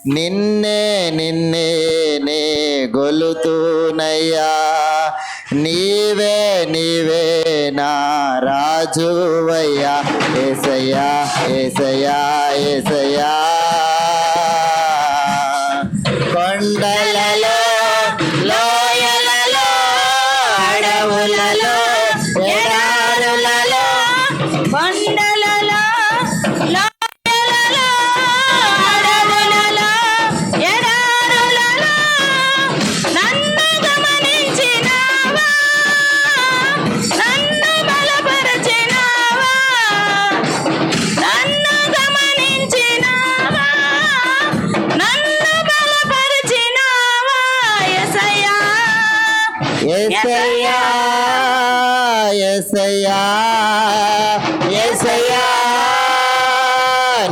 నిన్నే నిన్నే నే గొలుతూనయ్యా, నీవే నీవే నా రాజువయ్యా, యేసయ్యా యేసయ్యా యేసయ్యా. కొండలలో లోయలలో అడవులలో ఎడారులలో కొండలలో లోయలలో అడవులలో ఎడారులలో నన్ను గమనించినావా, నన్ను బలపరచినావా, నన్ను గమనించినావా, నన్ను బలపరచినావా. యేసయ్యా యేసయ్యా యేసయ్యా యేసయ్యా,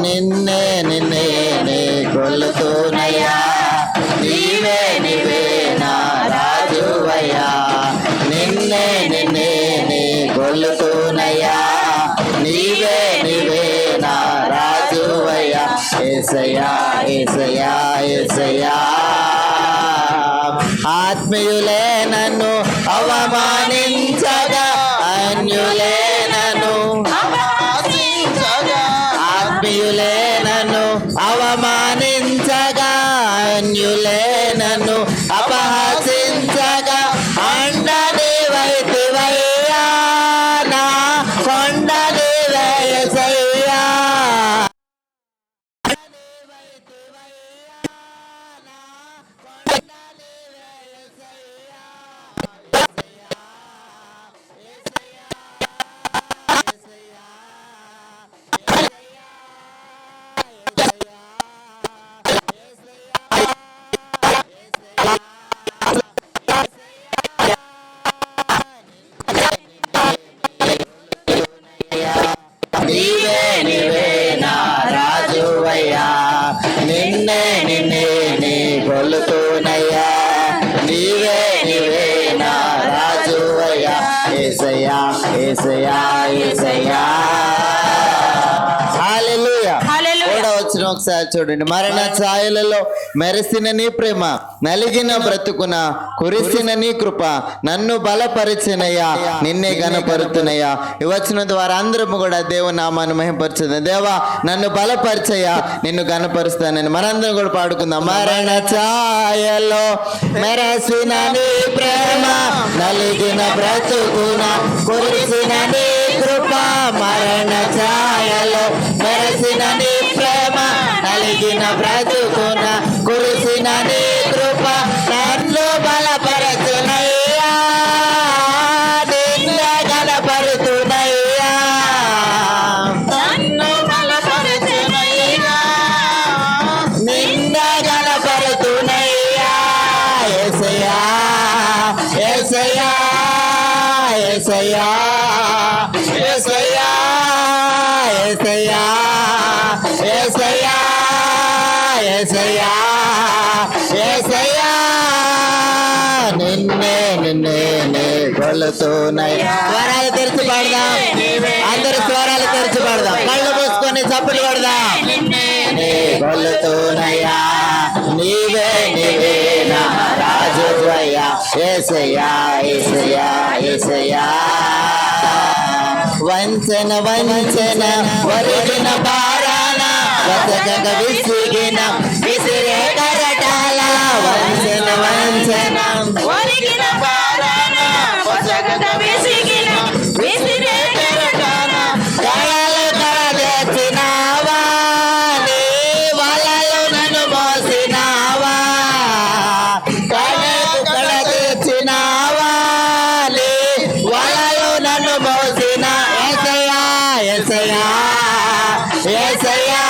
నిన్నే నిన్నే నే కొలుతూనయ్యా, నీవే నీవే నా రాజువయ్యా, నిన్నే నిన్నే నే కొలుతూనయ్యా, నీవే నీవే నా రాజువయ్యా, యేసయ్యా యేసయ్యా యేసయ్యా. ఆత్మీయులే నన్ను అవమానించగా, అన్యులే నన్ను ఆత్మీయులే నన్ను అవమానించగా, అన్యులే నన్ను అపహసించగా, అండని వైతివయ్యా నా కొండని వేసయ్యా. నీవే నీవే నా రాజువయ్యా, నిన్నే నిన్నే నీ కొలుతూనయ్యా, నీవే నీవే నా రాజువయ్యా, యేసయ్యా యేసయ్యా యేసయ్యా. హల్లెలూయా. కూడా వచ్చిన ఒకసారి చూడండి. మరణ ఛాయలలో మెరిసిన నీ ప్రేమ, నలిగిన బ్రతుకున కురిసిన నీ కృప, నన్ను బలపరిచినయ్యా, నిన్నే గణపరుతునయ్యా. ఈ వచ్చిన ద్వారా అందరము కూడా దేవుని నామాన్ని మహిమపరుచుదాం. దేవా నన్ను బలపరిచయ్యా, నిన్ను గణపరుస్తానని మనందరం కూడా పాడుకుందాం. మరణ ఛాయలో మెరసిన నీ ప్రేమ, నలిగిన బ్రతుకున కురిసిన నీ కృప, మరణ ఛాయలో మెరసిన నీ ప్రేమ, నలిగిన బ్రతుకున కురిసిన నీ కృప, నన్ను బలపరచునయ్యా, నిన్నే గణపరుతునయ్యా, నన్ను బలపరచునయ్యా, నిన్నే గణపరుతునయ్యా. యేసయ్యా యేసయ్యా యేసయ్యా యేసయ్యా యేసయ్యా యేసయ్యా యేసయ్యా యేసయ్యా, నిన్నే నిన్నే నే కొలుతూనయ్యా. స్వరాలు తెరిచి పాడదాం, అందరు స్వరాలు తెరిచి పాడదాం, కళ్ళు మూసుకొని చప్పులు పడదాం. నీ కొలుతూనయ్యా, నీవే నీవే నా రాజువయ్యా, యేసయ్యా యేసయ్యా యేసయ్యా. వంచన వంచన ఒరిగిన భారాన, బతకక విసిగిన విసిరే కరటాల, వంచన వంచన ఒరిగిన భారాన, బతకక విసిగిన విసిరే కరటాల, కళలు కరదెచ్చినావా, నీ వలలు నన్ను మోసినావా, కళలు కరదెచ్చినావా, నీ వలలు నన్ను మోసిన యేసయ్యా యేసయ్యా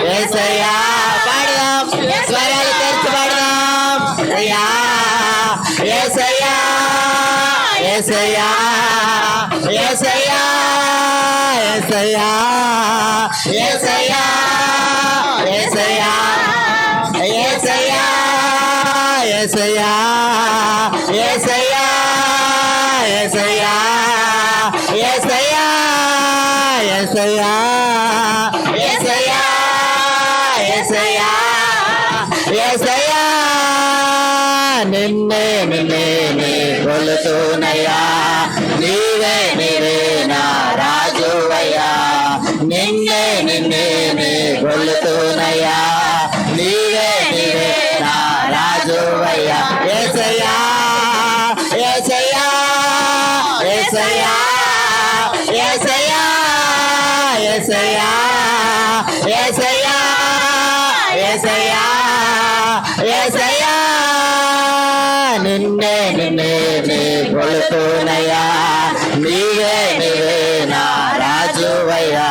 యేసయ్యా. పాడదాం, స్వరాలు తెరిచి పాడదాం. యేసయ్యా యేసయ్యా యేసయ్యా యేసయ్యా యేసయ్యా యేసయ్యా యేసయ్యా యేసయ్యా యేసయ్యా యేసయ్యా యేసయ్యా యేసయ్యా యేసయ్యా యేసయ్యా యేసయ్యా నిన్నే నిన్నే నీ కొలుతున్నయ్యా నీవే నీవే నా రాజువయ్యా నిన్నే నిన్నే నీ కొలుతున్నయ్యా నీవే నీవే నా రాజువయ్యా యేసయ్యా యేసయ్యా యేసయ్యా యేసయ్యా యేసయ్యా యేసయ్యా యేసయ్యా యేసయ్యా నిన్నే నిన్నే నీ కొలుతున్నయ్యా నీవే నీవే నా రాజువయ్యా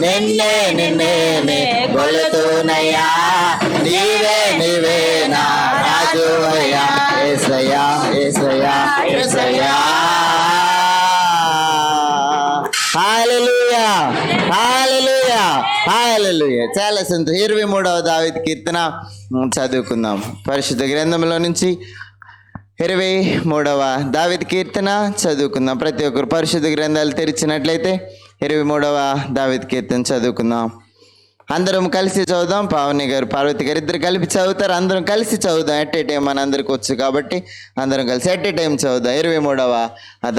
నిన్నే నిన్నే నీ కొలుతున్నయ్యా నీవే నీవే నా రాజువయ్యా యేసయ్యా యేసయ్యా యేసయ్యా హల్లెలూయా హల్లెలూయా హల్లెలూయా. చాలా సంతోషం. 23వ దావీదు కీర్తన చదువుకుందాం. పరిశుద్ధ గ్రంథంలో నుంచి 23వ దావీదు కీర్తన చదువుకుందాం. ప్రతి ఒక్కరు పరిశుద్ధ గ్రంథాలు తెరిచినట్లయితే 23వ దావీదు కీర్తన చదువుకుందాం. అందరం కలిసి చదువుదాం. పావని గారు పార్వతి గారు ఇద్దరు కలిపి చదువుతారు. అందరం కలిసి చదువుదాం. ఎట్ ఏ టైం మన అందరికి వచ్చు కాబట్టి అందరం కలిసి ఎట్ ఏ టైం చదువుదాం. 23వ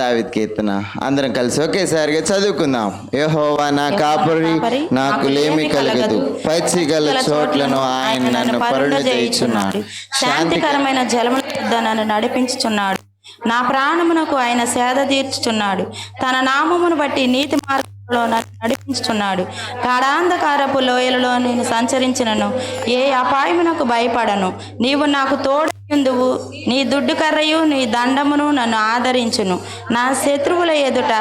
దావీదు కీర్తన అందరం కలిసి ఒకేసారిగా చదువుకుందాం. యెహోవా నా కాపరి నాకు లేమి కలగదు పచ్చిగల చోట్లను ఆయన నన్ను పరుణ చేయుచున్నాడు శాంతికరమైన జలముల వద్ద నన్ను నడిపించుచున్నాడు. నా ప్రాణమునకు ఆయన సేద తీర్చుచున్నాడు. తన నామమును బట్టి నీతి మార్గంలో నన్ను నడిపించుచున్నాడు. గాఢాంధకారపు లోయలలో నేను సంచరించినను ఏ అపాయమునకు భయపడను. నీవు నాకు తోడయుందువు. నీ దుడ్డు కర్రయు నీ దండమును నన్ను ఆదరించును. నా శత్రువుల ఎదుట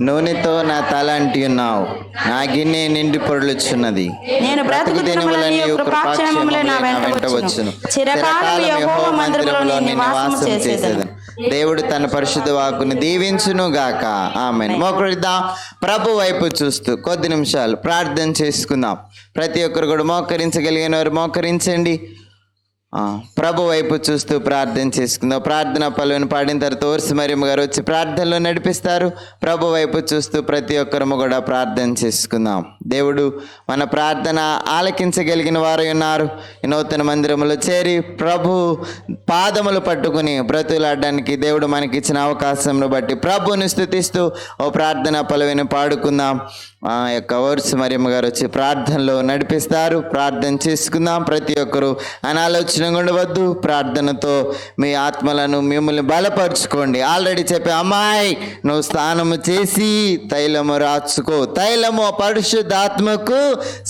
నూనెతో నా తల అంటి ఉన్నావు. నా గిన్నె నిండి పొరలుచున్నది. నేను బ్రతుకు దినములని కృపాక్షేమములే నా వెంట వచ్చును. చిరకాలం యెహోవా మందిరములో నివాసము చేసేదను. దేవుడు తన పరిశుద్ధ వాక్కును దీవించును గాక. ఆమేన్. మోకరిద్దాం. ప్రభు వైపు చూస్తూ కొద్ది నిమిషాలు ప్రార్థన చేసుకుందాం. ప్రతి ఒక్కరు కూడా మోకరించగలిగిన వారు మోకరించండి. ప్రభు వైపు చూస్తూ ప్రార్థన చేసుకుందాం. ప్రార్థన పలువుని పాడిన తర్వాత ఓర్సి మరియమ్మ గారు వచ్చి ప్రార్థనలో నడిపిస్తారు. ప్రభు వైపు చూస్తూ ప్రతి ఒక్కరము కూడా ప్రార్థన చేసుకుందాం. దేవుడు మన ప్రార్థన ఆలకించగలిగిన వారు ఉన్నారు. ఈ నూతన మందిరములో చేరి ప్రభు పాదములు పట్టుకుని బ్రతులాడడానికి దేవుడు మనకి ఇచ్చిన అవకాశంను బట్టి ప్రభుని స్తుతిస్తూ ఓ ప్రార్థన పలువుని పాడుకుందాం. యొక్క ఓర్సి మరియమ్మ గారు వచ్చి ప్రార్థనలో నడిపిస్తారు. ప్రార్థన చేసుకుందాం. ప్రతి ఒక్కరూ అనాలోచన ఉండవద్దు. ప్రార్థనతో మీ ఆత్మలను మిమ్మల్ని బలపరుచుకోండి. ఆల్రెడీ చెప్పే అమ్మాయి నువ్వు స్నానము చేసి తైలము రాచుకో. తైలము పరిశుద్ధాత్మకు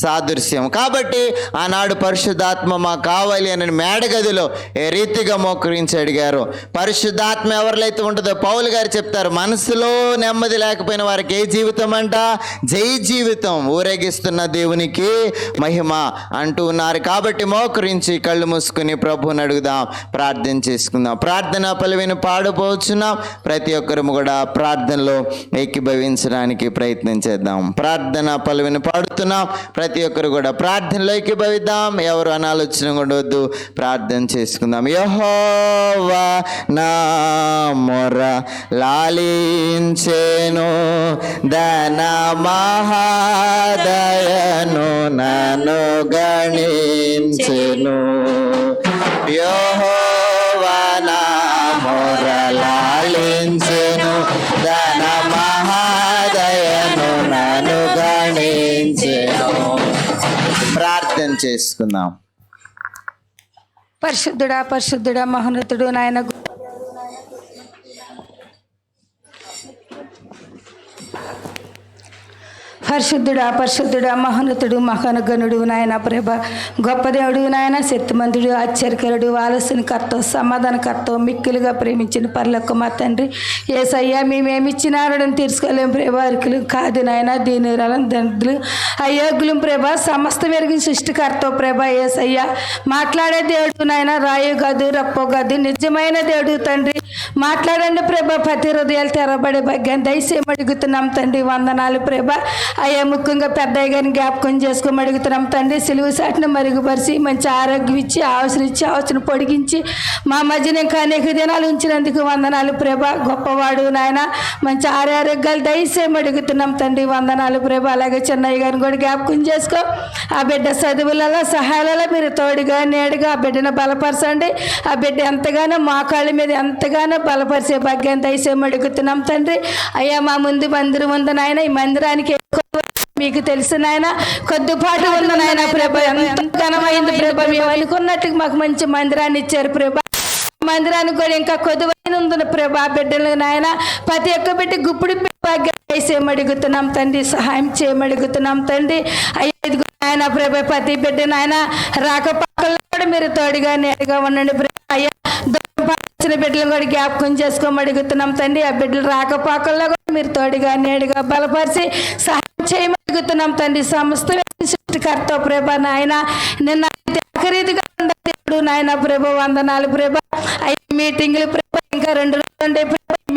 సాదృశ్యం కాబట్టి ఆనాడు పరిశుద్ధాత్మ మాకు కావాలి అని మేడగదిలో ఏ రీతిగా మోకరించి అడిగారు. పరిశుద్ధాత్మ ఎవరిలైతే ఉంటుందో పౌలు గారు చెప్తారు, మనసులో నెమ్మది లేకపోయిన వారికి ఏ జీవితం అంట? జై జీవితం. ఊరేగిస్తున్న దేవునికి మహిమ అంటూ ఉన్నారు. కాబట్టి మోకరించి కళ్ళు మూసుకుని ప్రభువుని అడుగుదాం. ప్రార్థన చేసుకుందాం. ప్రార్థన పలువిని పాడుపోవచ్చున్నాం. ప్రతి ఒక్కరు కూడా ప్రార్థనలో ఏకీభవించడానికి ప్రయత్నం చేద్దాం. ప్రార్థన పలువిని పాడుతున్నాం. ప్రతి ఒక్కరు కూడా ప్రార్థనలో ఏకీభవిద్దాం. ఎవరు అనాలోచన ఉండవద్దు. ప్రార్థన చేసుకుందాం. యెహోవా నా మొర లాలించెను, ధన మహాదయను నన్ను గణించెను. యెహోవా నా మొర లాలించెను, ధన మహాదయను నన్ను గణించెను. ప్రార్థన చేసుకుందాం. పరిశుద్ధుడా పరిశుద్ధుడా మహోన్నతుడు నాయన పరిశుద్ధుడా పరిశుద్ధుడా మహోన్నతుడు మహానగణుడు నాయన ప్రభ గొప్ప దేవుడు నాయన శక్తిమంతుడు ఆశ్చర్యకరుడు ఆలస్యని కర్త సమాధానకర్త మిక్కిలుగా ప్రేమించిన పరలోక మా తండ్రి యేసయ్యా మేమేమిచ్చినారని తీర్చుకోలేము ప్రభ అరికలు కాదు నాయన దీని దండ్రులు అయోగ్యులు ప్రభ సమస్త మెరిగిన సృష్టికర్త ప్రభ యేసయ్యా మాట్లాడే దేవుడు నాయన రాయో కాదు రప్పో కాదు నిజమైన దేవుడు తండ్రి మాట్లాడండి ప్రభ ప్రతి హృదయాలు తెరబడే భాగ్యాన్ని దయచేయమడుగుతున్నాం తండ్రి. వందనాలు ప్రభ అయ్యా ముఖ్యంగా పెద్దయ్య గారిని జ్ఞాపకం చేసుకోమని అడుగుతున్నాం తండ్రి. సిలువు సాటిని మరుగుపరిచి మంచి ఆరోగ్యం ఇచ్చి ఆవసరం పొడిగించి మా మధ్యన ఇంకా అనేక దినాలు ఉంచినందుకు వందనాలు ప్రభా. గొప్పవాడు నాయన, మంచి ఆరోగ్యాలు దయచేయమని అడుగుతున్నాం తండ్రి. వందనాలు ప్రభా. అలాగే చిన్నయ్య గారిని కూడా జ్ఞాపకం చేసుకో. ఆ బిడ్డ చదువులలో సహాయాలలో మీరు తోడుగా నేడుగా ఆ బిడ్డను బలపరచండి. ఆ బిడ్డ ఎంతగానో మా కాళ్ళ మీద ఎంతగానో బలపరిచే భాగ్యం దయచేయమని అడుగుతున్నాం తండ్రి. అయ్యా మా ముందు మందిరం ఉంది నాయన. ఈ మందిరానికి మీకు తెలుసు నాయన, కొద్దిపాటు ఉంది నాయన ప్రభ. ఎంత ఘనమైంది ప్రభ. మేము అనుకున్నట్టు మాకు మంచి మందిరాన్ని ఇచ్చారు ప్రభ. మందిరానికి కూడా ఇంకా కొద్దివైన ఉంది ప్రభా. బిడ్డలు నాయన ప్రతి ఒక్క బిడ్డ గుప్పుడు అడుగుతున్నాం తండ్రి. సహాయం చేయమడుగుతున్నాం తండ్రి. అయ్యా ఆయన ప్రభ ప్రతి బిడ్డ నాయన రాకపోకల్లో కూడా మీరు తోడుగా నేడుగా ఉండండి ప్రభ. అయ్యా వచ్చిన బిడ్డలు కూడా జ్ఞాపకం చేసుకోమడుగుతున్నాం తండ్రి. ఆ బిడ్డలు రాకపోకల్లో కూడా మీరు తోడుగా నేడుగా బలపరిచి సహాయం చేయమడుగుతున్నాం తండ్రి. సమస్త సృష్టికర్త ప్రభ నాయన నిన్న ఖరీదుగా దేవుడు నాయన ప్రభ. వందనాలు ప్రభ. అయ్యా మీటింగులు ప్రభ ఇంకా 2 రోజులు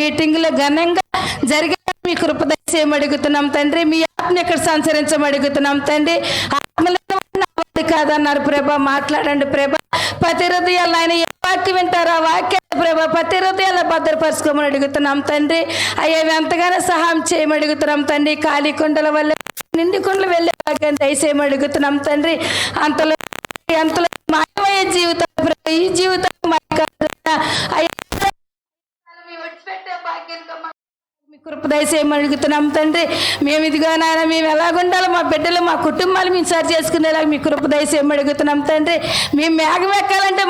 మీటింగులు ఘనంగా జరిగే మీ కృప దయచేయమడుగుతున్నాం తండ్రి. మీ ఆత్మని ఇక్కడ సంచరించమడుగుతున్నాం తండ్రి. ఆత్మలో కాదన్నారు ప్రభ. మాట్లాడండి ప్రభ. ప్రతి హృదయాలు ఆయన ఏ వాక్యం వింటారో ఆ వాక్యాలు ప్రభ ప్రతి హృదయాల్లో భద్రపరచుకోమని అడుగుతున్నాం తండ్రి. అయ్యా ఎంతగానో సహాయం చేయమడుగుతున్నాం తండ్రి. ఖాళీ కుండల వల్ల నిండి కుండలు వెళ్ళే భాగ్యం దయచేయమడుగుతున్నాం తండ్రి. అంతలో మాయమయ్యే జీవితం ఈ జీవితం మీ కృప దయచేయమని అడుగుతున్నాం తండ్రి. మేము ఇదిగో నాయన మేము ఎలాగుండాలో మా బిడ్డలు మా కుటుంబాలు మేము సరి చేసుకునేలా మీ కృప దయచేయమని అడుగుతున్నాం తండ్రి. మేము మేఘం ఎక్కాలంటే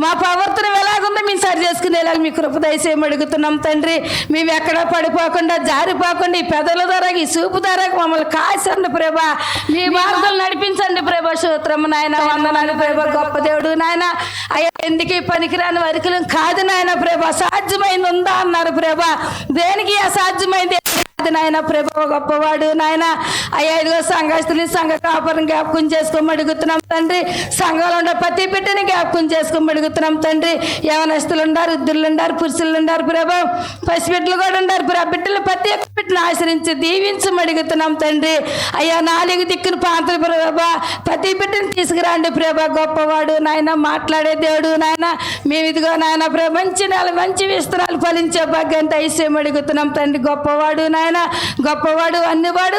మా ప్రవర్తన ఎలాగుందో మేము సరి చేసుకునేలా మీ కృప దయచేయమని అడుగుతున్నాం తండ్రి. మేము ఎక్కడ పడిపోకుండా జారిపోకుండా ఈ పెదల ద్వారా ఈ చూపు ద్వారా మమ్మల్ని కాచండి ప్రభా. మీ మార్గాలు నడిపించండి ప్రభా. సూత్రము నాయన. వందనాలు ప్రభా. గొప్ప దేవుడు నాయన. అయ్యా ఎందుకు పనికిరాని వరకులు కాదు నాయన ప్రభా. సాధ్యమైంది ఉందా అన్నారు ప్రభా. దేనికి అసాధ్యమైంది నాయన ప్రభు. గొప్పవాడు నాయన. అయ్యా ఇదిగో సంఘస్థులు సంఘ కాపురం జ్ఞాపకం చేసుకోమని అడుగుతున్నాం తండ్రి. సంఘంలో ఉండే ప్రతి బిడ్డని జ్ఞాపకం చేసుకోమని అడుగుతున్నాం తండ్రి. యవనస్తులు ఉన్నారు, వృద్ధులు ఉన్నారు, పురుషులు ఉన్నారు ప్రభు. పసిబిడ్డలు కూడా ఉన్నారు ప్రభు. బిడ్డలు ప్రతి ఒక్క బిడ్డను ఆశ్రయించి దీవించమని అడుగుతున్నాం తండ్రి. అయ్యా 4 దిక్కును ప్రాంతాలు ప్రభా. ప్రతి బిడ్డను తీసుకురండి ప్రభా. గొప్పవాడు నాయన. మాట్లాడే దేవుడు నాయన. మేము ఇదిగో నాయన ప్రభు మంచి నెల మంచి విస్తరాలు ఫలించే భాగ్యం దయచేయమని అడుగుతున్నాం తండ్రి. గొప్పవాడు నాయన. గొప్పవాడు అన్నివాడు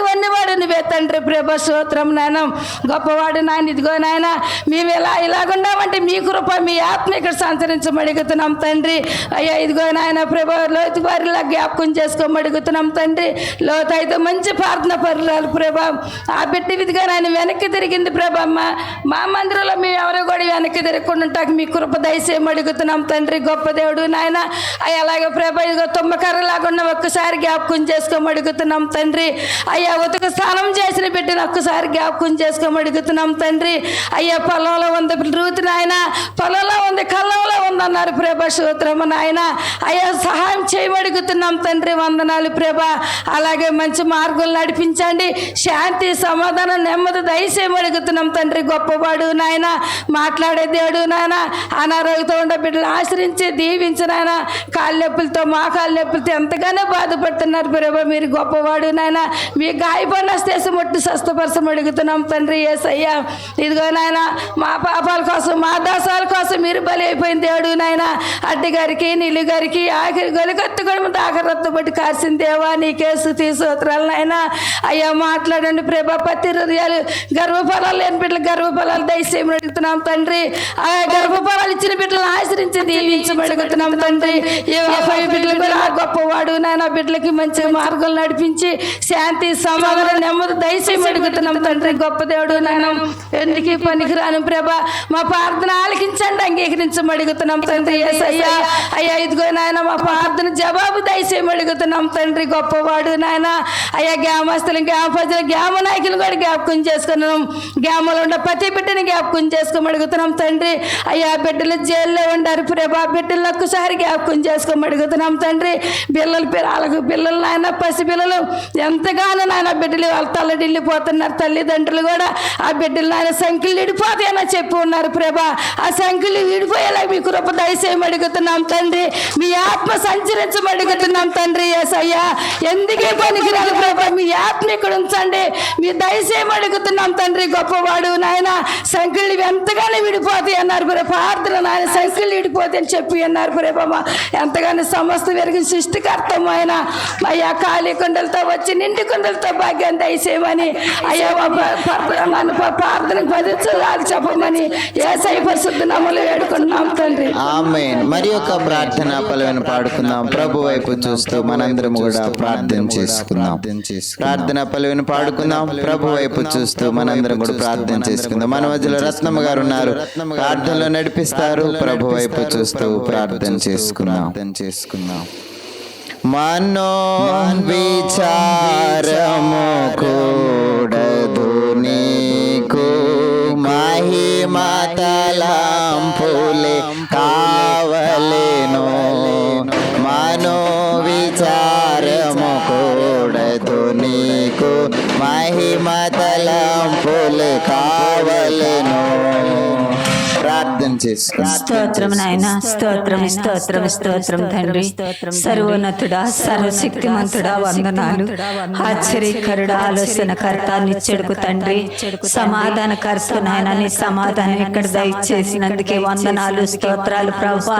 నువ్వే తండ్రి ప్రభ. స్తోత్రం నాయన. గొప్పవాడు నాయన. ఇదిగో నాయన మేము ఇలాగుండామంటే మీ కృప మీ ఆత్మ ఇక్కడ సంచరించమడుగుతున్నాం తండ్రి. అయ్యా ఇదిగో నాయన ప్రభ లోతు వారిలా జ్ఞాపకం చేసుకోమడుగుతున్నాం తండ్రి. లోతు అయితే మంచి ప్రార్థన పరురాలు ప్రభ. ఆ బిడ్డ ఇదిగా నాయన వెనక్కి తిరిగింది ప్రభ. మా మందిరంలో మేము ఎవరో కూడా వెనక్కి తిరగకుండా ఉంటాక మీ కృప దయచేయమడుగుతున్నాం తండ్రి. గొప్ప దేవుడు నాయన. అయ్యా అలాగే ప్రభ ఇదిగో తుమ్మకర్రలాగున్న ఒక్కసారి జ్ఞాపకం చేసుకోమడుగుతున్నాం తండ్రి. అయ్యా ఉతక స్నానం చేసిన బిడ్డను ఒక్కసారి జ్ఞాపకం చేసుకోమడుగుతున్నాం తండ్రి. అయ్యా పొలంలో ఉంది రూతు నాయన. పొలంలో ఉంది కళ్ళంలో ఉంది అన్నారు ప్రభ. సూత్రము నాయన. అయ్యా సహాయం చేయమడుగుతున్నాం తండ్రి. వందనాలు ప్రభ. అలాగే మంచి మార్గం నడిపించండి. శాంతి సమాధానం నెమ్మది దయచేయమడుగుతున్నాం తండ్రి. గొప్పవాడు నాయన. మాట్లాడే దేవుడు నాయన. అనారోగ్యంతో ఉండే బిడ్డలు ఆశ్రయించి దీవించి నాయన. కాళ్ళ నొప్పులతో మా కాళ్ళ నొప్పులతో ఎంతగానో బాధపడుతున్నారు ప్రభా. మీరు గొప్పవాడు నాయన. మీ గాయపడిన స్థేసం ముట్టి స్వస్థపరచమడుగుతున్నాం తండ్రి. యేసయ్యా ఇదిగో నాయన మా పాపాల కోసం మా దాసాల కోసం మీరు బలి అయిపోయిన దేవుడు నాయన. అడ్డి గారికి నీళ్ళు గారికి ఆఖరి గొలికత్తు కూడా దాకరత్తు బట్టి కాసిన దేవా నీకే స్తుతి స్తోత్రాలు నాయన. అయ్యా మాట్లాడండి ప్రభా. ప్రతి హృదయాలు గర్భఫలాలు లేని బిడ్డలు గర్భఫలాలు దయచేయమని అడుగుతున్నాం తండ్రి. ఆ గర్భఫలాలు ఇచ్చిన బిడ్డలను ఆశ్రయించి దీవించమడుగుతున్నాం తండ్రి. బిడ్డలు కూడా గొప్పవాడు నాయన. బిడ్డలకి మంచి మార్గం నడిపించి శాంతి సమాధానం నెమ్మది దయచేయమడుగుతున్నాం తండ్రి. గొప్ప దేవుడు నాయన. ఎందుకు పనికిరాను ప్రభా. మా ప్రార్థన ఆలకించండి అంగీకరించమడుగుతున్నాం తండ్రి. యేసయ్యా అయ్యా ఇదిగో నాయన మా ప్రార్థన జవాబు దయచేయమడుగుతున్నాం తండ్రి. గొప్పవాడు నాయన. అయ్యా గ్రామస్తులు గ్రామ ప్రజలు గ్రామ నాయకులు కూడా జ్ఞాపకం చేసుకున్నాం. గ్రామంలో ఉన్న ప్రతి బిడ్డని జ్ఞాపకం చేసుకోమడుగుతున్నాం తండ్రి. అయ్యా బిడ్డలు జైల్లో ఉండారు ప్రభా. బిడ్డలను ఒక్కసారి జ్ఞాపకం చేసుకోమడుగుతున్నాం తండ్రి. పిల్లలు నాయన పసిపిల్లలు ఎంతగానో నాయన బిడ్డలు వాళ్ళ తల్లడిల్లిపోతున్నారు. తల్లిదండ్రులు కూడా ఆ బిడ్డలు నాయన సంఖ్యలు విడిపోతాయని చెప్పి ఉన్నారు ప్రభా. ఆ సంఖ్యలు విడిపోయేలా మీ కృప దయచేయమడుగుతున్నాం తండ్రి. మీ ఆత్మ సంచరించమడుగుతున్నాం తండ్రి. యేసయ్యా ఎందుకే పనికిరాదు ప్రభా, మీ ఆత్మ ఇక్కడ ఉంచండి. మీ దయచేయమని అడుగుతున్నాం తండ్రి. గొప్పవాడు నాయన, సంఖ్యలు ఎంతగానో విడిపోతాయి అన్నారు ప్రభా. ప్రార్థన నాయన, సంఖ్యలు విడిపోతాయి అని చెప్పి అన్నారు ప్రభా. ఎంతగానో సమస్త వెరిగిన సృష్టికర్తం ఆయన అయ్యా, ఖాళీ కుండలతో వచ్చి నిండి కుండలతో భాగ్యం దయచేయమని అయ్యా, ప్రార్థనకు పదించాలి చెప్పమని యేసయ్య పరిశుద్ధ నామములో వేడుకుంటున్నాం తండ్రి. ఆమేన్. మరి ఒక ప్రార్థన పలువును పాడుకుందాం. ప్రభు వైపు చూస్తూ మనందరం కూడా ప్రార్థన చేసుకుందాం. ప్రార్థన పలువును పాడుకుందాం. ప్రభు వైపు చూస్తూ మనందరం కూడా ప్రార్థన చేసుకుందాం. మన మధ్యలో రత్నమ్మ గారు ఉన్నారు, ప్రార్థనలో నడిపిస్తారు. ప్రభు వైపు చూస్తూ ప్రార్థన చేసుకుందాం. మనో విచారము కూడదు నీకు, మహిమ తలంపులే కావలెను. మనో విచారము కూడదు నీకు, మహిమ తలంపులే కావలెను. ప్రార్థన చేసుకుందాం. స్తోత్రం నాయన, స్తోత్రం స్తోత్రం స్తోత్రం తండ్రి. సర్వోన్నతుడా, సర్వశక్తిమంతుడా వందనాలు. ఆశ్చర్యకరుడా, ఆలోచనకర్త, నిచ్చెడుకు తండ్రి, సమాధానకర్త నాయన. నీ సమాధానం ఇక్కడ దయచేసినందుకే వందనాలు, స్తోత్రాలు ప్రభా.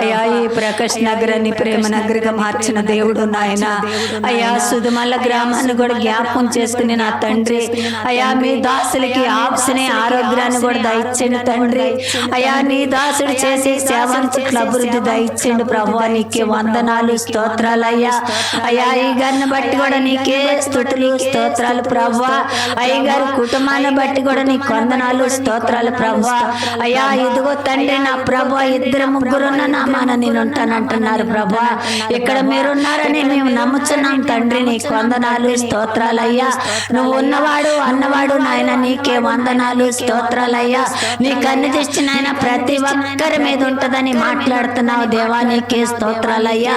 అయ్యా, ఈ ప్రకాష్ నగరాన్ని ప్రేమ నగరిగా మార్చిన దేవుడు నాయన. అయ్యా, సుధమల్ల గ్రామాన్ని కూడా జ్ఞాపకం చేసుకుని నా తండ్రి. అయ్యా, మీ దాసులకి ఆప్షనే ఆరోగ్యాన్ని కూడా దయచేయండి తండ్రి. అయ్యా, నీ దాసుడు చేసే సేవకుల అభివృద్ధి దయచేయండి ప్రభువా. నీకే వందనాలు, స్తోత్రాలు అయ్యా. అయ్యా, ఈ గారిని బట్టి కూడా నీకే స్తుతులు, స్తోత్రాలు ప్రభువా. అయ్యగారి కుటుంబాన్ని బట్టి కూడా నీకు వందనాలు, స్తోత్రాలు ప్రభువా. అయ్యా, ఇదిగో తండ్రి నా ప్రభువా, 2-3 నామాన నేను ఉంటానంటున్నారు ప్రభువా. ఇక్కడ మీరున్నారని మేము నమ్ముచున్నాం తండ్రి. నీకు వందనాలు, స్తోత్రాలు అయ్యా. నువ్వు ఉన్నవాడు అన్నవాడు నాయన, నీకే వందనాలు, స్తోత్రాలు అయ్యా. నీకు అన్ని దృష్టి నాయన ప్రతి ఒక్కరి మీద ఉంటదని మాట్లాడుతున్నావు దేవా. నీకే స్తోత్రాలు అయ్యా.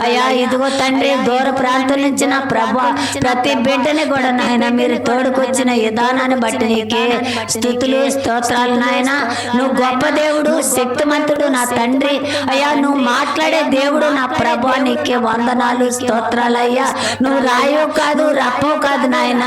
అయ్యా, ఇదిగో తండ్రి, దూర ప్రాంతం నుంచి నా ప్రభా ప్రతి బిడ్డని కూడా నాయన మీరు తోడుకొచ్చిన విధానాన్ని బట్టి నీకే స్తుతులు, స్తోత్రాలు నాయన. నువ్వు గొప్ప దేవుడు, శక్తిమంతుడు నా తండ్రి. అయ్యా, నువ్వు మాట్లాడే దేవుడు నా ప్రభా. నీకే వందనాలు, స్తోత్రాలు అయ్యా. నువ్వు రాయో కాదు, రప్పో కాదు నాయన.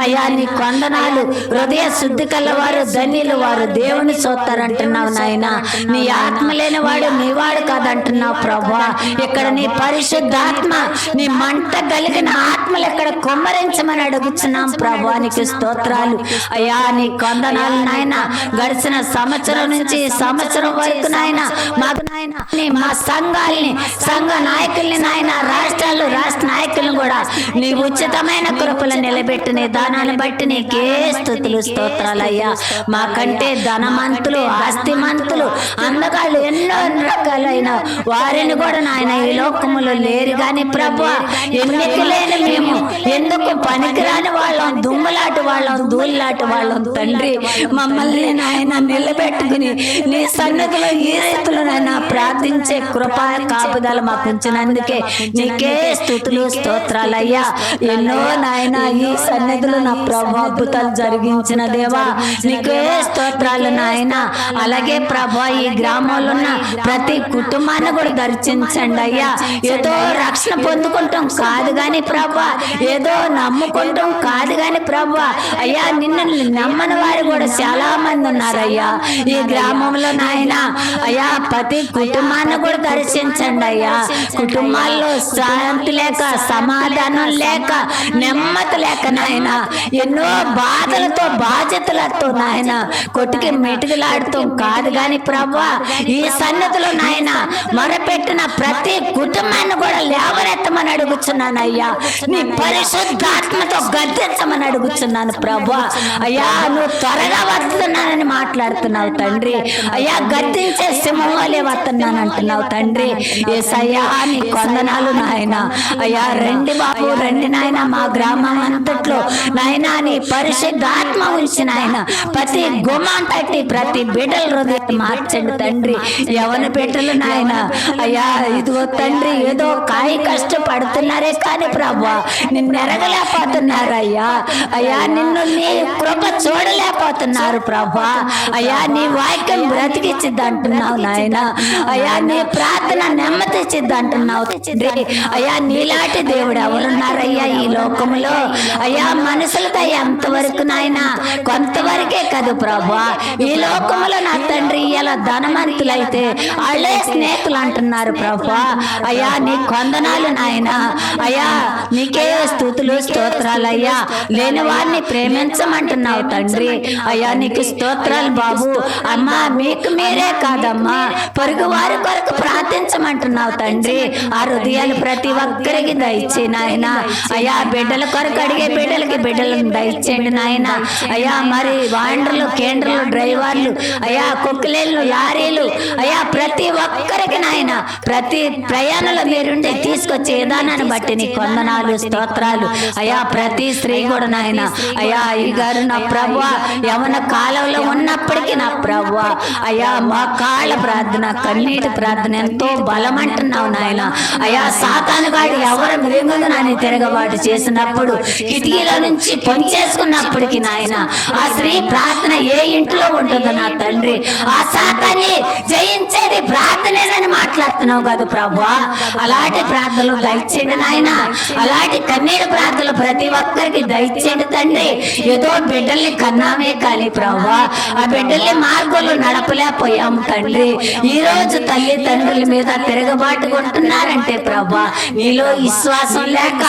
అయ్యా, నీకు వందనాలు. హృదయ శుద్ధి కలవారు ధన్యులు వారు దేవుని చూస్తారంటున్నావు నాయన. నీ ఆత్మ లేని వాడు నీ వాడు కాదంటున్నావు ప్రభా. ఇక్కడ నీ పరిశుద్ధాత్మ, నీ మంట కలిగిన ఆత్మలు ఇక్కడ కుమ్మరించమని అడుగుతున్నాం ప్రభా. నీకు స్తోత్రాలు అయ్యా. నీ కొందనాలు నాయన. గడిచిన సంవత్సరం నుంచి ఈ సంవత్సరం వరకు నాయన మాకు నాయన మా సంఘాలని, సంఘ నాయకుల్ని నాయన, రాష్ట్రాలు, రాష్ట్ర నాయకులను కూడా నీ ఉచితమైన కృపలు నిలబెట్టిన దానాన్ని బట్టి నీకే స్తుతులు, స్తోత్రాలు అయ్యా. మాకంటే ధనమంతులు, ఆస్తిమంతులు, అందగాళ్ళు ఎన్నో రకాలైన వారిని కూడా నాయన ఈ లోకములో లేరు గాని ప్రభువా, ఎన్నిక లేని మేము ఎందుకు పనికిరాని వాళ్ళం, దుమ్ములాంటి వాళ్ళం, ధూళిలాంటి వాళ్ళం తండ్రి. మమ్మల్ని నాయన నిలబెట్టుకుని నీ సన్నిధిలో ఈ రీతిలో నాయన ప్రార్థించే కృపా కాపుదల మాకు ఉంచినందుకే నీకే స్తుతులు, స్తోత్రాలు అయ్యా. ఎన్నో నాయన ఈ సన్నిధిలో నా ప్రభు అద్భుతాలు జరిగించిన దేవా నీకే స్తోత్రాలు నాయన. అలాగే ప్రభా, ఈ గ్రామంలో ఉన్న ప్రతి కుటుంబాన్ని కూడా దర్శించండి అయ్యా. ఏదో రక్షణ పొందుకుంటాం కాదు గాని ప్రభా, ఏదో నమ్ముకుంటాం కాదు గాని ప్రభా అయ్యా, నిన్ను నమ్మని వారు కూడా చాలా మంది ఉన్నారయ్యా ఈ గ్రామంలో నాయన. అయ్యా, ప్రతి కుటుంబాన్ని కూడా దర్శించండి అయ్యా. కుటుంబాల్లో శాంతి లేక, సమాధానం లేక, నెమ్మది లేక నాయన, ఎన్నో బాధలతో, బాధ్యతలతో నాయన కొట్టుకి మెటుకులాడుతాం కాదు గాని ప్రభా, ఈ సన్నిధిలో నాయన మొరపెట్టిన ప్రతి కుటుంబాన్ని కూడా లేవనెత్తమని అడుగుతున్నాను అయ్యా. నీ పరిశుద్ధాత్మతో గద్దించమని అడుగుతున్నాను ప్రభా. అయ్యా, నువ్వు త్వరగా వస్తున్నానని మాట్లాడుతున్నావు తండ్రి. అయ్యా, గద్దించే సింహంలే వస్తున్నాను అంటున్నావు తండ్రి. యేసయ్యా, నీ కొందనాలు నాయన. అయ్యా, రండి బాబు, రండి నాయన. మా గ్రామం అంతట్లో నాయన నీ పరిశుద్ధాత్మ ఉంచి నాయన ప్రతి గుమ్మం తట్టి ప్రతి బిడ్డల హృదయం మార్చండి తండ్రి. ఎవరి బిడ్డలు నాయన అయ్యా, ఇదిగో తండ్రి, ఏదో కాయ కష్టపడుతున్నారే కానీ ప్రభా నిన్ను ఎరగలేకపోతున్నారు అయ్యా. అయ్యా, నిన్ను నీ కృప చూడలేకపోతున్నారు ప్రభా. ప్రభా. అయ్యా నీ వాక్యం బ్రతికిచ్చిద్ది అంటున్నావు నాయన. అయ్యా నీ ప్రార్థన నెమ్మదిచ్చిద్ది అంటున్నావు తండ్రి. అయ్యా నీలాంటి దేవుడు ఎవరున్నారయ్యా ఈ లోకములో? అయ్యా మనుషులతో ఎంతవరకు నాయన, కొంతవరకే కాదు ప్రభా. ఈ లోకములో నా తండ్రి ఇలా ధనవంతులైతే వాళ్ళే స్నేహితులు అంటున్నారు ప్రభా. అయ్యా నీ కొందనాలు నాయన. అయ్యా నీకే స్తుతులు స్తోత్రాలు అయ్యా. లేని వారిని ప్రేమించమంటున్నావు తండ్రి. అయ్యా నీకు స్తోత్రాలు బాబు. అమ్మా మీకు మీరే కాదమ్మా, పొరుగు వారి కొరకు ప్రార్థించమంటున్నావు తండ్రి. ఆ హృదయాలు ప్రతి ఒక్కరికి దయచే నాయన. అయ్యా బిడ్డల కొరకు అడిగే బిడ్డలకి బిడ్డలను దయచేయండి నాయన. అయ్యా మరి వాండ్రలు కేంద్రలు డ్రైవర్లు అయ్యా కుక్కలేళ్ళు లారీలు అయ్యా ప్రతి ఒక్కరికి నాయన ప్రతి ప్రయాణంలో మీరుండి తీసుకొచ్చే విధానాన్ని బట్టి నీ కొందనాలు స్తోత్రాలు అయ్యా. ప్రతి స్త్రీ కూడా నాయన అయ్యా అయ్యగారు నా ప్రభువా యవన కాలంలో ఉన్నప్పటికీ నా ప్రభువా అయ్యా మా కాళ్ళ ప్రార్థన కన్నీటి ప్రార్థన ఎంతో బలం అంటున్నావు నాయన. అయ్యా సాతాను గాడు ఎవరు మృంగునని తిరగబాటు చేసినప్పుడు కిటికీలో నుంచి పొంచేసుకున్నప్పటికీ నాయన ఆ స్త్రీ ప్రార్థన ఏ ఇంట్లో ఉంటుందో నా తండ్రి, ఆ సాతాన్ని జయించేది ప్రార్థనేనని మాట్లాడుతున్నావు కదా ప్రభువా. అలాంటి ప్రార్థనలు దయచేయండి నాయన. అలాంటి కన్నీరు ప్రార్థనలు ప్రతి ఒక్కరికి దయచేయండి తండ్రి. ఏదో బిడ్డల్ని కన్నామే కానీ ప్రభువా ఆ బిడ్డల్ని మార్గంలో నడపలేకపోయాము తండ్రి. ఈ రోజు తల్లి తండ్రుల మీద తిరగబాటు కొంటున్నారంటే ప్రభువా నీలో విశ్వాసం లేక,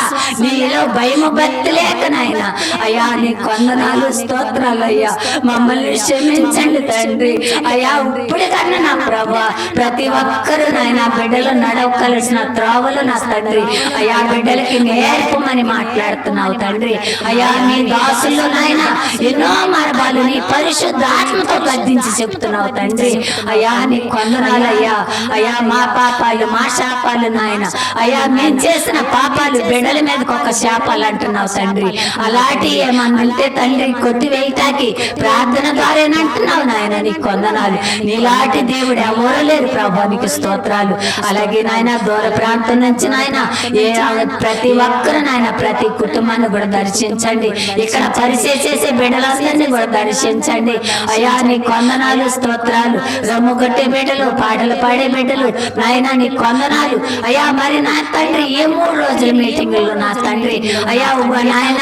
నీలో భయము భక్తి లేక నాయన. అయ్యా నీ కొందనాలు స్తోత్రాలు అయ్యా. మమ్మల్ని క్షమించండి తండ్రి. అయ్యా ఇప్పుడు కన్నా నా ప్రభువా ప్రతి ఒక్కరు నాయన బిడ్డలు నడవకలసిన త్రోవలు నా తండ్రి అయ్యా బిడ్డలకి నేర్పమని మాట్లాడుతున్నావు తండ్రి. అయ్యా నీ దాసుల్లో నాయన ఎన్నో మార్గాలు నీ పరిశుద్ధాత్మతో గద్దించి చెప్తున్నావు తండ్రి. అయ్యా నీ కొందనాలు అయ్యా. అయ్యా మా పాపాలు మా శాపాలు నాయన అయ్యా మేము చేసిన పాపాలు బిడ్డల మీదకి ఒక శాపాలు అంటున్నావు తండ్రి. అలాంటి ఏమన్నంటే తండ్రి కొట్టివేయటానికి ప్రార్థన ద్వారానంటున్నావు నాయన. నీ కొందనాలు. నీలాంటి దేవుడు ఎవరు లేరు ప్రభా, నీకు స్తోత్రాలు. అలాగే నాయన దూర ప్రాంతం నుంచి నాయన ప్రతి ఒక్కరు నాయన ప్రతి కుటుంబాన్ని కూడా దర్శించండి. ఇక్కడ పరిచయం చేసే బిడ్డలందరినీ కూడా దర్శించండి అయ్యా. నీ కొందనాలు స్తోత్రాలు. రమ్ము కొట్టే బిడ్డలు, పాటలు పాడే బిడ్డలు నాయన నీ కొందనాలు అయ్యా. మరి నా తండ్రి ఏ 3 రోజుల మీటింగులు నా తండ్రి అయ్యా నాయన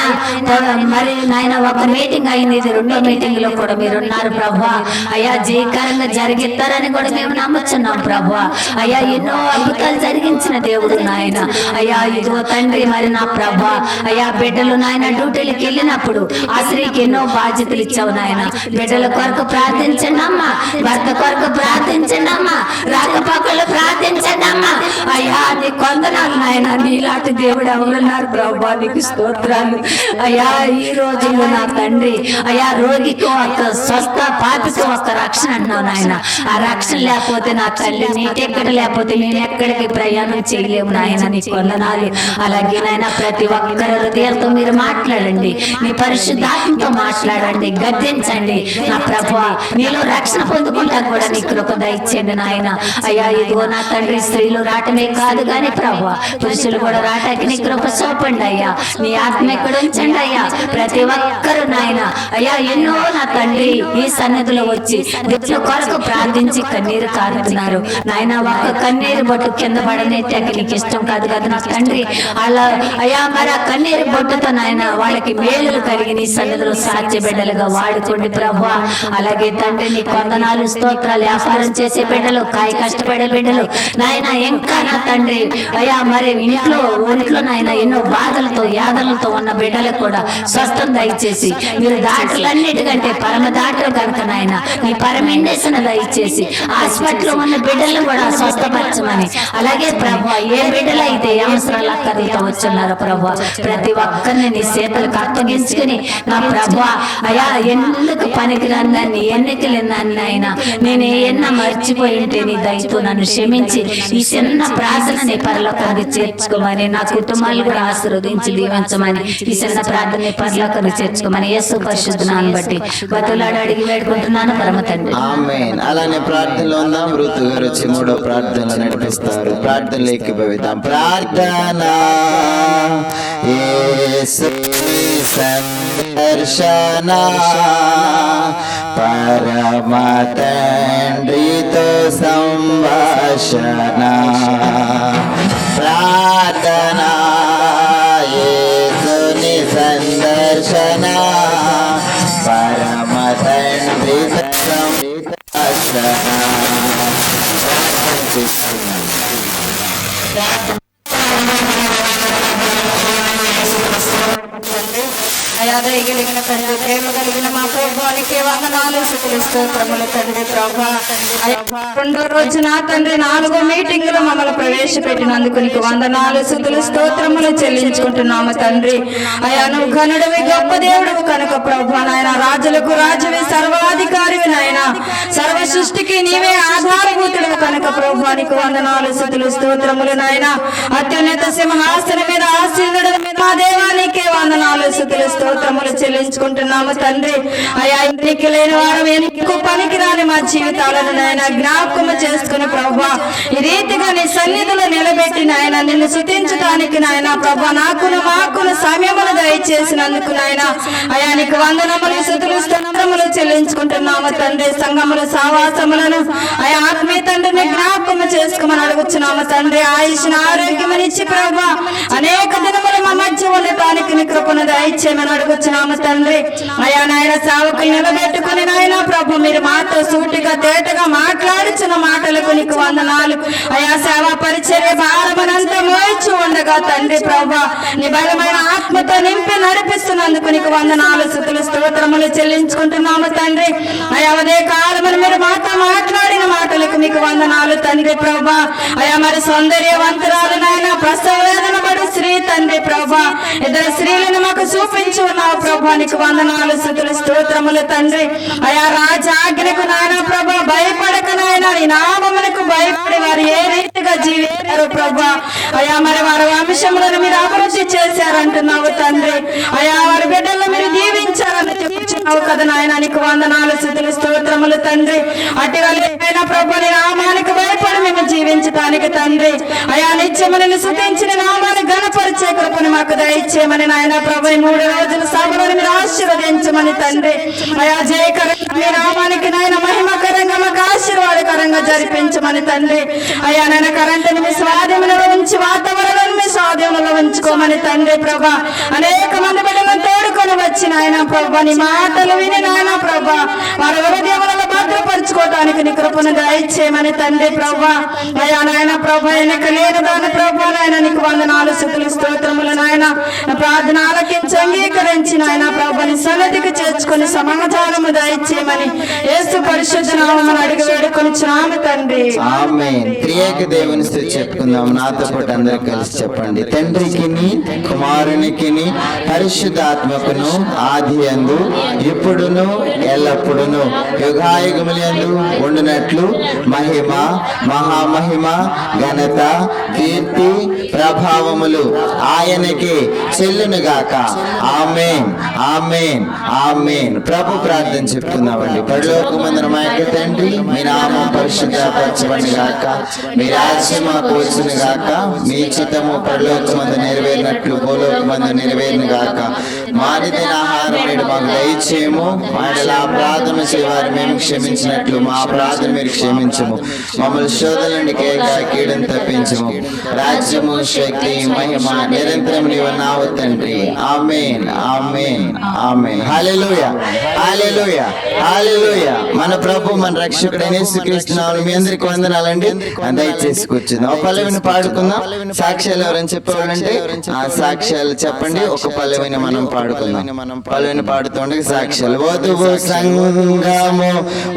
మరి నాయన ఒక మీటింగ్ అయింది, ఇది 2వ మీటింగ్ లో కూడా మీరున్నారు ప్రభా. అయ్యా జయకరంగా జరిగిస్తారని కూడా మేము నమ్ముచున్నాం ప్రభా. అయ్యా ఎన్నో అద్భుతాలు జరిగించిన దేవుడు నాయన. అయ్యా ఇదిగో తండ్రి మరి నా ప్రభా అయ్యా బిడ్డలు నాయన డ్యూటీలకు వెళ్ళినప్పుడు ఆ స్త్రీకి ఎన్నో బాధ్యతలు ఇచ్చావు నాయన. బిడ్డల కొరకు ప్రార్థించండి అమ్మా, భర్త కొరకు ప్రార్థించండి అమ్మా, రాకపోకలు ప్రార్థించండి అమ్మా. అయ్యా నీ కొందనాలు నాయన. నీలాంటి దేవుడు ఎవరున్నారు ప్రభా, నీకు స్తోత్రాలు అయ్యా. ఈ రోజుల్లో నా తండ్రి అయ్యా రోగికి ఒక స్వస్థ, పాపికి ఒక రక్షణ అన్నావు నాయన. ఆ రక్షణ లేకపోతే నా తల్లి నీటెక్కడ లేకపోతే నేను ఎక్కడికి ప్రయాణం చేయలేము నాయన. నీ కొందనాలు. అలాగే నాయన ప్రతి ఒక్కరి హృదయాలతో మీరు మాట్లాడండి, నీ పరిశుద్ధాత్మతో మాట్లాడండి, గద్దించండి నా ప్రభువా. నీలో రక్షణ పొందుకుంటా కూడా నీ కృప దయచేయండి నాయన. అయ్యా ఇదిగో నా తండ్రి స్త్రీలు రావటమే కాదు కానీ ప్రభువా పురుషులు కూడా రావటానికి నీ కృప చూపండి అయ్యా. నీ ఆత్మ ఎక్కడ ఉంచండి అయ్యా. ప్రతి ఒక్కరు నాయన అయ్యా ఎన్నో నా తండ్రి ఈ సన్నిధిలో వచ్చి దేవుని కొరకు ప్రార్థించి కన్నీరు కారుతున్నారు నాయన. ఒక్క కన్నీరు బొట్టు కింద పడనేటానికి నీకు ఇష్టం కాదు కదా నా తండ్రి. అలా అయ్యా మరి ఆ కన్నీరు బొట్టుతో నాయన వాళ్ళకి మేలులు కలిగి నీ సన్నిధిలో సాధ్య బిడ్డలుగా వాడుకోండి ప్రభువా. అలాగే తండ్రి నీ కొందనాలు స్తోత్రాలు. వ్యాపారం చేసే బిడ్డలు, కాయ కష్టపడే బిడ్డలు నాయన ఇంకా నా తండ్రి అయ్యా మరి ఒంట్లో నాయన ఎన్నో బాధలతో యాదలతో ఉన్న బిడ్డలకు కూడా స్వస్థం దయచేసి మీరు దాటలన్నిటికంటే పరమ దాటలు కనుక నాయన నీ పరమేండేసిన దయచేసి హాస్పిటల్లో ఉన్న బిడ్డలను కూడా స్వస్థపరచమని. అలాగే ప్రభువా ఏ బిడ్డలు అయితే అవసరాలు అక్కడితో వచ్చున్నారో ప్రభువా ప్రతి ఒక్కరిని నీ చేతులకు అప్పగించుకుని నా ప్రభువా అయ్యా ఎందుకు పనికిరాని దాన్ని ఎన్నికలేని ఆయన నేను ఏమన్నా మర్చిపోయి ఉంటే నీ దయతో నన్ను క్షమించి ఈ చిన్న ప్రార్థన నీ పరలోకానికి చేర్చుకోమని, నా కుటుంబాలు కూడా ఆశీర్వదించి దీవించమని, ఈ చిన్న ప్రార్థన నీ పరలోకానికి చేర్చుకోమని యేసు పరిశుద్ధ నామమును బట్టి బతులాడి అడిగి వేడుకుంటున్నాను పరమ తండ్రి. ఆమేన్. అలానే ప్రార్థనలో ఉందాం. ఋతు గారు వచ్చి 3వ ప్రార్థనలో నడిపిస్తారు. ప్రార్థనలో ఏకీభవిద్దాం. ప్రార్థన యేసు సందర్శన పరమ తండ్రితో సంభాషణ ప్రార్థన యేసుని సందర్శన పరమ తండ్రితో సంభాషణ. అయా దయగలిగిన తండ్రి, ప్రేమ కలిగిన మా ప్రభువానికి వందనాలు, స్తుతులు, స్తోత్రములు తండ్రి. ప్రభా రెండో రోజున తండ్రి 4వ మీటింగ్ లో మమ్మల్ని ప్రవేశపెట్టినందుకు నీకు వందనాలు, స్తుతులు, స్తోత్రములు చెల్లించుకుంటున్నాము తండ్రి. అయా నువ్వు ఘనుడివి, గొప్ప దేవుడు కనుక ప్రభా నాయన, రాజులకు రాజువి, సర్వాధికారివి నాయన, సర్వ సృష్టికి నీవే ఆధారభూతుడు కనుక ప్రభా నీకు వందనాలు, స్తుతులు, స్తోత్రములు నాయన. అత్యున్నత సింహాసనం మీద ఆసీనుడు మా దేవానికే వందనాలు, స్తుతులు, స్తోత్రములు చెల్లించుకుంటున్నాము తండ్రి. అయా ఇంటికి లేని వారు ఎందుకు పనికిరాని మా జీవితాలను నాయన జ్ఞాపకము చేసుకుని ప్రభా ఈ రీతిగా నీ సన్నిధిలో నిలబెట్టి నాయన నిన్ను స్తుతించడానికి నాయన ప్రభా నాకును మాకును సమయమును దయచేసినందుకు నాయన అయా నీకు వందనములు, స్తుతులు, స్తోత్రములు చెల్లించుకుంటున్నాము తండ్రి. సంఘములు సావాసములను అయా ఆత్మీయ తండ్రిని జ్ఞాపకము చేసుకోమని అడుగుచున్నాము తండ్రి. ఆయుష్ను ఆరోగ్యమనిచ్చి ప్రభా అనేక దినములు మా మధ్య ఉండటానికి నీ కృపను దయచేయమని అడుగుచున్నాము తండ్రి. అయా నాయన సేవకులు నిలబెట్టుకుని నాయన ప్రభు మీరు మాతో సూటిగా తేటగా మాట్లాడుచున్న మాటలకు నీకు వందనాలు. అయా సేవా పరిచర్య భారమనంతా మోయిచు ఉండగా తండ్రి ప్రభా నీ బలమైన ఆత్మతో నింపి నడిపిస్తున్నందుకు నీకు వందనాలు, స్తుతులు, స్తోత్రములు చెల్లించుకుంటున్నాము తండ్రి. అయా ఉదయ కాలమున మీరు మాతో మాట్లాడిన మాటలకు మీకు వందనాలు తండ్రి ప్రభా. అయా మరి సౌందర్యవంతురాలు నాయన ప్రసవ వేదన పడు స్త్రీ తండ్రి ప్రభా, ఇద్దరు స్త్రీలను మాకు చూపించి ఉన్నావు ప్రభా నీకు వందనాలు, స్తుతులు, స్తోత్రములు తండ్రి. అయా రాజాజ్ఞకు నాయన ప్రభా భయపడక నాయన నీ నామమునకు భయపడి వారు ఏ రీతిగా జీవించారు ప్రభా. అయా మరి వారి వంశములను మీరు అభివృద్ధి చేశారంటున్నావు తండ్రి. అయా వారి బిడ్డలను మీరు దీవించారని చెప్పుచున్నావు కదా నాయన నీకు వందనాలు, స్తుతులు, స్తోత్రములు తండ్రి. అటువైన ప్రభు నీ నామానికి భయపడి మేము జీవించడానికి తండ్రి. అయా నిత్యములను స్తుతించిన నామాన్ని గణపరిచే కృపను మాకు దయచేయమని నాయన ప్రభు 3 రోజుల సభలను మీరు ఆశీర్వదించమని తండ్రి. అయా జయకరంగా మీ నామానికి నాయన మహిమకరంగా మాకు ఆశీర్వాదకరంగా జరిపించమని తండ్రి. అయా నాయన కరెంటుని మీ స్వాధీనంలో ఉంచి వాతావరణాన్ని మీ స్వాధీనంలో ఉంచుకోమని తండ్రి ప్రభా. అనేక మంది బిడ్డలను తోడుకొని వచ్చిన ఆయన ప్రభా నీ మాటలు విని నాయన ప్రభా వారి హృదయములను భద్రపరుచుకోవడానికి నీ కృపను దయచేయమని తండ్రి ప్రభా. అయా నాయన ప్రభా ఎనక లేని దాని ప్రభా నాయన నీకు వందనాలు, స్తుతులు, స్తోత్రములు నాయన. ప్రార్థన ఆలకించి అంగీకరించి నాయన ప్రభా నీ సన్నిధికి చేర్చుకొని సమాధానము దయచేయమని యేసు పరిశుద్ధ నామమున అడిగి వేడుకొనుచున్నాము తండ్రి. ఆమేన్. త్రియేక దేవుని స్తుతి చెప్పుకుందాం. నాతో పాటు అందరూ కలిసి చెప్పండి. తండ్రికిని కుమారునికిని పరిశుద్ధాత్మకును ఆదియందు ఇప్పుడును ఎల్లప్పుడును యుగాయుగములందు ఉండునట్లు మహిమ మహామహిమ ఘనత కీర్తి ప్రభావములు ఆయనకి చెల్లునుగాక. ఆమేన్, ఆమేన్, ఆమేన్. ప్రభు ప్రార్థన చెప్పుకుందామండి. పరలోకమందున మా యొక్క తండ్రి మీ నామం పరిశుద్ధపరచబడును గాక, మీ రాజ్యం మాకు వచ్చును గాక, మీ చిత్తము పరలోకమందు నెరవేరినట్లు భూలోకమందు నెరవేరును గాక. మానిదిన ఆహారం నేడు మాకు దయచేయము, మాటల అపరాధం చేయవారు మేము క్షమించినట్లు మా అపరాధం మీరు క్షమించము, మమ్మల్ని శోధన నుండి కీడును తప్పించము. రాజ్యము శక్తి మహిమ నిరంతరం నీవు నావు తండ్రి. ఆమేన్, ఆమేన్, ఆమేన్. హల్లెలూయా, హల్లెలూయా, హల్లెలూయా. మన ప్రభు మన రక్షకుడైన యేసుక్రీస్తు నామమున మీ అందరికి వందనాలండి. దయచేసి కూర్చుందాం. ఒక పల్లవిని పాడుకుందాం. సాక్ష్యాలు ఎవరైనా చెప్పేవాళ్ళంటే ఆ సాక్ష్యాలు చెప్పండి. ఒక పల్లవిని మనం పాడుకుందాం. పల్లవిని పాడుతుండగా సాక్ష్యాలు. వధువు సంగము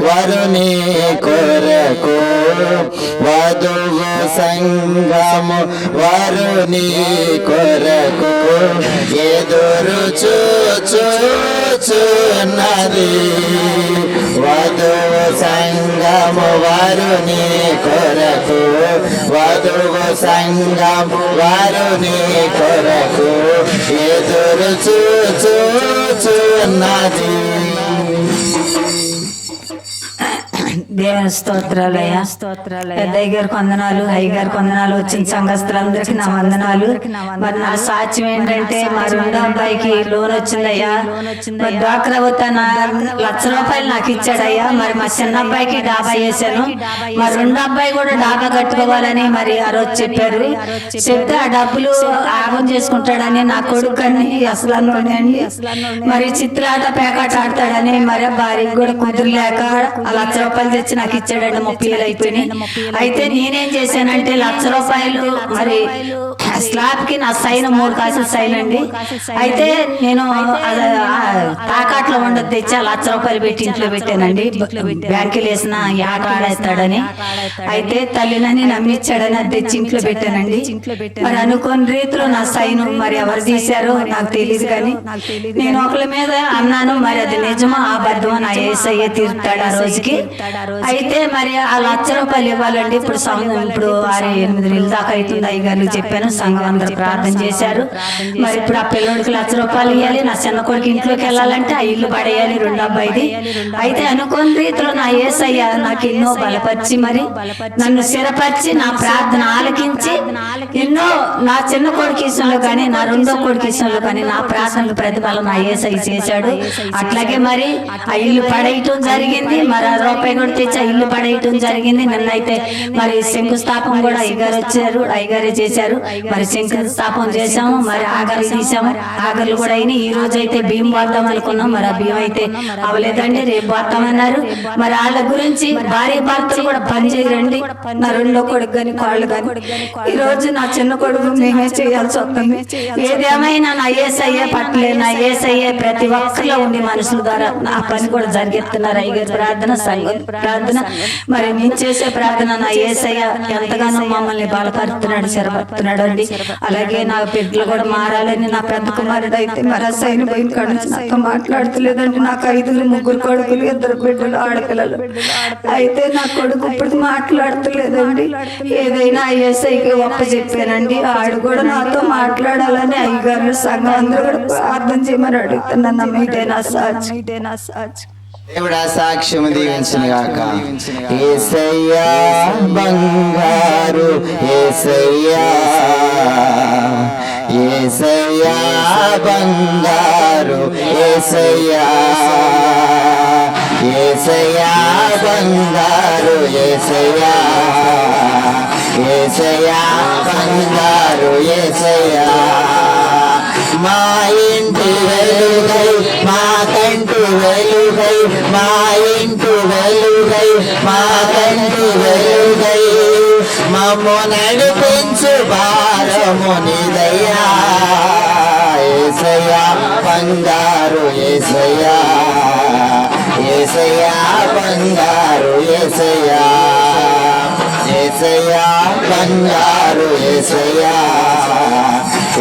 వరుని కొరకు, వధువు సంగము వరుని కొరకు ఎదురు చూచుచున్నది. వధువు సంగము వరుని కొరకు, వధువు సంగము వరుని కొరకు ఎదురు చూచుచున్నది. దేవుని స్తోత్రాలయ్యా. పెద్దయ్య గారికి వందనాలు, అయ్య గారికి వందనాలు, వచ్చిన సంఘస్థులందరికీ నా వందనాలు. మరి నా సాక్ష్యం ఏంటంటే మా రెండో అబ్బాయికి లోన్ వచ్చిందయ్యా. మరి డ్వాక్రా తన ₹1,00,000 నాకు ఇచ్చాడయ్యా. మరి మా చిన్న అబ్బాయికి డాబా వేసాను. మా రెండో అబ్బాయి కూడా డాబా కట్టుకోవాలని మరి ఆ రోజు చెప్పారు. చెప్తే ఆ డబ్బులు ఆగం చేసుకుంటాడని నా కొడుకు అని అసలు అండి. మరి చిత్రాట పేకాట ఆడతాడని మరి భార్యకి కూడా కుదురులేక ఆ ₹1,00,000 తెచ్చి నాకు ఇచ్చాడండి. 30,000 అయిపోయినాయి. అయితే నేనేం చేశానంటే ₹1,00,000 మరి స్లాబ్ కి నా సైన్ 3 కాసులు సైన్ అండి. అయితే నేను తాకాట్లో ఉండదు తెచ్చి ₹1,00,000 పెట్టి ఇంట్లో పెట్టానండి. బ్యాంకులు వేసిన ఆట ఆడేస్తాడని. అయితే తల్లినని నమ్మిచ్చాడని అది తెచ్చి ఇంట్లో పెట్టానండి. మరి అనుకోని రీతిలో నా సైన్ మరి ఎవరు తీశారో నాకు తెలియదు, కానీ నేను ఒకళ్ళ మీద అన్నాను. మరి అది నిజమా అబద్ధమా నా యేసయ్య తీరుతాడు ఆ రోజుకి. అయితే మరి ఆ ₹1,00,000 ఇవ్వాలండి. ఇప్పుడు 6-8 నెలల దాకా అవుతుంది. అయ్యగారు చెప్పాను, సంఘం అందరూ ప్రార్థన చేశారు. మరి ఇప్పుడు ఆ పిల్లోడికి ₹1,00,000 ఇవ్వాలి. నా చిన్న కొడుకు ఇంట్లోకి వెళ్ళాలంటే ఆ ఇల్లు పడేయాలి రెండో అబ్బాయిది. అయితే అనుకోని రీతిలో నా యేసయ్య నాకు ఎన్నో బలపరిచి మరి నన్ను స్థిరపరిచి నా ప్రార్థన ఆలకించి ఎన్నో నా చిన్న కొడుకు విషయంలో కానీ నా రెండో కొడుకు విషయంలో కానీ నా ప్రార్థనకు ప్రతిఫలం నా యేసయ్య చేశాడు. అట్లాగే మరి ఆ ఇల్లు పడేయటం జరిగింది. మరి ₹1 కూడా తెచ్చి ఆ ఇల్లు పడేయటం జరిగింది. నిన్నైతే మరి శంకుస్థాపన కూడా అయ్యగారు వచ్చారు, అయ్యగారే చేశారు. మరి శంకుస్థాపన చేశాము, మరి ఆగలు తీసాము, ఆగలు కూడా అయినాయి. ఈ రోజు అయితే బియ్యం పోద్దాం అనుకున్నాం. మరి ఆ బియ్యం అయితే అవలేదండి, రేపు పోతామన్నారు. మరి వాళ్ళ గురించి భార్య భర్తలు కూడా పని చేయరండి. నా రెండో కొడుకు కానీ కాళ్ళు కానీ ఈ రోజు నా చిన్న కొడుకు మేమే చేయాల్సి వస్తుంది. ఏదేమైనా నా యేసయ్య పట్లే, నా యేసయ్య ప్రతి ఒక్కరిలో ఉండి మనుషుల ద్వారా ఆ పని కూడా జరిగిస్తున్నారు. అయ్యగారి ప్రార్థన, సంఘం ప్రార్థన, మరి నేను చేసే ప్రార్థన నా యేసయ్య ఎంతగానో మమ్మల్ని బలపరుస్తున్నాడు, స్థిరపరుస్తున్నాడు అండి. అలాగే నా బిడ్డలు కూడా మారాలని నా పెద్ద కుమారుడు అయితే మరి సైన్ పోయిన కాడ నుంచి నాతో మాట్లాడతలేదండి. నాకు 5 కొడుకులు, 2 బిడ్డలు, ఆడపిల్లలు. అయితే నా కొడుకు ఇప్పుడు మాట్లాడతలేదండి. ఏదైనా యేసయ్యకి ఒప్ప చెప్పానండి. ఆడు కూడా నాతో మాట్లాడాలని అయ్యగారు సంఘం అందరూ కూడా ప్రార్థన చేయమని అడుగుతున్నాను. మీటేనా సాక్షి? దేవుడా సాక్ష్యము దీవించును గాక. యేసయ్యా బంగారు యేసయ్యా, యేసయ్యా బంగారు యేసయ్యా, యేసయ్యా బంగారు యేసయ్యా, యేసయ్యా బంగారు యేసయ్యా. మా ఇంటి వెలుగై, మా కంటి వెలుగై, మా ఇంటి వెలుగై, మా కంటి వెలుగై, మమ్ము నడిపించు భారము నీదయ్యా. యేసయ్యా బంగారు యేసయ్యా, యేసయ్యా బంగారు యేసయ్యా, యేసయ్యా బంగారు యేసయ్యా,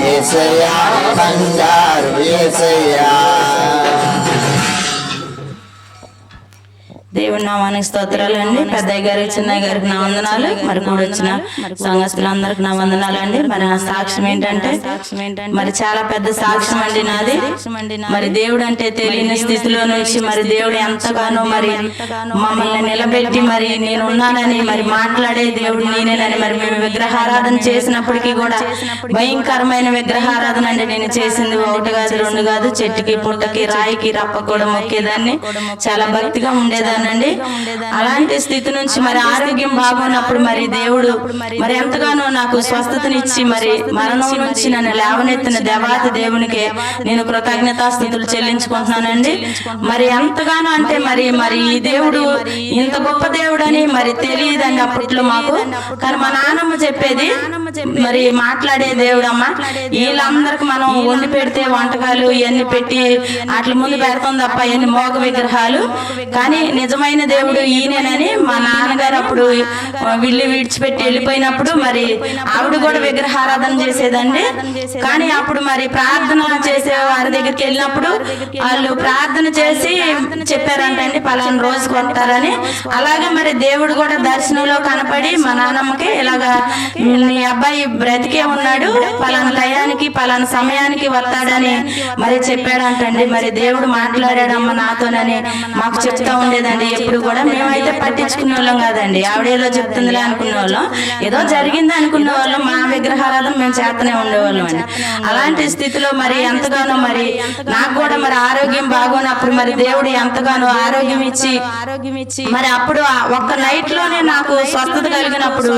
యేసయ్యా బంగారు యేసయ్యా. దేవుని నామానికి స్తోత్రాలు అండి. పెద్దయ్య గారికి, చిన్నయ్య గారికి నా వందనాలు. మరి కూడా వచ్చిన సంఘస్థులందరికి నా వందనాలు అండి. మరి నా సాక్ష్యం ఏంటంటే మరి చాలా పెద్ద సాక్ష్యం అండి నాది. మరి దేవుడు అంటే తెలియని స్థితిలో నుంచి మరి దేవుడు ఎంతగానో మరి మమ్మల్ని నిలబెట్టి మరి నేను ఉన్నానని మరి మాట్లాడే దేవుడు నేనేనని మరి మేము విగ్రహారాధన చేసినప్పటికీ కూడా భయంకరమైన విగ్రహారాధన అండి నేను చేసింది. 1 కాదు 2 కాదు, చెట్టుకి పుట్టకి రాయికి రప్ప కూడా మొక్కేదాన్ని. చాలా భక్తిగా ఉండేదాన్ని అండి. అలాంటి స్థితి నుంచి మరి ఆరోగ్యం బాగున్నప్పుడు మరి దేవుడు మరి ఎంతగానో నాకు స్వస్థతనిచ్చి మరి మరణం నుంచి నన్ను లేవనెత్తిన దేవాతి దేవునికి నేను కృతజ్ఞతాస్తుతులు చెల్లించుకుంటున్నానండి. మరి ఎంతగానో అంటే మరి మరి ఈ దేవుడు ఇంత గొప్ప దేవుడు అని మరి తెలియదండి అప్పట్లో మాకు. కానీ మా నాన్నమ్మ చెప్పేది మరి మాట్లాడే దేవుడు అమ్మ, వీళ్ళందరికి మనం వండి పెడితే వంటకాలు ఇవన్నీ పెట్టి వాటి ముందు పెడతాం తప్ప ఇవన్నీ మోగ విగ్రహాలు, కానీ నిజమైన దేవుడు ఈయనేనని మా నాన్నగారు అప్పుడు వీళ్ళు విడిచిపెట్టి వెళ్ళిపోయినప్పుడు మరి ఆవిడ కూడా విగ్రహారాధన చేసేదండి. కానీ అప్పుడు మరి ప్రార్థన చేసే వారి దగ్గరికి వెళ్ళినప్పుడు వాళ్ళు ప్రార్థన చేసి చెప్పారంటండి పలానా రోజు కొడతారని. అలాగే మరి దేవుడు కూడా దర్శనంలో కనపడి మా నాన్నమ్మకి ఇలాగా నీ అబ్బాయి అబ్బాయి బ్రతికే ఉన్నాడు, పలానా టయానికి పలానా సమయానికి వస్తాడని మరి చెప్పాడంటండి. మరి దేవుడు మాట్లాడాడమ్మ నాతోనని మాకు చెప్తా ఉండేదండి ఎప్పుడు కూడా. మేమైతే పట్టించుకునే వాళ్ళం కాదండి, ఆవిడేదో చెప్తుందిలే అనుకునే వాళ్ళం, ఏదో జరిగింది అనుకునే వాళ్ళం. మా విగ్రహారాధన మేము చేస్తూనే ఉండేవాళ్ళం అండి. అలాంటి స్థితిలో మరి ఎంతగానో మరి నాకు కూడా మరి ఆరోగ్యం బాగున్నప్పుడు మరి దేవుడు ఎంతగానో ఆరోగ్యం ఇచ్చి మరి అప్పుడు ఒక్క నైట్ లోనే నాకు స్వస్థత కలిగినప్పుడు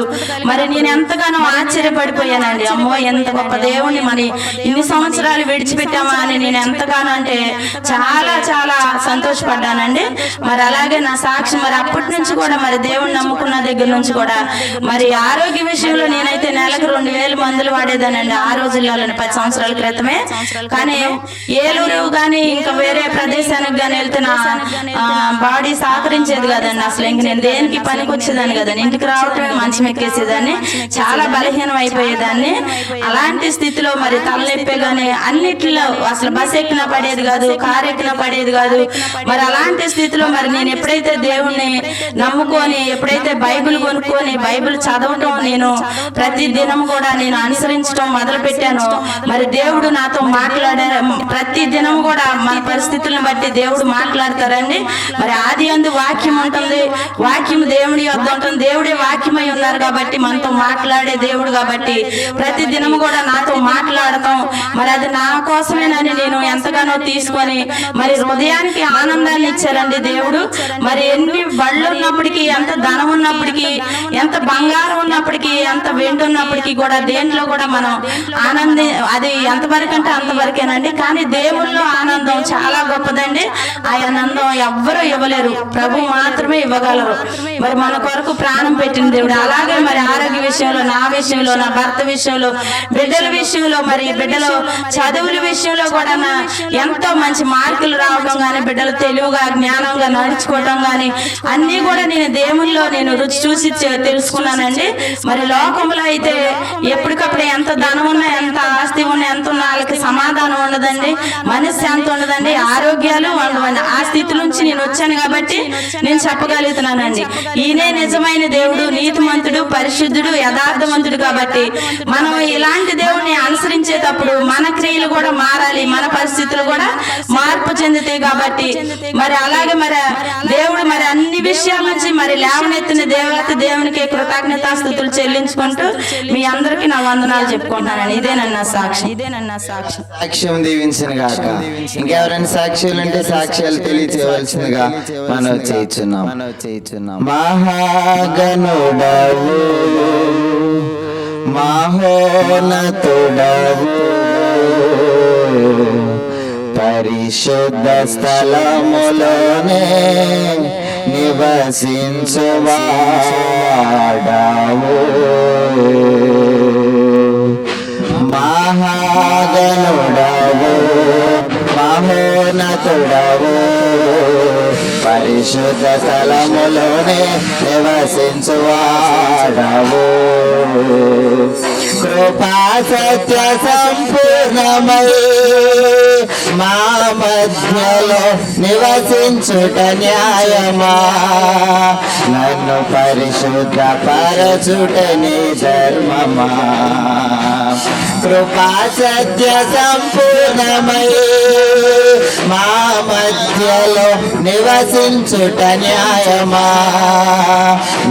మరి నేను ఎంతగానో ఆశ్చర్యపడిపోయానండి. అమ్మో ఎంత గొప్ప దేవుణ్ణి మరి ఇన్ని సంవత్సరాలు విడిచిపెట్టామా అని నేను ఎంతగానో అంటే చాలా చాలా సంతోషపడ్డానండి. మరి అలాగే నా సాక్షి మరి అప్పటి నుంచి కూడా మరి దేవుణ్ణి నమ్ముకున్న దగ్గర నుంచి కూడా మరి ఆరోగ్య విషయంలో నేనైతే నెలకు 2000 మందులు వాడేదానండి ఆ రోజుల్లో, 10 సంవత్సరాల క్రితమే. కానీ ఏలూరు గాని ఇంకా వేరే ప్రదేశానికి గాని వెళ్తే నా బాడీ సహకరించేది కదండి. అసలు ఇంక నేను దేనికి పనికి వచ్చేదాన్ని కదండి, ఇంటికి రావటమే మంచం ఎక్కేసేదాన్ని, చాలా బలహీనం అయిపోయేదాన్ని. అలాంటి స్థితిలో మరి తలనొప్పి గాని అన్నిట్లో అసలు బస్ ఎక్కినా పడేది కాదు, కారు ఎక్కినా పడేది కాదు. మరి అలాంటి స్థితిలో మరి నేను ఎప్పుడైతే దేవుణ్ణి నమ్ముకొని ఎప్పుడైతే బైబిల్ కొనుక్కొని బైబిల్ చదవటం నేను ప్రతి దినం కూడా నేను అనుసరించడం మొదలు పెట్టాను. మరి దేవుడు నాతో మాట్లాడారు. ప్రతి దినం కూడా మన పరిస్థితులను బట్టి దేవుడు మాట్లాడతారండి. మరి ఆది అందు వాక్యం ఉంటుంది, వాక్యం దేవుడి వద్ద ఉంటుంది, దేవుడే వాక్యమై ఉన్నారు కాబట్టి మనతో మాట్లాడే దేవుడు కాబట్టి ప్రతి దినం కూడా నాతో మాట్లాడతాం. మరి అది నా కోసమేనని నేను ఎంతగానో తీసుకొని మరి హృదయానికి ఆనందాన్ని ఇచ్చారండి దేవుడు. మరి ఎన్ని బళ్ళు ఉన్నప్పటికీ, ఎంత ధనం ఉన్నప్పటికీ, ఎంత బంగారం ఉన్నప్పటికీ, ఎంత వెండి ఉన్నప్పటికీ కూడా దేంట్లో కూడా మనం అది ఎంతవరకు అంటే అంతవరకేనండి. కానీ దేవుల్లో ఆనందం చాలా గొప్పదండి. ఆ ఆనందం ఎవ్వరూ ఇవ్వలేరు, ప్రభు మాత్రమే ఇవ్వగలరు. మరి మన కొరకు ప్రాణం పెట్టిన దేవుడు. అలాగే మరి ఆరోగ్య విషయంలో, నా విషయంలో, నా భర్త విషయంలో, బిడ్డల విషయంలో, మరి బిడ్డల చదువుల విషయంలో కూడా ఎంతో మంచి మార్కులు రావడం కానీ, బిడ్డలు తెలివిగా జ్ఞానంగా నడుచుకోవడం కానీ అన్ని కూడా నేను దేవుల్లో నేను రుచి చూసి తెలుసుకున్నానండి. మరి లోకంలో అయితే ఎప్పటికప్పుడు ఎంత ధనం ఉన్నా, ఎంత ఆస్తి ఉన్నా, ఎంత ఉన్నా వాళ్ళకి సమాధానం ఉండదండి, మనశ్శాంతి ఉండదండి, ఆరోగ్యాలు ఉండవండి. ఆ స్థితి నుంచి నేను వచ్చాను కాబట్టి నేను చెప్పగలుగుతున్నానండి, ఈయనే నిజమైన దేవుడు, నీతిమంతుడు, పరిశుద్ధుడు, యథార్థవంతుడు. కాబట్టి మనం ఇలాంటి దేవుడిని అనుసరించేటప్పుడు మన క్రియలు కూడా మారాలి, మన పరిస్థితులు కూడా మార్పు చెందుతాయి. కాబట్టి మరి అలాగే మరి దేవుడు మరి అన్ని విషయాల నుంచి మరి లేవనెత్తిన దేవత దేవునికి కృతజ్ఞతాస్తుతులు చెల్లించుకుంటూ మీ అందరికీ నా వందనాలు చెప్పుకుంటున్నాను. ఇదేనన్నా సాక్షి, సాక్ష్యం దీవించిన గాక. ఇంకెవరైనా సాక్ష్యాలు అంటే సాక్ష్యాలు తెలియచేయవలసిందిగా మనం చేయించున్నాం. మహాగణుడవు, మహోన్నతుడవు, పరిశుద్ధ స్థలములోనే నివసించువాడవు, మహాగణుడవు, మహోన్నతుడవు, పరిశుద్ధ స్థలములోనే నివసించువాడవు, కృపా సత్య సంపూర్ణమై మా మధ్యలో నివసించుట న్యాయమా, నన్ను పరిశుద్ధ పరచుట నీ ధర్మమా, కృపా సత్య సంపూర్ణమై మా మధ్యలో నివసించుట న్యాయమా,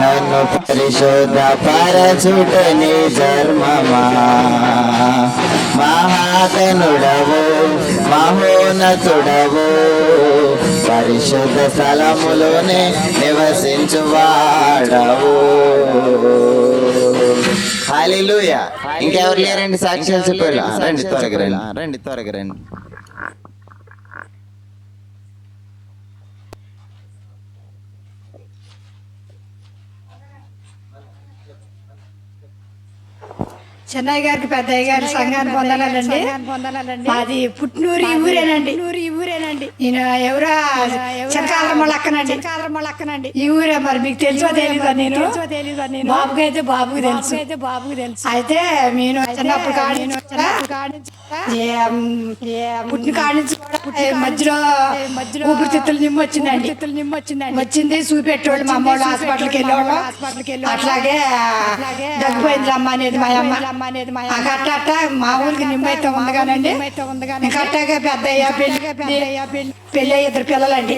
నన్ను పరిశుద్ధ పరచుట నీ ధర్మమా, మహాగణుడవు, మహోన్నతుడవు, పరిశుద్ధ స్థలములోనే నివసించువాడవు. హల్లెలూయా. ఇంకెవరు లేరండి సాక్ష్యాలు చెప్పారు? రండి త్వరగా రండి. చెన్నై గారికి పెద్దయ్య గారి సంఘాన్ని పొందాలండి. మాది పుట్నూరు ఊరేనండి. ఈయన ఎవరా చెనకాలమ్మ అక్కనండి ఈ ఊరే. మరి మీకు తెలుసో తెలీదా? నేను బాబుకి అయితే బాబుకి తెలుసు. అయితే నేను చిన్నప్పుడు పుట్టిన కాడించి మధ్యలో ఊపిరితిత్తులు నిమ్మ వచ్చింది. చూపెట్టేవాళ్ళు మా అమ్మోళ్ళు హాస్పిటల్కి వెళ్ళేవాళ్ళు. అట్లాగే దగ్గిపోయింది అమ్మ అనేది మా అమ్మ. అట్ట మా ఊరికి నిమ్మ అయితే ఉంది కానండి. కట్టగా పెద్ద పెళ్ళి ఇద్దరు పిల్లలండి.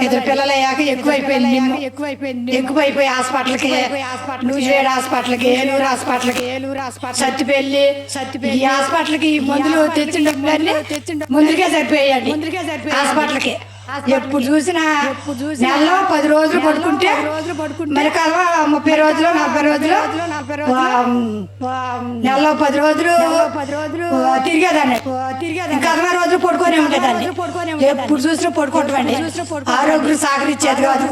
ఇద్దరు పిల్లలు అయ్యాక ఎక్కువైపోయి హాస్పిటల్కి, నూజివేడ్ హాస్పిటల్కి, ఏలూరు హాస్పిటల్కి, సత్తిపల్లి ఈ హాస్పిటల్కి మందులు తెచ్చిండే ముందుకే సరిపోయాయండి హాస్పిటల్కి. ఎప్పుడు చూసినా నెలలో 10 రోజులు పడుకుంటే మరి కలవ 30 రోజులు 40 రోజులు నెలలో 10 రోజులు తిరిగేదాన్ని. 40 రోజులు పడుకొని ఉండేదాన్ని. ఎప్పుడు చూసినా పడుకోవటండి. ఆరోగ్యం సహకరించేది కాదు.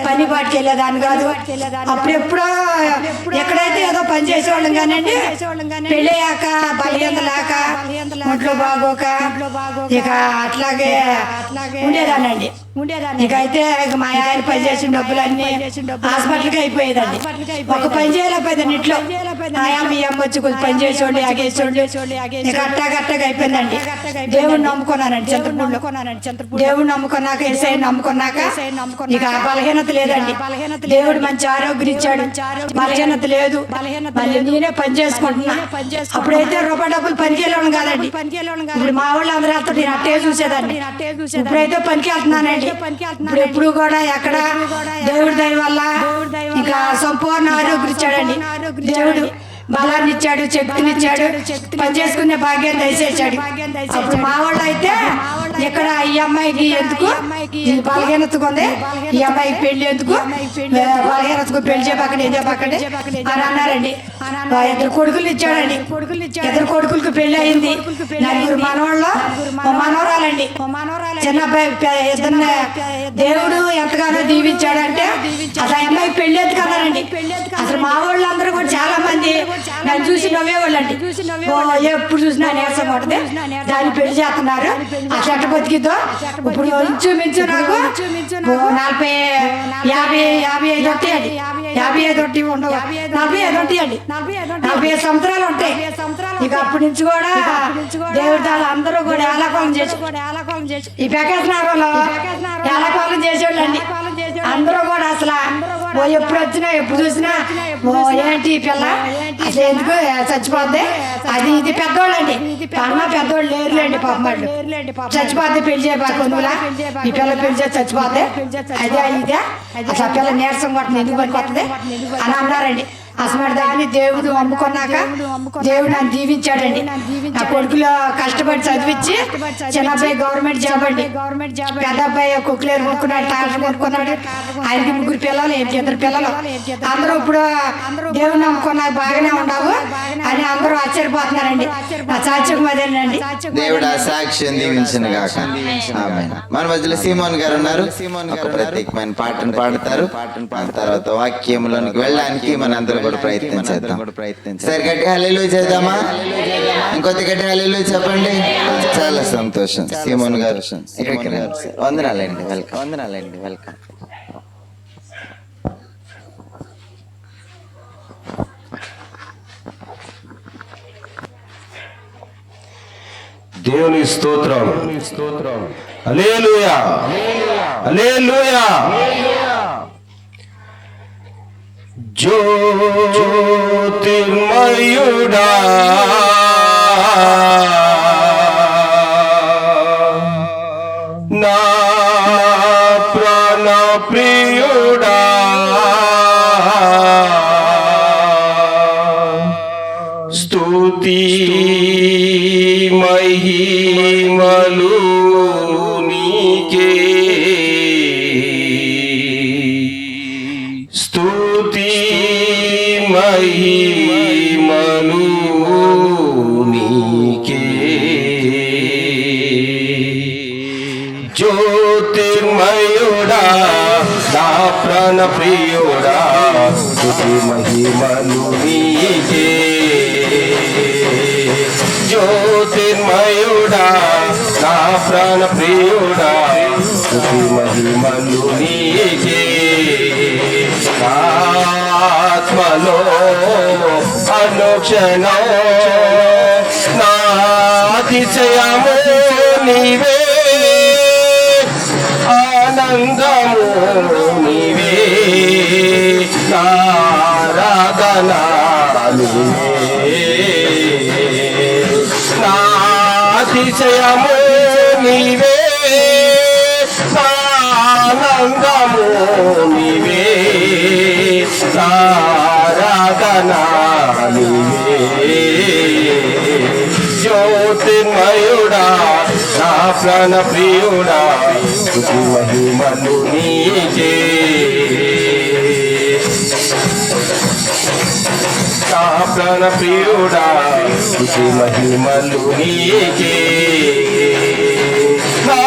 పని పాటికి వెళ్ళేదాన్ని కాదు. అప్పుడెప్పుడో ఎక్కడైతే ఏదో పని చేసేవాళ్ళం కానండి. పెళ్ళయ్యాక బలహీనత లేక ఒంట్లో బాగోక ఇక అట్లాగే ఉండేదాన్ని. ఇక అయితే మా ఆయన పని చేసిన డబ్బులన్నీ హాస్పిటల్కి అయిపోయేదండి. ఒక పని చేయలేకపోయిందండి ఇంట్లో. మీ అమ్మ వచ్చి కొంచెం పని చేసేవాళ్ళు ఆగేసేవాళ్ళు. ఇక అట్టగా అయిపోయిందండి. దేవుడిని నమ్ముకున్నానండి చంద్రపూడిలో. దేవుడిని నమ్ముకున్నాక ఏసై నమ్ముకున్నాక ఇక బలహీనత లేదండి. దేవుడు మంచి ఆరోగ్యం ఇచ్చాడు. బలహీనత లేదు. మళ్ళీ నేనే పని చేసుకుంటున్నా. అప్పుడైతే రూపాయి డబ్బులు పనికి వెళ్ళడం కాదండి. ఇప్పుడు మా వాళ్ళు అందరూ వెళ్తారు. నేను అట్టే చూసేదాన్ని. ఇప్పుడైతే పనికి వెళ్తున్నానండి. ఎప్పుడు కూడా ఎక్కడ దేవుడి దయ వల్ల ఇంకా సంపూర్ణ ఆరోగ్యం ఇచ్చాడండి. దేవుడు బలాన్ని ఇచ్చాడు, శక్తినిచ్చాడు, పని చేసుకునే భాగ్యం దయచేసాడు. అప్పుడు మా వాళ్ళు అయితే ఇక్కడ ఈ అమ్మాయికి ఎందుకు బలహీనతకు ఉంది, ఈ అమ్మాయికి పెళ్లి ఎందుకు, బలహీనతకు పెళ్లి చేయబక్కడే ఇదేపక్కడే అని అన్నారండి. 2 కొడుకులు ఇచ్చాడండి. 2 కొడుకులకు పెళ్లి అయింది. 4 మనవాళ్ళు మనవరాలండి. చిన్న అబ్బాయి ఇద్దరిని దేవుడు ఎంతగానో దీవించాడంటే అసలు ఆ అమ్మాయికి పెళ్లి ఎందుకు అన్నారండి. అసలు మా వాళ్ళు అందరూ కూడా చాలా మంది నన్ను చూసి నవ్వేవాళ్ళండి. ఎప్పుడు చూసినా నీరసం కొడితే దాన్ని పెళ్లి చేస్తున్నారు. ఆ చెట్ట బతికితో ఇప్పుడు ఇంచుమించు నాకు 40, 50, 55 ఉంటాయండి. 55 ఉండవు, 45 ఉంటాయండి. 45 సంవత్సరాలు ఉంటాయి. ఇక అప్పటి నుంచి కూడా దేవుడి దాని అందరూ కూడా ఏలాకోలం చేసి ఈ ప్రకాశనారంలో ఏలాకోలం చేసేవాళ్ళండి. అందరూ కూడా అసలు ఎప్పుడు వచ్చినా ఎప్పుడు చూసినా ఏంటి పిల్ల అసలు ఎందుకు చచ్చిపోద్ది, అది ఇది పెద్దోళ్ళండి. అన్న పెద్దోళ్ళు లేరులేండి పాపం వాళ్ళు. చచ్చిపోద్ది పెళ్లి చేయబాకు నువ్వులా, ఈ పిల్ల పెళ్లి చేసి చచ్చిపోద్ది, అదే ఇదే అసలు పిల్ల నీరసం కొట్టని ఎందుకు పనికొస్తుంది అని అన్నారండి. అసలు దాన్ని దేవుడు అమ్ముకున్నాక దేవుడు నన్ను దీవించాడండి. నా కొడుకులో కష్టపడి చదివించి చిన్న అబ్బాయి గవర్నమెంట్ జాబ్ అండి. పెద్ద అబ్బాయి కుక్కలేరు కొనుక్కున్నాడు, ట్రాక్టర్ కొనుక్కున్నాడు. ఆయనకి 3 పిల్లలు, 2 పిల్లలు. అందరూ ఇప్పుడు దేవుడు నమ్ముకున్నాక బాగానే ఉండవు అని అందరూ ఆశ్చర్యపోతున్నారండి. నా సాక్ష్యం అదేనండి. దేవుడు ఆ సాక్ష్యం దీవించిన గాక. ఆమేన్. మన మధ్యలో సీమోన్ గారు ఉన్నారు. ఒక ప్రత్యేకమైన పాటను పాడతారు. పాడిన తర్వాత వాక్యంలోనికి వెళ్ళడానికి మనందరం కూడా ప్రయత్నం చేద్దాం. సరే గట్టి హల్లెలూయా చేద్దామా? ఇంకొద్ది గట్టి హల్లెలూయా చెప్పండి. చాలా సంతోషం. సీమోన్ గారు ఇక్కడికి రండి సార్. వందనాలండి, వెల్కమ్. దేవుని స్తోత్రం. హల్లెలూయా, హల్లెలూయా. జ్యోతిర్మయుడా నా ప్రాణ ప్రియుడా, స్తుతి మహిమలు నీకే, స్తుతి మహిమలు నీకే. జ్యోతిర్మయుడా నా ప్రాణ ప్రియుడా, స్తుతి మహిమలు నీకే. జ్యోతిర్మయుడా నా ప్రాణ ప్రియుడా స్తుతి మహిమలు నీకే ఆత్మలో అనుక్షణం నా అతిశయము నీవే ఆనందము నీవే నారాధన నీవే నా అతిశయము నీవే ఆనందము నీవే నారాధన నీవే జ్యోతిర్మయుడా నా ప్రాణ ప్రియుడా స్తుతి మహిమలు నీకే నా ప్రాణ ప్రియుడా స్తుతి మహిమలు నీకే నా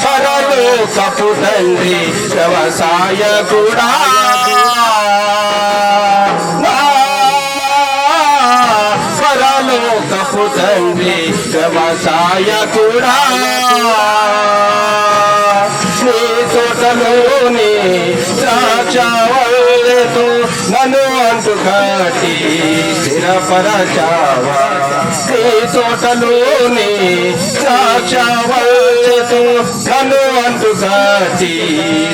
పరలోకపు తండ్రి వ్యవసాయకుడా పరలోకపు తండ్రి వ్యవసాయకుడా నీ తోటలోని ద్రాక్షవల్లెతో నన్ను అంటు కట్టి స్థిరపరచావా నీ తోటలోని ద్రాక్షవల్లెతో నన్ను అంటు కట్టి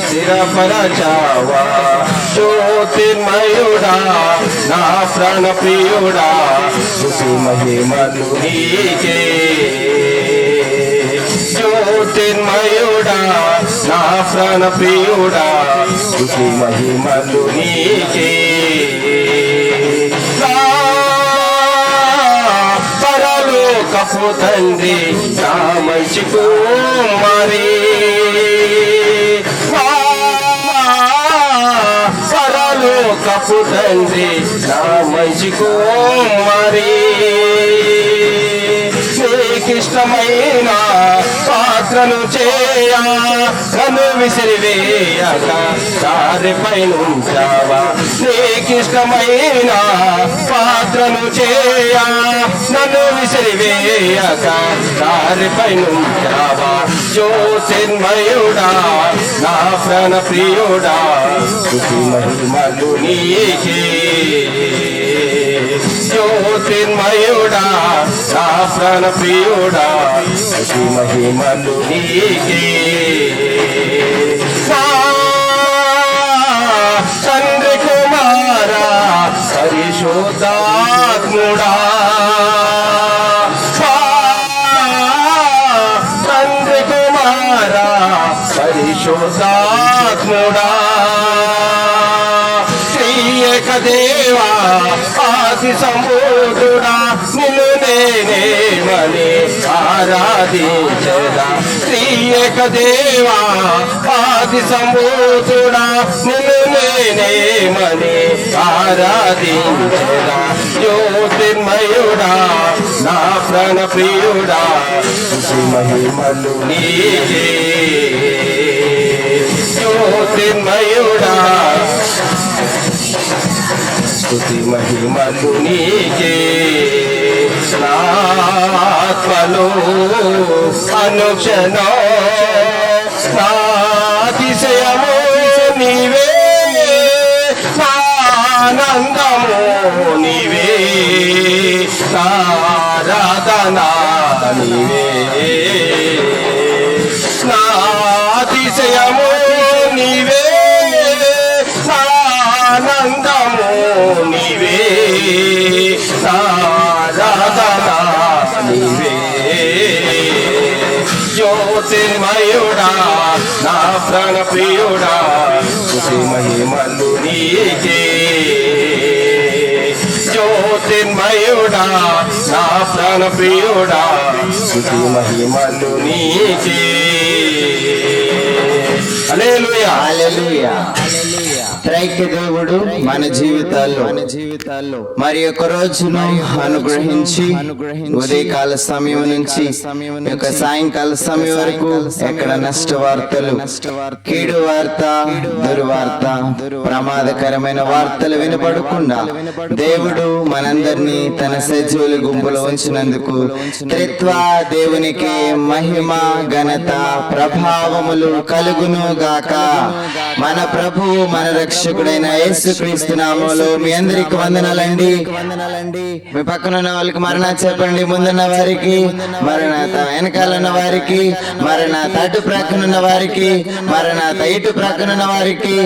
స్థిరపరచావా జ్యోతిర్మయుడా నా ప్రాణ ప్రియుడా స్తుతి మహిమలు నీకే జ్యోతిర్మయుడా నా ప్రాణ ప్రియుడా స్తుతి మహిమలు నీకే పరలోకపు తండ్రి నా మంచి కుమారి పరలోకపు తండ్రి నా మంచి కుమారి నీకిష్టమైన పాత్రను చేయ నన్ను విసిరివేయక దారిపై నుంచావా నీకిష్టమైన పాత్రను చేయ నన్ను విసిరివేయక దారిపై నుంచావా జ్యోతిర్మయుడా నా ప్రాణ ప్రియుడా స్తుతి మహిమలు నీకే జ్యోతిర్మయుడా నా ప్రాణ ప్రియుడా స్తుతి మహిమలు నీకే తండ్రి కుమారా పరిశుద్ధాత్ముడా తండ్రి కుమారా పరిశుద్ధాత్ముడా శ్రీయేక దేవా ఆది సంబోధుడా నిన్ను నేనేమని ఆరాధించదా శ్రీయేక దేవా ఆది సంబోధుడా నిన్ను నేనేమని ఆరాధించదా జ్యోతిర్మయుడా నా ప్రాణ ప్రియుడా స్తుతి మహిమలు నీకే జ్యోతిర్మయుడా స్తుతి మహిమలు నీకే ఆత్మలో అనుక్షణం అతిశయము నీవే ఆనందము నీవే ఆరాధన నీవే అతిశయము నీవే ఆనందము నీవే ఆరాధన నీవే జ్యోతిర్మయుడా నా ప్రాణ ప్రియుడా స్తుతి మహిమలు నీకే జ్యోతిర్మయుడా నా ప్రాణ ప్రియుడా స్తుతి మహిమలు నీకే హల్లెలూయా హల్లెలూయా. త్రైక దేవుడు మన జీవితాల్లో మరి ఒక రోజును అనుగ్రహించి ఉదయకాల సమయం నుంచి ఈ యొక్క సాయంకాల సమయం వరకు ఎక్కడ నష్టవార్తలు, కీడు వార్త, దుర్వార్త, ప్రమాదకరమైన వార్తలు వినపడకుండా దేవుడు మనందరినీ తన సజీవుల గుంపులో ఉంచినందుకు త్రిత్వ దేవునికి మహిమ, ఘనత, ప్రభావములు కలుగును గాక. మన ప్రభువు మన రక్షకుడైన యేసుక్రీస్తు నామములో మీ అందరికి వందనాలండి. మీ పక్కన ఉన్న వాళ్ళకి మరణా చెప్పండి. ముందున్న వారికి మరణాత, వెనకాలన్న వారికి మరణాత, అటు ప్రక్కనున్న వారికి మరణాత, ఇటు ప్రక్కనున్న వారికి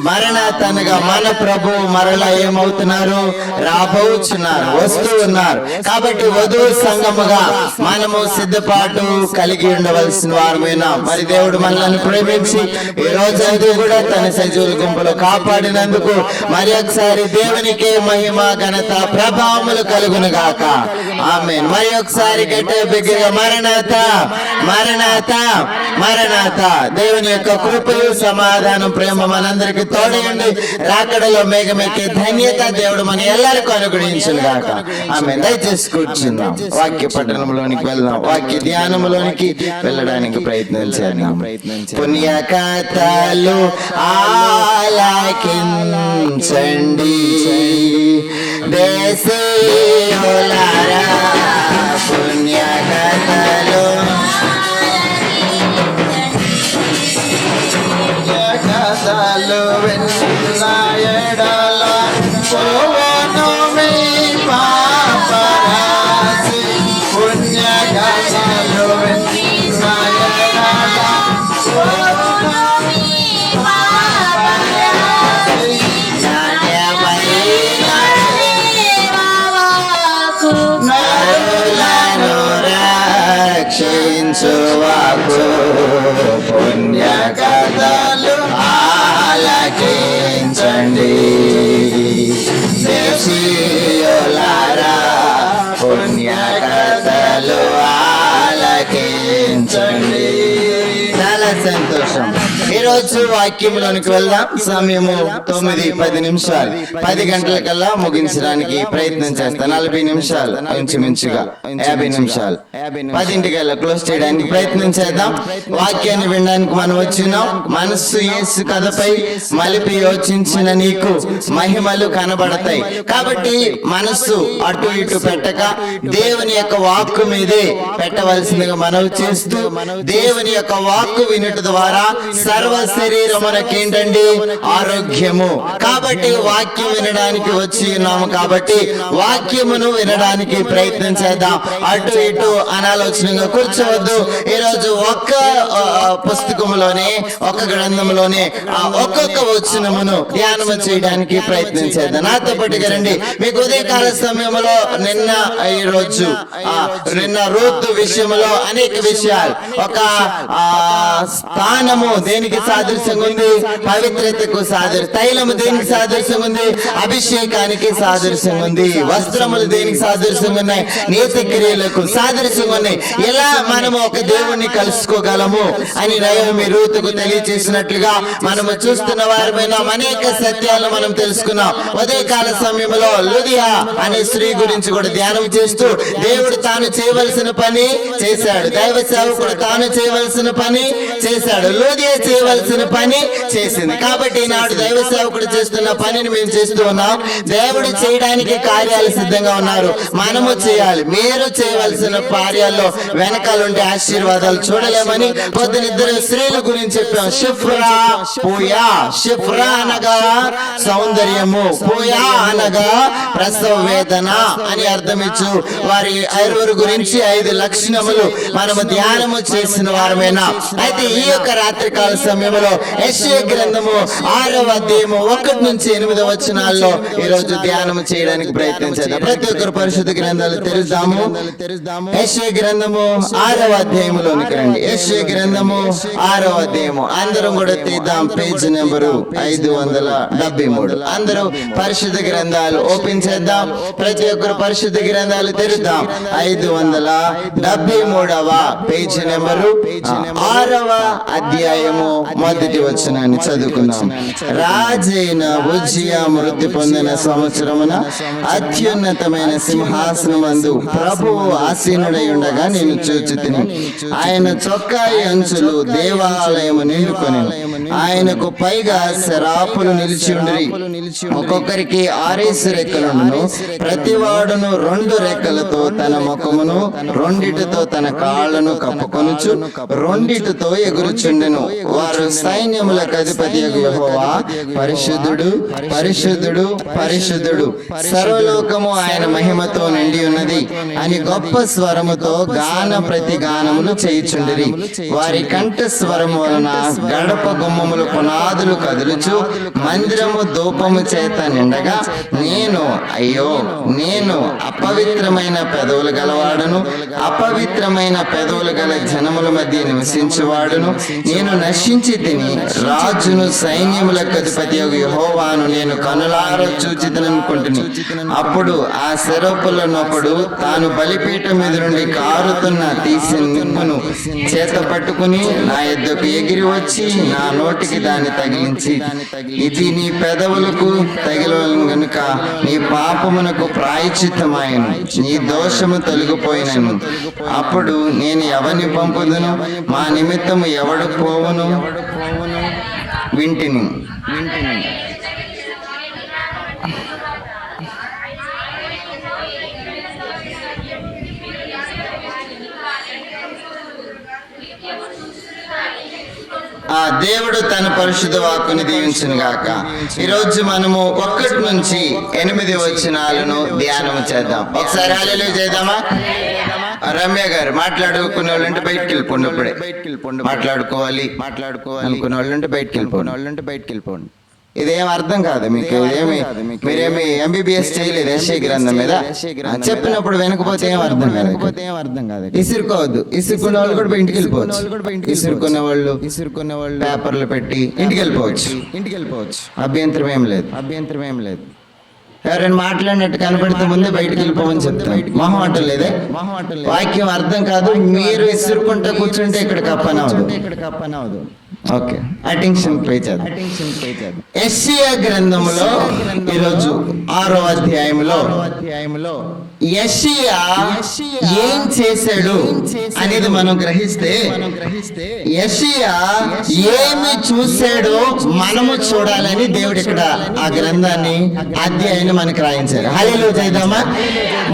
మరణాత అనగా మన ప్రభు మరలా ఏమవుతున్నారు? రాబోతున్నారు, వస్తూ ఉన్నారు. కాబట్టి వధువు సంఘముగా మనము సిద్ధపాటు కలిగి ఉండవలసిన వారమైనా మరి దేవుడు మనల్ని ప్రేమించి ఈ రోజంతా కూడా తన సజీవుల గుంపులో కాపాడినందుకు మరి ఒకసారి దేవునికి మహిమ, ఘనత, ప్రభావములు కలుగును గాక. ఆమేన్. మరి ఒకసారి గట్టిగా బిగ్గరగా మరణాత, మరణాత, మరణాత. దేవుని యొక్క కృపయు, సమాధానం, ప్రేమ మనందరికి తోడయండి. రాకడలో మేఘమెక్కే ధన్యత దేవుడు మన ಎಲ್ಲರಿಗೂ అనుగ్రహించును గాక. ఆమేన్. దయచేసి కూర్చుందాం. వాక్య పట్టణంలోనికి వెళ్దాం. వాక్య ధ్యానములోనికి వెళ్ళడానికి ప్రయత్నం చేద్దాం. పుణ్య కథలు ఆలకించండి దేశీయులారా, పుణ్య కథలు విన్న ఎడల పోవను మీ పాపరాశి. పుణ్య కథలు విన్న ఎడల పోవను మీ పాపరాశి. నాట్యమైన నరులను రక్షించువాకు పుణ్య కథలు ఆలకించండి దేశీయులారా, పుణ్య కథలు ఆలకించండి. చాలా సంతోషం. ఈరోజు వాక్యంలోనికి వెళ్దాం. సమయము 9:10. 10 గంటల కల్లా ముగించడానికి ప్రయత్నం చేస్తాను. 40 నిమిషాలు ఇంచుమించుగా 50 నిమిషాలు 10 కల్లా క్లోజ్ చేయడానికి ప్రయత్నం చేద్దాం. వాక్యాన్ని వినడానికి మనం వచ్చినాం. మనస్సు యేసు కథపై మలిపి యోచించిన నీకు మహిమలు కనబడతాయి. కాబట్టి మనస్సు అటు ఇటు పెట్టక దేవుని యొక్క వాక్కు మీదే పెట్టవలసిందిగా మనవి చేస్తూ, దేవుని యొక్క వాక్కు వినుట ద్వారా సర్వ శరీరమునకేంటండి? ఆరోగ్యము. కాబట్టి వాక్యం వినడానికి వచ్చి ఉన్నాము. కాబట్టి వాక్యమును వినడానికి ప్రయత్నం చేద్దాం. అటు ఇటు అనాలోచనగా కూర్చోవద్దు. ఈరోజు ఒక్క పుస్తకంలోనే, ఒక గ్రంథంలోనే ఒక్కొక్క వచనమును ధ్యానము చేయడానికి ప్రయత్నం చేద్దాం. నాతో పాటుగా రండి. మీకు ఉదయకాల సమయంలో నిన్న రూతు విషయంలో అనేక విషయాలు, ఒక స్థానము దేనికి సాదృశ్యంగా ఉంది? పవిత్రతకు సాదృశ్యం. తైలము దేనికి సాదృశ్యంగా ఉంది? అభిషేకానికి సాదృశ్యంగా ఉంది. వస్త్రములు దేనికి సాదృశ్యంగా ఉన్నాయి? నీతి క్రియలకు సాదృశ్యంగా ఉన్నాయి. ఎలా మనము ఒక దేవుణ్ణి కలుసుకోగలము అని నయోమి రూతుకు తెలియచేసినట్లుగా మనము చూస్తున్న వారిపైన అనేక సత్యాలను మనం తెలుసుకున్నాం. ఉదయకాల సమయంలో లుదియా అనే స్త్రీ గురించి కూడా ధ్యానం చేస్తూ దేవుడు తాను చేయవలసిన పని చేశాడు. దైవ సేవకుడు తాను చేయవలసిన పని చేశాడు. లుదియా చేయవలసిన పని చేసింది. కాబట్టి ఈనాడు దైవ సేవకుడు చేస్తున్న పనిని మేము చేస్తూ ఉన్నాం. దేవుడు చేయడానికి కార్యాలు సిద్ధంగా ఉన్నారు. మనము చేయాలి. మీరు చేయవలసిన కార్యాల్లో వెనకాలంటే ఆశీర్వాదాలు చూడలేమని పొద్దునిద్దరు స్త్రీల గురించి చెప్పాం. షిఫ్రా, పూయా. షిఫ్రా అనగా సౌందర్యము, పూయా అనగా ప్రసవ వేదన అని అర్థమిచ్చు. వారి 5 గురించి 5 లక్షణములు మనము ధ్యానము చేసిన వారమేనా? అయితే ఈ యొక్క రాత్రికాల సమయంలో యెషయా గ్రంథము 6వ అధ్యాయము 1 నుంచి 8 వచనాల్లో ఈ రోజు ధ్యానం చేయడానికి ప్రయత్నం చేద్దాం. ప్రతి ఒక్కరు పరిశుద్ధ గ్రంథాలు తెరుద్దాము. యెషయా గ్రంథము 6వ అధ్యాయములోనికి రండి. యెషయా గ్రంథము 6వ అధ్యాయము అందరం కూడా తీద్దాం. Page number 573. అందరూ పరిశుద్ధ గ్రంథాలు ఓపెన్ చేద్దాం. ప్రతి ఒక్కరు పరిశుద్ధ గ్రంథాలు తెరుద్దాం. 573వ పేజ్ నెంబరు 6వ అధ్యాయము మొదటి వచనాన్ని చదువుకుందాం. రాజైన ఉజ్జియా మృతి పొందిన సంవత్సరమున అత్యున్నతమైన సింహాసనమందు ప్రభువు ఆసీనుడై ఉండగా నేను చూచితిని. ఆయన చొక్కాయి అంచులు దేవాలయము నిండుకొని ఆయనకు పైగా శరాపులు నిలిచి ఉండిరి. ఒక్కొక్కరికి 6 రెక్కలుండును. ప్రతివాడును 2 రెక్కలతో తన ముఖమును, 2 తన కాళ్లను కప్పుకొనుచు 2 ఎగురుచుండెను. వారు సైన్యములకు అధిపతి యెహోవా పరిశుద్ధుడు, పరిశుద్ధుడు, పరిశుద్ధుడు, సర్వలోకము ఆయన మహిమతో నిండి ఉన్నది అని గొప్ప స్వరముతో గాన ప్రతిగానములు చేయుచుండిరి. వారి కంఠ స్వరము వలన గడప గుమ్మములు పునాదులు కదులుచు మందిరము ధూపము చేత నిండగా అయ్యో నేను అపవిత్రమైన పెదవులు గలవాడును, అపవిత్రమైన పెదవులు గల జనముల మధ్య నివసించువాడును, నేను నశించి తిని రాజును సైన్యములకు అధిపతి యెహోవాను నేను కనులార చూచిదననుకుంటుని. అప్పుడు ఆ శరపులనొకడు తాను బలిపీఠం మీద నుండి కారుతున్న తీసిన నిప్పును చేత పట్టుకుని నా యొద్దకు ఎగిరి వచ్చి నా నోటికి దాన్ని తగిలించి, ఇది నీ పెదవులకు తగిలవలను గనుక నీ పాపమునకు ప్రాయశ్చిత్తమాయను, నీ దోషము తొలగిపోయినను. అప్పుడు నేను ఎవరిని పంపుదును, మా నిమిత్తము ఎవడు పోవును? వింటిని. ఆ దేవుడు తన పరిశుద్ధ వాక్కుని దీవించును గాక. ఈరోజు మనము 1 నుంచి 8 వచనాలను ధ్యానం చేద్దాం. ఒకసారి హల్లెలూయా చేద్దామా? రమ్య గారు మాట్లాడుకునే వాళ్ళు ఉంటే బయటికి వెళ్ళిపోండి. ఇప్పుడే మాట్లాడుకోవాలి అనుకునే వాళ్ళు ఉంటే బయటికి వెళ్ళిపోండి. ఇదేం అర్థం కాదు మీకు. మీరేమి ఎంబీబీఎస్ చేయలేదు యెషయా గ్రంథం మీద. చెప్పినప్పుడు వెనకపోతే ఏం అర్థం కాదు. ఇసురుకోవద్దు. ఇసురుకునే వాళ్ళు కూడా ఇంటికి వెళ్ళిపోవచ్చు. ఇసురుకునే వాళ్ళు పేపర్లు పెట్టి ఇంటికి వెళ్ళిపోవచ్చు. అభ్యంతరం ఏం లేదు. ఎవరైనా మాట్లాడినట్టు కనపడితే ముందే బయటికి వెళ్ళిపోమని చెప్తాం. మొహమాటం లేదే. వాక్యం అర్థం కాదు. మీరు ఇసురుకుంటా కూర్చుంటే ఇక్కడ కప్పనవదు. ఓకే, అటెన్షన్ పే చేద్దాం. యెషయా గ్రంథములో ఈరోజు 6వ అధ్యాయంలో యెషయా ఏం చేశాడు అనేది మనం గ్రహిస్తే, యెషయా ఏమి చూశాడో మనము చూడాలని దేవుడు ఇక్కడ ఆ గ్రంథాన్ని అధ్యాయాన్ని మనకు రాయించారు. హల్లెలూయా చేద్దామా?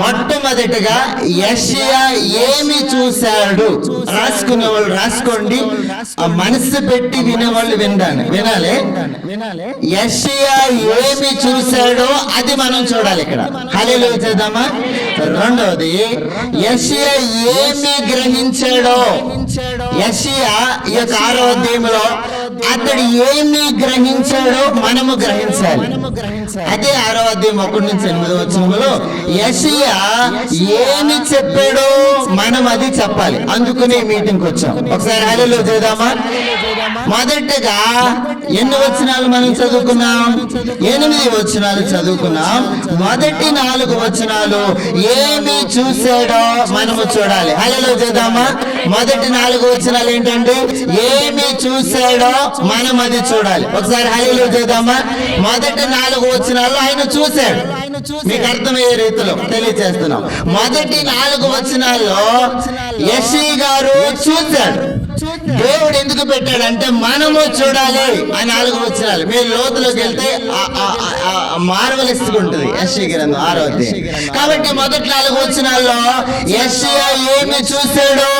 మొట్టమొదటిగా యెషయా ఏమి చూశాడు రాసుకునే వాళ్ళు రాసుకోండి. ఆ మనసు పెట్టి వినేవాళ్ళు వినాలి. యెషయా ఏమి చూశాడో అది మనం చూడాలి ఇక్కడ. హల్లెలూయా చేద్దామా? రెండవది, యెషయా ఏమి గ్రహించాడో, యెషయా ఈ యొక్క 6వ అధ్యాయంలో అతడు ఏమి గ్రహించాడో మనము గ్రహించాలి. అదే 6వ అధ్యాయం 1 నుంచి 8వ వచనంలో యెషయా ఏమి చెప్పాడో మనం అది చెప్పాలి. అందుకనే మీటింగ్కి వచ్చాం. ఒకసారి హల్లెలూయా చేద్దామా? మొదటగా ఎన్ని వచనాలు మనం చదువుకున్నాం? 8 వచనాలు చదువుకున్నాం. మొదటి 4 వచనాలు ఏమి చూశాడో మనము చూడాలి. హల్లెలూయా చేద్దామా? మొదటి 4 వచనాలు ఏంటంటే ఏమి చూశాడో మనం అది చూడాలి. ఒకసారి హల్లెలూయా చేద్దామా? మొదటి 4 వచనాల్లో ఆయన చూశాడు. మీకు అర్థమయ్యే రీతిలో తెలియజేస్తున్నాం. మొదటి 4 వచనాల్లో యెషయా గారు చూశాడు. దేవుడు ఎందుకు పెట్టాడంటే మనము చూడాలి. ఆ 4 వచనాలు మీరు లోతులోకి వెళ్తే మార్వెలస్ ఉంటుంది యెషయా గ్రంథం 6వ అధ్యాయం. కాబట్టి మొదటి 4 వచనాల్లో యెషయా ఏమి చూశాడో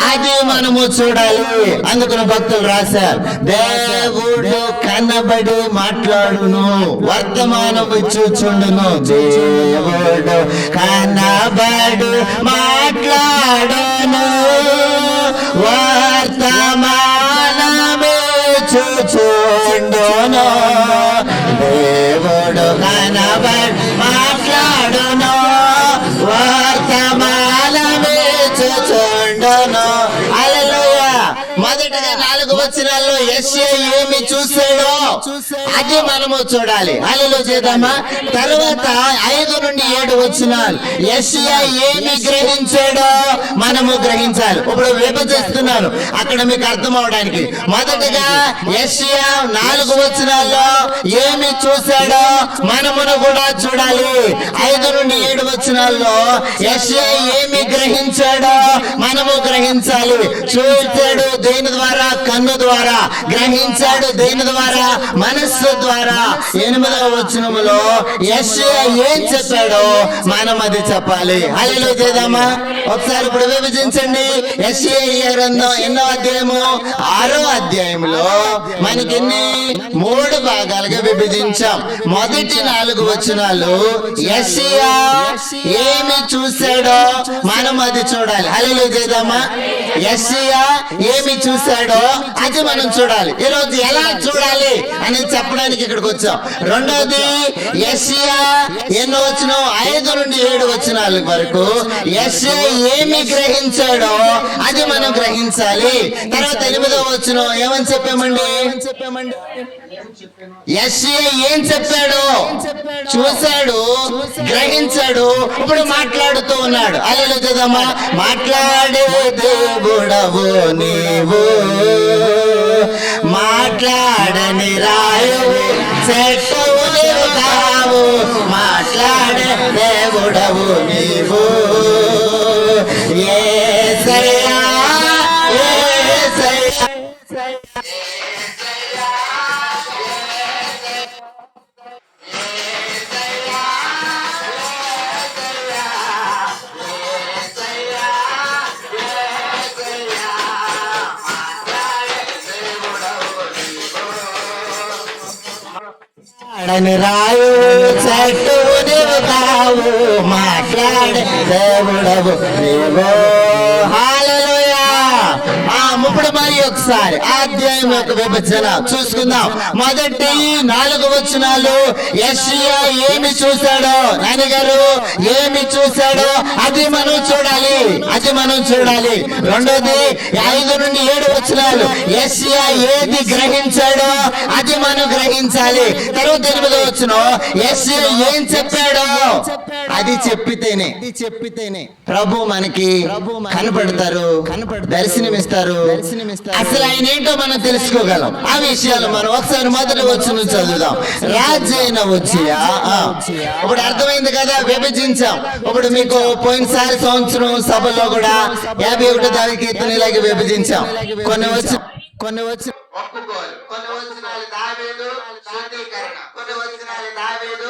అది మనము చూడాలి. అందుకని భక్తులు రాశారు, దేవుడు కనబడి మాట్లాడును, వర్తమానము చూచుండును. దేవుడు కనబడి మాట్లాడును, వర్తమానమే చూచుండును. దేవుడు కనబడి మాట్లాడును, వర్తమానమే చూచుండును. హల్లెలూయా. మొదటగా 4 వచనాల్లో యెషయా ఏమి చూశాడో అది మనము చూడాలి. హల్లెలూయా చేద్దామా. తర్వాత 5 నుండి 7 వచనాలు యెషయా ఏమి గ్రహించాడో మనము గ్రహించాలి. ఇప్పుడు విభజిస్తున్నాను అక్కడ మీకు అర్థం అవడానికి. మొదటగా యెషయా 4 వచనాల్లో ఏమి చూశాడో మనమును కూడా చూడాలి. 5 నుండి 7 వచనాల్లో యెషయా ఏమి గ్రహించాడో మనము గ్రహించాలి. చూశాడు దేని ద్వారా? కన్ను ద్వారా. గ్రహించాడు దేని ద్వారా? మనస్సు ద్వారా. 8వ వచనములో యెషయా ఏం చెప్పాడో మనం అది చెప్పాలి. హల్లెలూయా చేద్దామా. ఒకసారి ఇప్పుడు విభజించండి. యెషయా గ్రంథం ఎన్నో అధ్యాయము? 6వ అధ్యాయంలో మనకి 3 భాగాలుగా విభజించాం. మొదటి 4 వచనాలు యెషయా ఏమి చూశాడో మనం అది చూడాలి. హల్లెలూయా చేద్దామా. యెషయా ఏమి చూశాడో అది మనం చూడాలి. ఈరోజు ఎలా చూడాలి అని చెప్పడానికి ఇక్కడికి వచ్చాం. రెండోది యెషయా ఎన్నో వచనం? 5 నుండి 7 వచనాల వరకు యెషయా ఏమి గ్రహించాడో అది మనం గ్రహించాలి. తర్వాత 8వ వచనం ఏమని చెప్పామండి? యెషయా ఏం చెప్పాడు? చూశాడు, గ్రహించాడు, ఇప్పుడు మాట్లాడుతూ ఉన్నాడు. హల్లెలూయా చేద్దామా. మాట్లాడే దేవుడవు నీవు, మాట్లాడని రాయువు చెట్టువు నీవు కావు, మాట్లాడే దేవుడవు నీవు యేసయ్యా యేసయ్యా. మాట్లాడని రాయు చెట్టు నీవు కావు, మాట్లాడే దేవుడవు నీవు. హల్లెలూయా. ఇప్పుడు మరి ఒకసారి అధ్యాయం యొక్క విభజన చూసుకుందాం. మొదటి 4 వచనాలు యెషయా ఏమి చూశాడో, నాన్నగారు ఏమి చూశాడో అది మనం చూడాలి. అది మనం చూడాలి. రెండోది 5 నుండి 7 వచనాలు యెషయా ఏది గ్రహించాడో అది మనం గ్రహించాలి. తర్వాత 8వ వచనం యెషయా ఏం చెప్పాడో అది చెప్పితేనే ప్రభు మనకి కనపడతారు, దర్శనమిస్తారు. అసలు ఆయన ఏంటో మనం తెలుసుకోగలం. ఆ విషయాలు మనం ఒకసారి మొదటి వచనం చదువుదాం. రాజైన ఉజ్జియా. ఇప్పుడు అర్థమైంది కదా, విభజించాం. ఇప్పుడు మీకు పోయినసారి సంవత్సరం సభలో కూడా 51వ కీర్తన ఇలాగే విభజించాం. కొన్ని వచ్చి ఒప్పుకోలు, కొన్ని వచనాలు దావీదు శుద్ధీకరణ, కొన్ని వచనాలు దావీదు.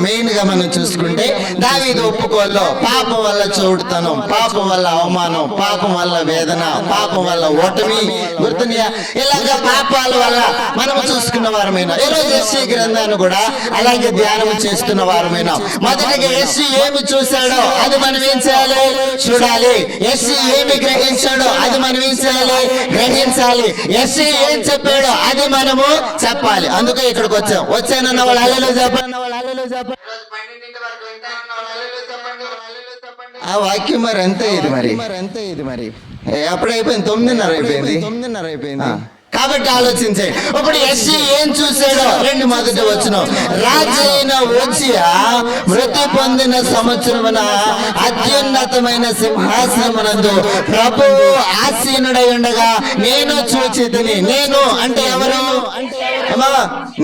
మెయిన్ గా మనం చూసుకుంటే దావీదు ఒప్పుకోల్లో పాపం వల్ల చోటుతనం, పాపం వల్ల అవమానం, పాపం వల్ల వేదన, పాపం వల్ల ఓటమి, గుర్తున్నాయా? ఇలాగ పాపాల వల్ల మనం చూసుకున్న వారమైనా ఈరోజు యెషయా గ్రంథాన్ని కూడా అలాగే ధ్యానం చేస్తున్న వారమైనా మొదటిగా యెషయా ఏమి చూశాడో అది మనం ఏం చేయాలి? చూడాలి. యెషయా ఏమి గ్రహించాడో అది మనం ఏం చేయాలి? గ్రహించాలి. యెషయా ఏం చెప్పాడో అది మనము చెప్పాలి. అందుకే ఇక్కడికి వచ్చానన్న వాళ్ళు హల్లెలూయా చెప్పండి. ఆ వాక్యం మరి అంతే ఇది మరి అప్పుడైపోయింది. 9:30 అయిపోయింది. కాబట్టి ఆలోచించే. ఇప్పుడు యెషయా ఏం చూశాడో మొదటి వచనం రాజైన ఉజ్జియా మృతి పొందిన సంవత్సరమున అత్యున్నతమైన సింహాసనమునందు ప్రభువు ఆసీనుడై ఉండగా నేను చూచితిని. నేను అంటే ఎవరు?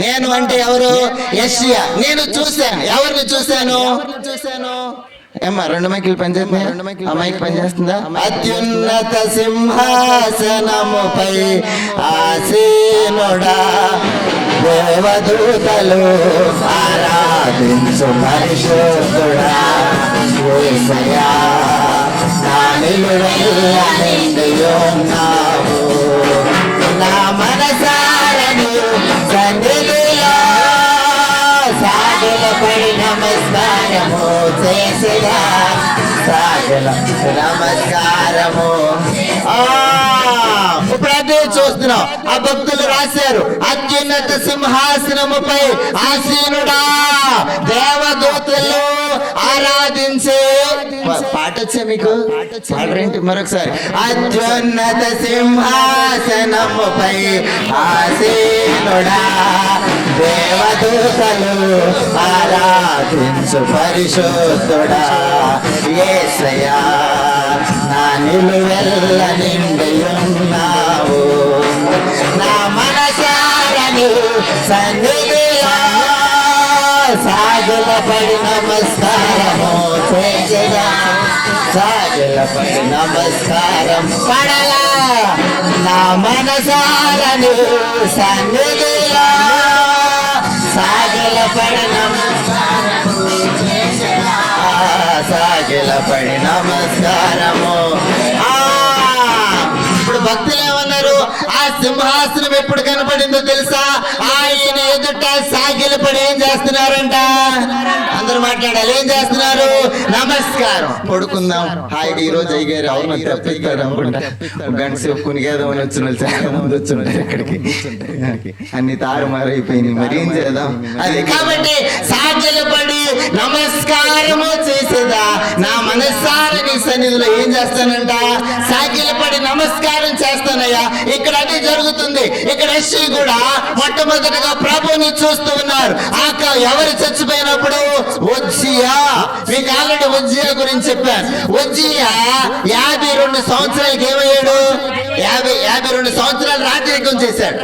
నేను అంటే ఎవరు? యెషయా. నేను చూశాను. ఎవరిని చూశాను? ఏమ్మా 2 మైకులు పనిచేస్తున్నాయి? ఆ మైక్ పనిచేస్తుందా? అత్యున్నత సింహాసనముపై ఆసీనుడా దేవదూతలు ఆరాధించు పరిశుద్ధుడా యేసయ్యా నా నిలువెల్ల నిండియున్నావు నా మనసారని సన్నిధిలో సాగిలపై నమస్కారము చేసిరా సాగిల నమస్కారము. ఇప్పుడు అయితే చూస్తున్నాం ఆ భక్తులు రాశారు, అత్యున్నత సింహాసనముపై ఆసీనుడా దేవదూతలు ఆరాధించే పాట వచ్చా మీకు? పాడరేంటి మరొకసారి? అత్యున్నత సింహాసనముపై ఆసీనుడా దేవదూతలు ఆరాధించు పరిశుద్ధుడా యేసయ్యా నా నిలువెల్ల నిండియున్నావు నా మనసారని సన్నిధిలో సాగిలపడి నమస్కారము చేసెదా సాగిలపడి నమస్కారం పడలా నా మనసారని సన్నిధిలో సాగిలపడి సాగిలపడి నమస్కారము. ఇప్పుడు భక్తులు ఏమన్నారు? ఆ సింహాసనం ఎప్పుడు కనపడిందో తెలుసా? ఆయన ఎదుట సాగిలపడి ఏం చేస్తున్నారంట? అందరూ మాట్లాడాలి. ఏం చేస్తున్నారు? నమస్కారం. పడుకుందాం హాయిగా. ఈ రోజు అయ్యారు అవును తప్పిస్తారు అనుకుంటా. గంట సేపు కునిగేదామని వచ్చిన వాళ్ళు చాలా మంది వచ్చుంటారు ఇక్కడికి. అన్ని తారుమారైపోయినాయి. మరి ఏం చేద్దాం? అది కాబట్టి సాగిలపడి నమస్కారము చేసేదా నా మనస్సార నీ సన్నిధిలో ఏం చేస్తానంట? సాగిలపడి నమస్కారం చేస్తానయ్యా. ఇక్కడ అదే జరుగుతుంది. ఇక్కడ యెషయా కూడా మొట్టమొదటిగా ప్రభుని చూస్తూ ఉన్నారు. ఎవరు చచ్చిపోయినప్పుడు ఉజ్జియా, మీకు ఆల్రెడీ ఉజ్జియా గురించి చెప్పాను. ఉజ్జియా 52 సంవత్సరాలకి ఏమయ్యాడు? 52 సంవత్సరాలు రాజరికం చేశాడు.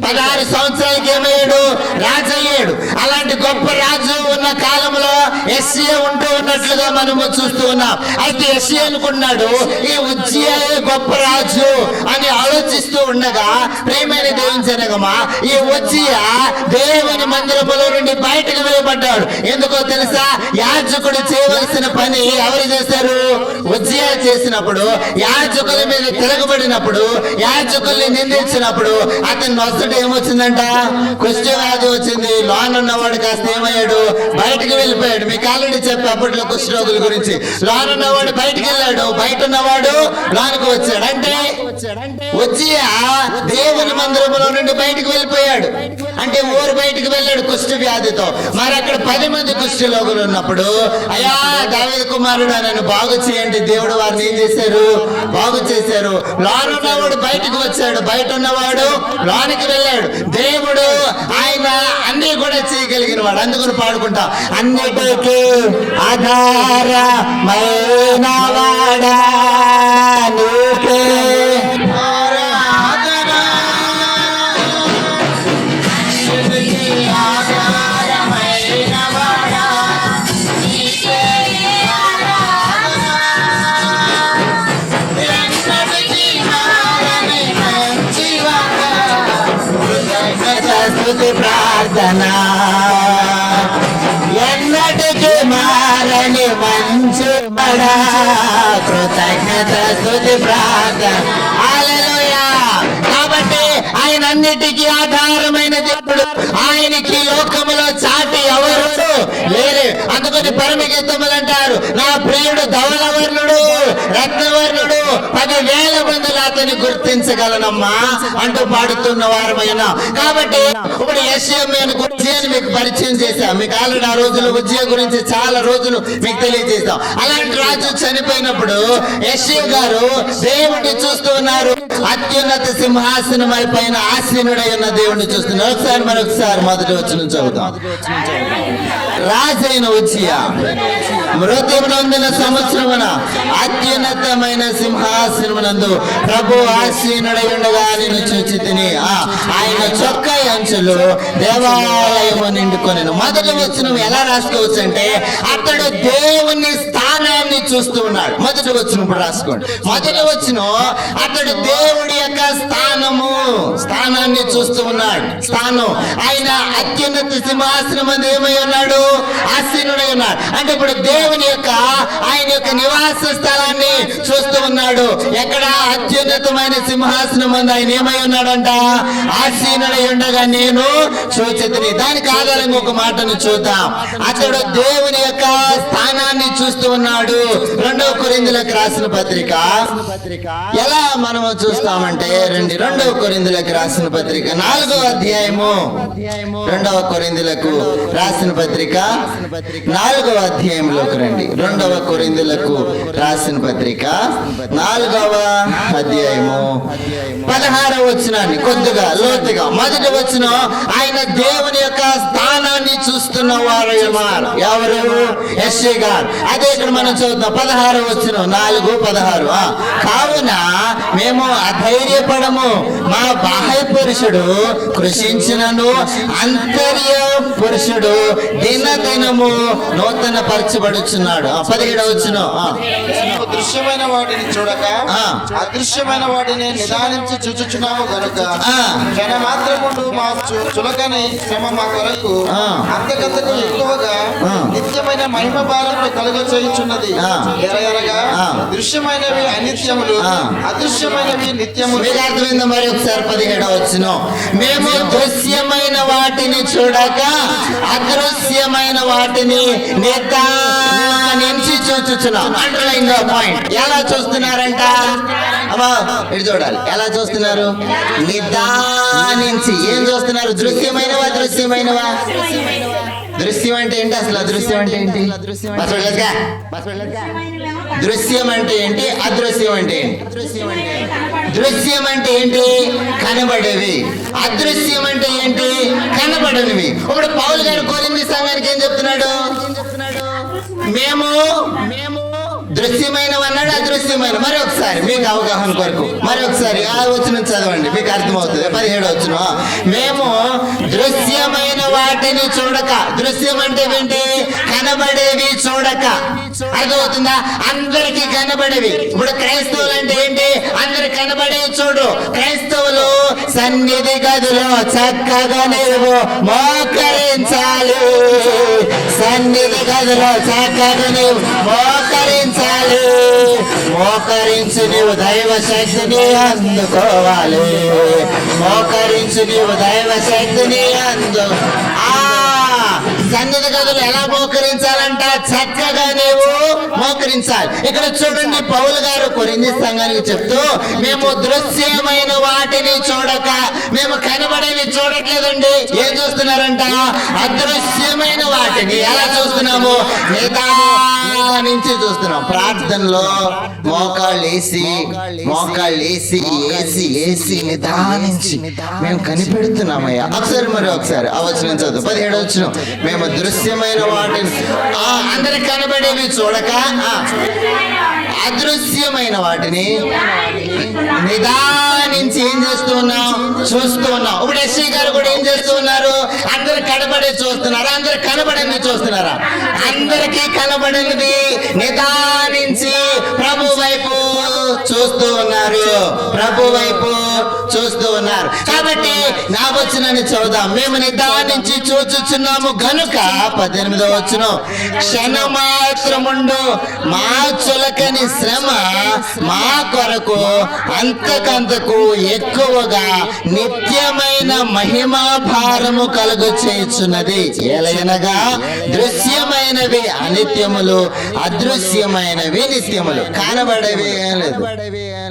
16 సంవత్సరాలకి ఏమయ్యాడు? రాజు అయ్యాడు. అలాంటి గొప్ప రాజు ఉన్న కాలంలో యెషయా ఉంటూ ఉన్నట్లుగా మనము చూస్తూ ఉన్నాం. అయితే యెషయా అనుకున్నాడు ఈ ఉజ్జియా గొప్ప రాజు అని ఆలోచిస్తూ ఉండగా, ప్రియమైన దేవుని జనగమా, ఈ ఉజ్జియా దేవుని మందిరములో నుండి బయటకు వేయబడ్డాడు. ఎందుకో తెలుసా? యాజకుడు చేయవలసిన పని ఎవరు చేశారు? ఉజ్జియా చేసినప్పుడు, యాజకుల మీద తిరగబడినప్పుడు, యాజకుల్ని నిందించినప్పుడు అతని నొసట ఏమొచ్చిందంట? కుష్ఠవ్యాధి వచ్చింది. లోన్ ఉన్నవాడు కాస్త ఏమయ్యాడు? బయటకు వెళ్ళిపోయాడు. మీకు ఆల్రెడీ చెప్పి అప్పట్లో కుష్ఠరోగుల గురించి. లోన్ ఉన్నవాడు బయటకు వెళ్ళాడు, బయట ఉన్నవాడు లోనికి వచ్చాడు. అంటే ఉజ్జియా దేవుని మందిరంలో నుండి బయటకు వెళ్ళిపోయాడు. అంటే ఊరు బయటకు వెళ్ళాడు కుష్ఠ వ్యాధితో. మరి అక్కడ 10 మంది కుష్ఠరోగులు ఉన్నప్పుడు, అయ్యా దావీదు కుమారుడు నన్ను బాగు చేయండి, దేవుడు వారిని ఏం చేశారు? బాగు చేశారు. లోన్ ఉన్నవాడు బయటకు వచ్చాడు, బయట ఉన్నవాడు లోనికి వెళ్ళాడు. దేవుడు ఆయన అన్ని కూడా చేయగలిగిన వాడు. అందుకని పాడుకుంటాం, అన్నిటికీ ఆధారమైన వాడా నీకే ప్రార్థన ఎన్నటికి మారని మంచి కృతజ్ఞత స్తుతి ప్రార్థన. హల్లెలూయా. కాబట్టి ఆయన అన్నిటికీ ఆధారమైన దేవుడు. ఆయనకి లోకములో చాటి ఎవరు లేరు. అందుకని పరమగీతములు అంటారు, నా ప్రియుడు ధవలవర్ణుడు రత్నవర్ణుడు 10,000 మందిలో అతన్ని గుర్తించగలనమ్మా అంటూ పాడుతున్న వారమైనా. కాబట్టి ఇప్పుడు యెషయా ఉజ్జియాని మీకు పరిచయం చేశాం. మీకు ఆల్రెడీ ఆ రోజులు ఉజ్జియా గురించి చాలా రోజులు మీకు తెలియజేస్తాం. అలాంటి రాజు చనిపోయినప్పుడు యెషయా గారు దేవుడిని చూస్తూ ఉన్నారు. అత్యున్నత సింహాసనం పైన ఆసీనుడై ఉన్న దేవుడిని చూస్తున్నారు. మరొకసారి మొదటి వచనం చదువుతాం. రాజైన ఉజ్జియా మృతి నొందిన సంవత్సరమున అత్యున్నతమైన సింహాసనమునందు ప్రభు ఆసీనుడై ఉండగా నేను చూచి తిని ఆయన చొక్కా అంచులు దేవాలయము నిండుకొనెను. మొదటి వచనం ఎలా రాసుకోవచ్చు అంటే, అతడు దేవుని స్థానాన్ని చూస్తూ ఉన్నాడు. మొదటి వచనం ఇప్పుడు రాసుకోండి. మొదటి వచనం అతడు దేవుడి యొక్క స్థానాన్ని చూస్తూ ఉన్నాడు. స్థానం ఆయన అత్యున్నత సింహాసనం మంది ఏమై ఉన్నాడు? ఆసీనుడై ఉన్నాడు. అంటే ఇప్పుడు దేవుని యొక్క ఆయన యొక్క నివాస స్థలాన్ని చూస్తూ ఉన్నాడు. ఎక్కడ? అత్యున్నతమైన సింహాసనం మంది ఆయన ఏమై ఉన్నాడంట? ఆసీనుడై ఉండగా నేను చూచితిని. దానికి ఆధారంగా ఒక మాటను చూద్దాం. అతడు దేవుని యొక్క స్థానాన్ని చూస్తూ ఉన్నాడు. 2 కొరింథీయులకు రాసిన పత్రిక ఎలా మనము చూస్తామంటే 2 కొరింథీయులకు రాసిన పత్రిక 4వ అధ్యాయము 2 కొరింథీయులకు రాసిన పత్రిక 4వ అధ్యాయంలోకి రండి. 2 కొరింథీయులకు రాసిన పత్రిక 4వ అధ్యాయము 16వ వచనాన్ని కొద్దిగా లోతుగా మొదటి వచనం, ఆయన దేవుని యొక్క స్థానాన్ని చూస్తున్న వారు ఎవరు? యెషయా గారు. అదే ఇక్కడ మనం చూద్దాం 16వ వచనం 4:16. కావున మేము అధైర్యపడము, మా బాహ్య పురుషుడు కృషించినను అంతర్య పురుషుడు దినదినము నూతన పరచబడుచున్నాడు. 17వ వచనం, దృశ్యమైన వాటిని చూడక అదృశ్యమైన వాటిని నిదానించి చూచుచున్నాము గనుక క్షణమాత్రముండు మా చులకని శ్రమ మా కొరకు అంతకంతకు ఎక్కువగా నిత్యమైన మహిమ భారములు కలుగ చేయుచున్నది. ఎరగనగా దృశ్యమైనవి అనిత్యములు, అదృశ్యమైనవి నిత్యములు. అర్థమైంది. మరి ఒకసారి 17వ వచనం, మేము దృశ్యమైన వాటిని చూడక అదృశ్యమైన వాటిని నిదానించి చూచుచున్నాం. Underline the point. ఎలా చూస్తున్నారంట? అమ్మా ఇటు చూడాలి. ఎలా చూస్తున్నారు? నిదానించి. ఏం చూస్తున్నారు? దృశ్యమైనవా అదృశ్యమైనవా? దృశ్యం అంటే ఏంటి అసలు? అదృశ్యం అంటే ఏంటి? దృశ్యం అంటే ఏంటి? అదృశ్యం అంటే ఏంటి? దృశ్యం అంటే ఏంటి? కనబడేవి. అదృశ్యం అంటే ఏంటి? కనబడనివి. ఇప్పుడు పౌలు గారు కొరింథీ సంఘానికి ఏం చెప్తున్నాడు? మేము దృశ్యమైన అన్నాడు, అదృశ్యమైన. మరి ఒకసారి మీకు అవగాహన కొరకు మరి ఒకసారి ఆ వచనం చదవండి, మీకు అర్థమవుతుంది. 17వ వచనం, మేము దృశ్యమైన వాటిని చూడక. దృశ్యం అంటే ఏంటి? కనబడేవి చూడక. అర్థమవుతుందా? అందరికి కనబడేవి. ఇప్పుడు క్రైస్తవులు అంటే ఏంటి? అందరు కనబడేవి చూడు. క్రైస్తవులు సన్నిధి గదిలో చక్కగా నీవు మోకరించాలి. సన్నిధి గదిలో చక్కగా నీవు మోకరించాలి. మోకరించి నీవు దైవ శక్తిని అందుకోవాలి. మోకరించి నీవు దైవ శక్తిని సన్నిధి గదులు ఎలా మోకరించాలంట? చక్కగా నీవు మోకరించాలి. ఇక్కడ చూడండి, పౌలు గారు కొరింథీ సంఘానికి చెప్తూ, మేము దృశ్యమైన వాటిని చూడక, మేము కనబడేవి చూడట్లేదండి. ఏం చూస్తున్నారంట? అదృశ్యమైన వాటిని. ఎలా చూస్తున్నాము? నిదానించి చూస్తున్నాం. ప్రార్థనలో మోకాళ్ళు వేసి నిదానించి మేము కనిపెడుతున్నామయ్యా. ఒకసారి అవచనం చదువు. 17వ వచనం, మేము దృశ్యమైన వాటిని అందరికి కనబడేవి చూడక అదృశ్యమైన వాటిని నిదానించి ఏం చేస్తూ ఉన్నాం? చూస్తూ ఉన్నాం. ఇప్పుడు యెషయా గారు కూడా ఏం చేస్తూ ఉన్నారు? అందరు కనబడే చూస్తున్నారా? అందరు కనబడని చూస్తున్నారా? అందరికీ కనబడనిది నిదానించి ప్రభు వైపు చూస్తూ ఉన్నారు. ప్రభు వైపు చూస్తూ ఉన్నారు. కాబట్టి నా వచనాన్ని చదువుదాం. మేము నిదానించి చూచుచున్నాము గనుక 18వ వచనం, క్షణమాత్రముండు మా చులకని శ్రమ మా కొరకు అంతకంతకు ఎక్కువగా నిత్యమైన మహిమా భారము కలుగు చేయుచున్నది. ఏలయనగా దృశ్యమైనవి అనిత్యములు, అదృశ్యమైనవి నిత్యములు. కనబడేవి ఏం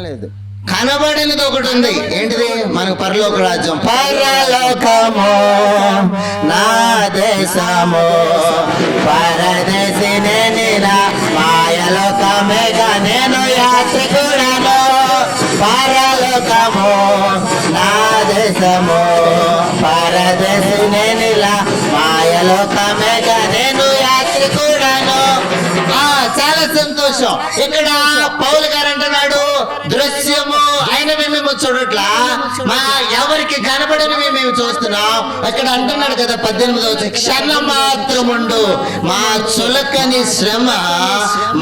లేదు. కనబడినది ఒకటి ఉంది. ఏంటిది? మనకు పరలోక రాజ్యం. పరలోకము నా దేశము, పరదేశి నేనిలా మాయలోకమేగా నేను యాత్రికుడను. పరలోకము నా దేశము, పరదేశి నేనిలా మాయలోకమేగా నేను యాత్రికుడను. చాలా సంతోషం. ఇక్కడ పౌలు గారు అంటున్నాడు, దృశ్యము అయిన మేము చూడట్లా, మా ఎవరికి కనబడని మేము చూస్తున్నాం. ఇక్కడ అంటున్నాడు కదా 18వ వచనం, క్షణమాత్రముండు మా చులకని శ్రమ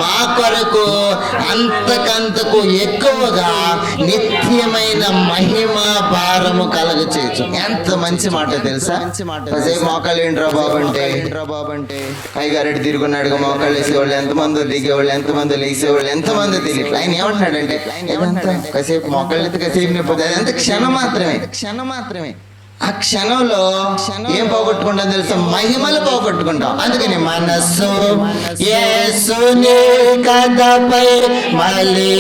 మా కొరకు అంతకంతకు ఎక్కువగా నిత్యమైన మహిమ భారము కలగచేయచ్చు. ఎంత మంచి మాట తెలుసా? కాసేపు మోకాళ్ళు ఏంట్రా బాబు అంటే కైగారెడ్డి తిరుగున్నాడుగా, మోకాళ్ళు వేసేవాళ్ళు ఎంతమంది, దిగేవాళ్ళు ఎంతమంది, లేసేవాళ్ళు ఎంతమంది తెలియట్లేదు. ఆయన ఏమంటున్నాడంటే, కాసేపు మోకాళ్ళు అయితే కాసేపు నింపుతుంది, అదంతా క్షణం మాత్రమే. ఆ క్షణంలో ఏం పోగొట్టుకుంటాం తెలుసా? మహిమలు పోగొట్టుకుంటాం. అందుకని మనస్సు యేసుని కథపై మలిపోయాచిన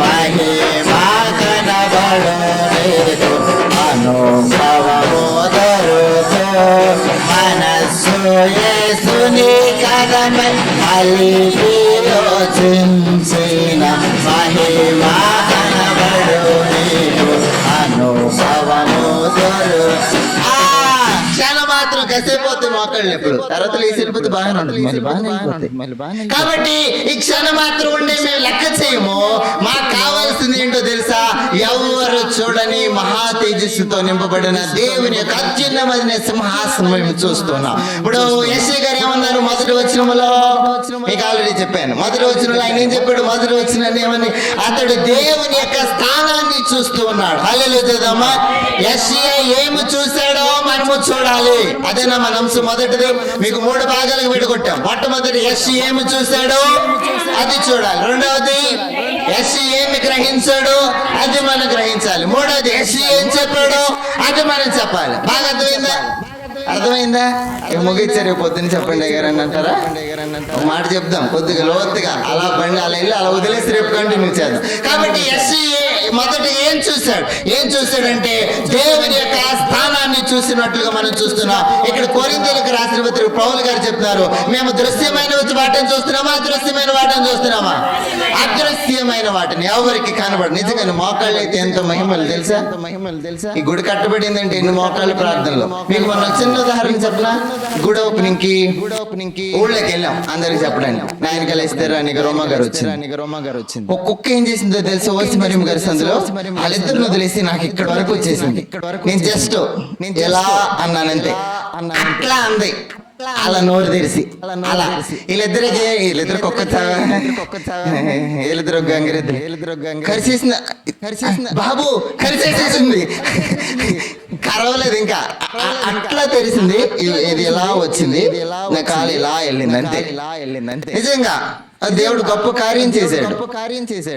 మహిమ కనబడలేదు అనుభవము దొరుకు. మనస్సు యేసుని కథపై మలిపోయాచిన మహిమ అనుభవము క్షణం మాత్రం కసేపోతే మోకాళ్ళు ఎప్పుడు తర్వాత లేచి వెళ్ళిపోతే బాగానే ఉంటుంది, మళ్ళీ బాగానే అయిపోతాయి. కాబట్టి ఈ క్షణం మాత్రం ఉండే మేము లెక్క చేయము. మాకు కావాల్సింది ఏంటో తెలుసా? ఎవరు చూడని మహా తేజస్సుతో నింపబడిన దేవుని యొక్క అత్యున్నతమైన సింహాసనం మేము చూస్తున్నాం. ఇప్పుడు యెషయా గారు ఏమన్నారు? మొదటి వచనములో మీకు ఆల్రెడీ చెప్పాను. మొదటి వచనంలో ఆయన ఏం చెప్పాడు? మొదటి వచనాన్ని ఏమని? అతడు దేవుని యొక్క స్థానాన్ని చూస్తూ ఉన్నాడు. హల్లెలూయా చేద్దామా? యెషయా ఏమి చూశాడో మనము చూడాలి. అదేనా మన అంశం. మొదటిది మీకు 3 భాగాలకు విడగొట్టాం. మొట్టమొదటి యెషయా ఏమి చూశాడో అది చూడాలి. రెండవది యెషయా ఏమి గ్రహించాడో అది మనం గ్రహించాలి. మూడవది యెషయా ఏం చెప్పాడో అది మనం చెప్పాలి. బాగా అర్థమైందా? ముగించారు పొద్దున్న చెప్పండి గారు అని అంటారా? ఒక మాట చెప్దాం కొద్దిగా లోతుగా. అలా బండి అలా వెళ్ళి అలా వదిలేసి రేపు కంటిన్యూ చేద్దాం. కాబట్టి యెషయా మొదట ఏం చూశాడంటే దేవుని యొక్క స్థానాన్ని చూసినట్లుగా మనం చూస్తున్నాం. ఇక్కడ కొరింథీయులకు రాసిన పత్రిక పౌలు గారు చెప్తున్నారు, మేము దృశ్యమైన వాటిని చూస్తున్నామా అదృశ్యమైన వాటిని చూస్తున్నామా? అదృశ్యమైన వాటిని ఎవరికి కనబడి. నిజంగా మోకాళ్ళు అయితే ఎంత మహిమలు తెలుసా? ఈ గుడి కట్టబడిందంటే ఎన్ని మోకాళ్ళు ప్రార్థనలు. మీకు మొన్న చిన్న ఉదాహరణ చెప్పనా? గుడి ఓపెనింగ్ కి ఊళ్ళోకి వెళ్ళాం అందరికి చెప్పడానికి. నాయనకాల ఇస్తారు అని రోమా గారు వచ్చింది. ఒక కుక్క ఏం చేసిందో తెలుసా? ఓసి మరియం గారి సందులో వాళ్ళిద్దరిని వదిలేసి నాకు ఇక్కడ వరకు వచ్చేసింది. నేను జస్ట్ ఎలా అన్నానంతే. అట్లా అంది అలా నోరు తెరిసి అలా. వీళ్ళిద్దరు కుక్క వీళ్ళిద్దరు కరిచేసిన బాబు కరిచేసేసింది. కరవలేదు ఇంకా. అట్లా తెరిసింది. ఇది ఎలా వచ్చింది, నా కాలు ఇలా వెళ్ళింది అంతే. నిజంగా దేవుడు గొప్ప కార్యం చేశాడు.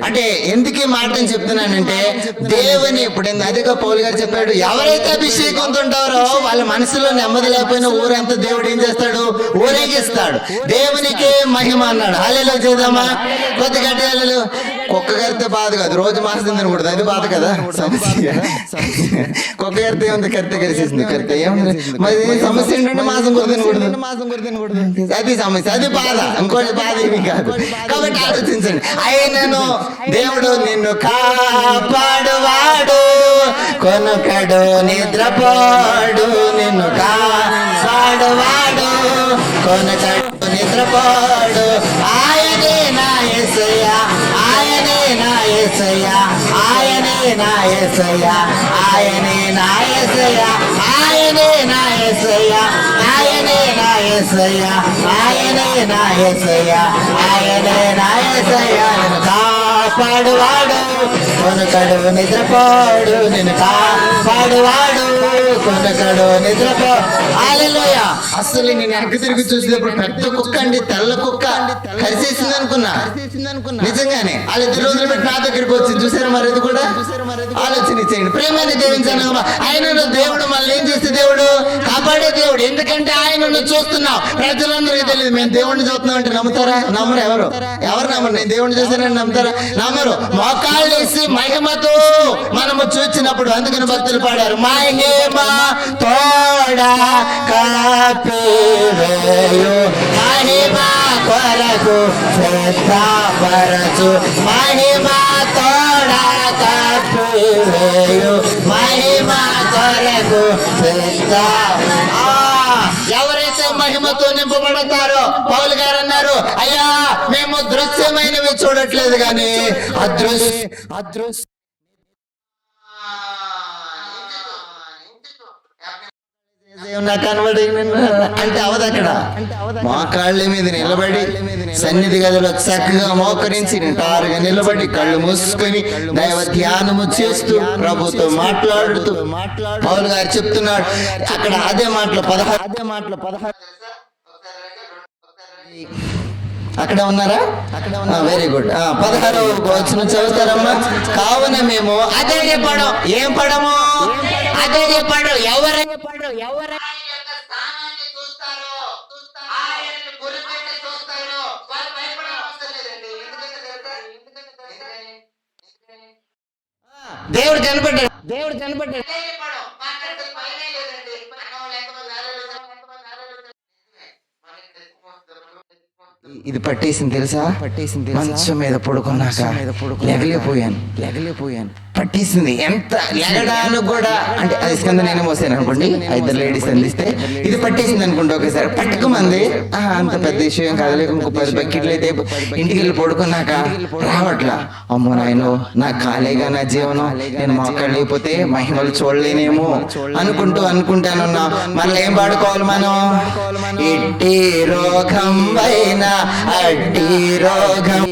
అంటే ఎందుకు ఈ మాట చెప్తున్నానంటే దేవుని ఇప్పుడు అదిగా పౌలు గారు చెప్పాడు, ఎవరైతే అభిషేకంతో ఉంటారో వాళ్ళ మనసులో నెమ్మది లేకపోయినా ఊరంతా దేవుడు ఏం చేస్తాడు? ఊరేగిస్తాడు. దేవునికి మహిమ అన్నాడు. హల్లెలూయా చేద్దామా? కొద్ది గట్టిగా. కుక్క కరితే బాధ కాదు, రోజు మాసం తినకూడదు, అది బాధ కదా. కుక్క కరితే ఏముంది? కరితే కరిసేసింది. కరితే ఏముంది? మరి సమస్య ఏంటంటే మాసం కూడా తినకూడదు, అది సమస్య, అది బాధ. ఇంకోటి బాధ ఏమి కాదు. కాబట్టి ఆలోచించండి. ఆయనను దేవుడు నిన్ను కాపాడువాడు, కొనుకడు నిద్రపోడు. నిన్ను కాపాడువాడు, కొనుకడు నిద్రపోడు. ఆయనే నా యేసయ్యా, ఆయనే నా యేసయ్యా, ఆయనే నా యేసయ్యా, ఆయనే నా యేసయ్యా, ఆయనే నా యేసయ్యా, ఆయనే నా యేసయ్యా, ఆయనే నా యేసయ్యా, ఆయనే నా యేసయ్యా. నిన్ను కాపాడువాడు, కొనుకడు నిద్రపోడు. నిన్ను కాపాడువాడు, కొనుకడు నిద్రపోడు. హల్లెలూయా. అసలు నేను వెనక తిరిగి చూసినప్పుడు పెద్ద కుక్క అండి, తెల్ల కుక్క కరిసేసింది అనుకున్నా. నిజంగానే వాళ్ళిద్దరు రోజులు పెట్టి నా దగ్గరికి వచ్చింది. చూసారు మరి అది కూడా ఆలోచన చేయండి. ప్రేమాన్ని దేవించాను. ఆయనను దేవుడు మళ్ళీ ఏం చేస్తే దేవుడు కాపాడే దేవుడు. ఎందుకంటే ఆయనను చూస్తున్నాం. ప్రజలందరికీ తెలియదు మేము దేవుడిని చూస్తున్నాం అంటే నమ్ముతారా? నమ్మరు. ఎవరు నమ్మరు. నేను దేవుడిని చూసానని నమ్ముతారా? నమ్మరు. మోకాళ్ళు వేసి మహిమతో మనము చూచినప్పుడు, అందుకని భక్తులు పాడారు, మహిమ తోడా కాపేవేయు, మహిమ కొరకు సిద్ధపరచు, మహిమ తోడా కాపేవేయు, మహిమ కొరకు సిద్ధ. ఎవరైతే మహిమతో నింపబడతారో పౌలు గారు అన్నారు, అయ్యా మేము దృశ్యమైనవి చూడట్లేదు కానీ అదృశ్య అంటే అవదు. అక్కడ మోకాళ్ళ మీద నిలబడి సన్నిధి గదిలో చక్కగా మోకరించి నిటారుగా నిలబడి కళ్ళు మూసుకొని దైవ ధ్యానము చేస్తూ ప్రభుతో మాట్లాడుతూ పౌలు గారు చెప్తున్నాడు. అక్కడ అదే మాటలు 16 అక్కడ ఉన్నారా? Very good. 16వ వచనం చదువుతారమ్మా. కావున మేము అధైర్యపడం. ఏం పడము? అధైర్యపడు. ఎవరైనా దేవుడు కనపడ్డాడు. ఇది పట్టేసింది తెలుసా? మంచం మీద పడుకున్నాక లెగలేపోయాను. పట్టేసింది. ఎంత లెగడానికి కూడా, అంటే అది స్కంద నేనే మోసాను అనుకోండి, 5 లేడీస్ అందిస్తే ఇది పట్టేసింది అనుకోండి. ఒకేసారి పట్టుకోమంది. అంత పెద్ద విషయం కాదు. ఇంకో 10 బకెట్లు అయితే ఇంటికి వెళ్ళి పడుకున్నాక రావట్లా. అమ్మో నాయనో, నా ఖాళీగా నా జీవనం, నేను మోకాళ్ళు లేకపోతే మహిమలు చూడలేనేమో అనుకుంటానున్నా. మళ్ళీ ఏం పాడుకోవాలి మనం? ఎట్టి రోగం అయినా అడ్డి రోగం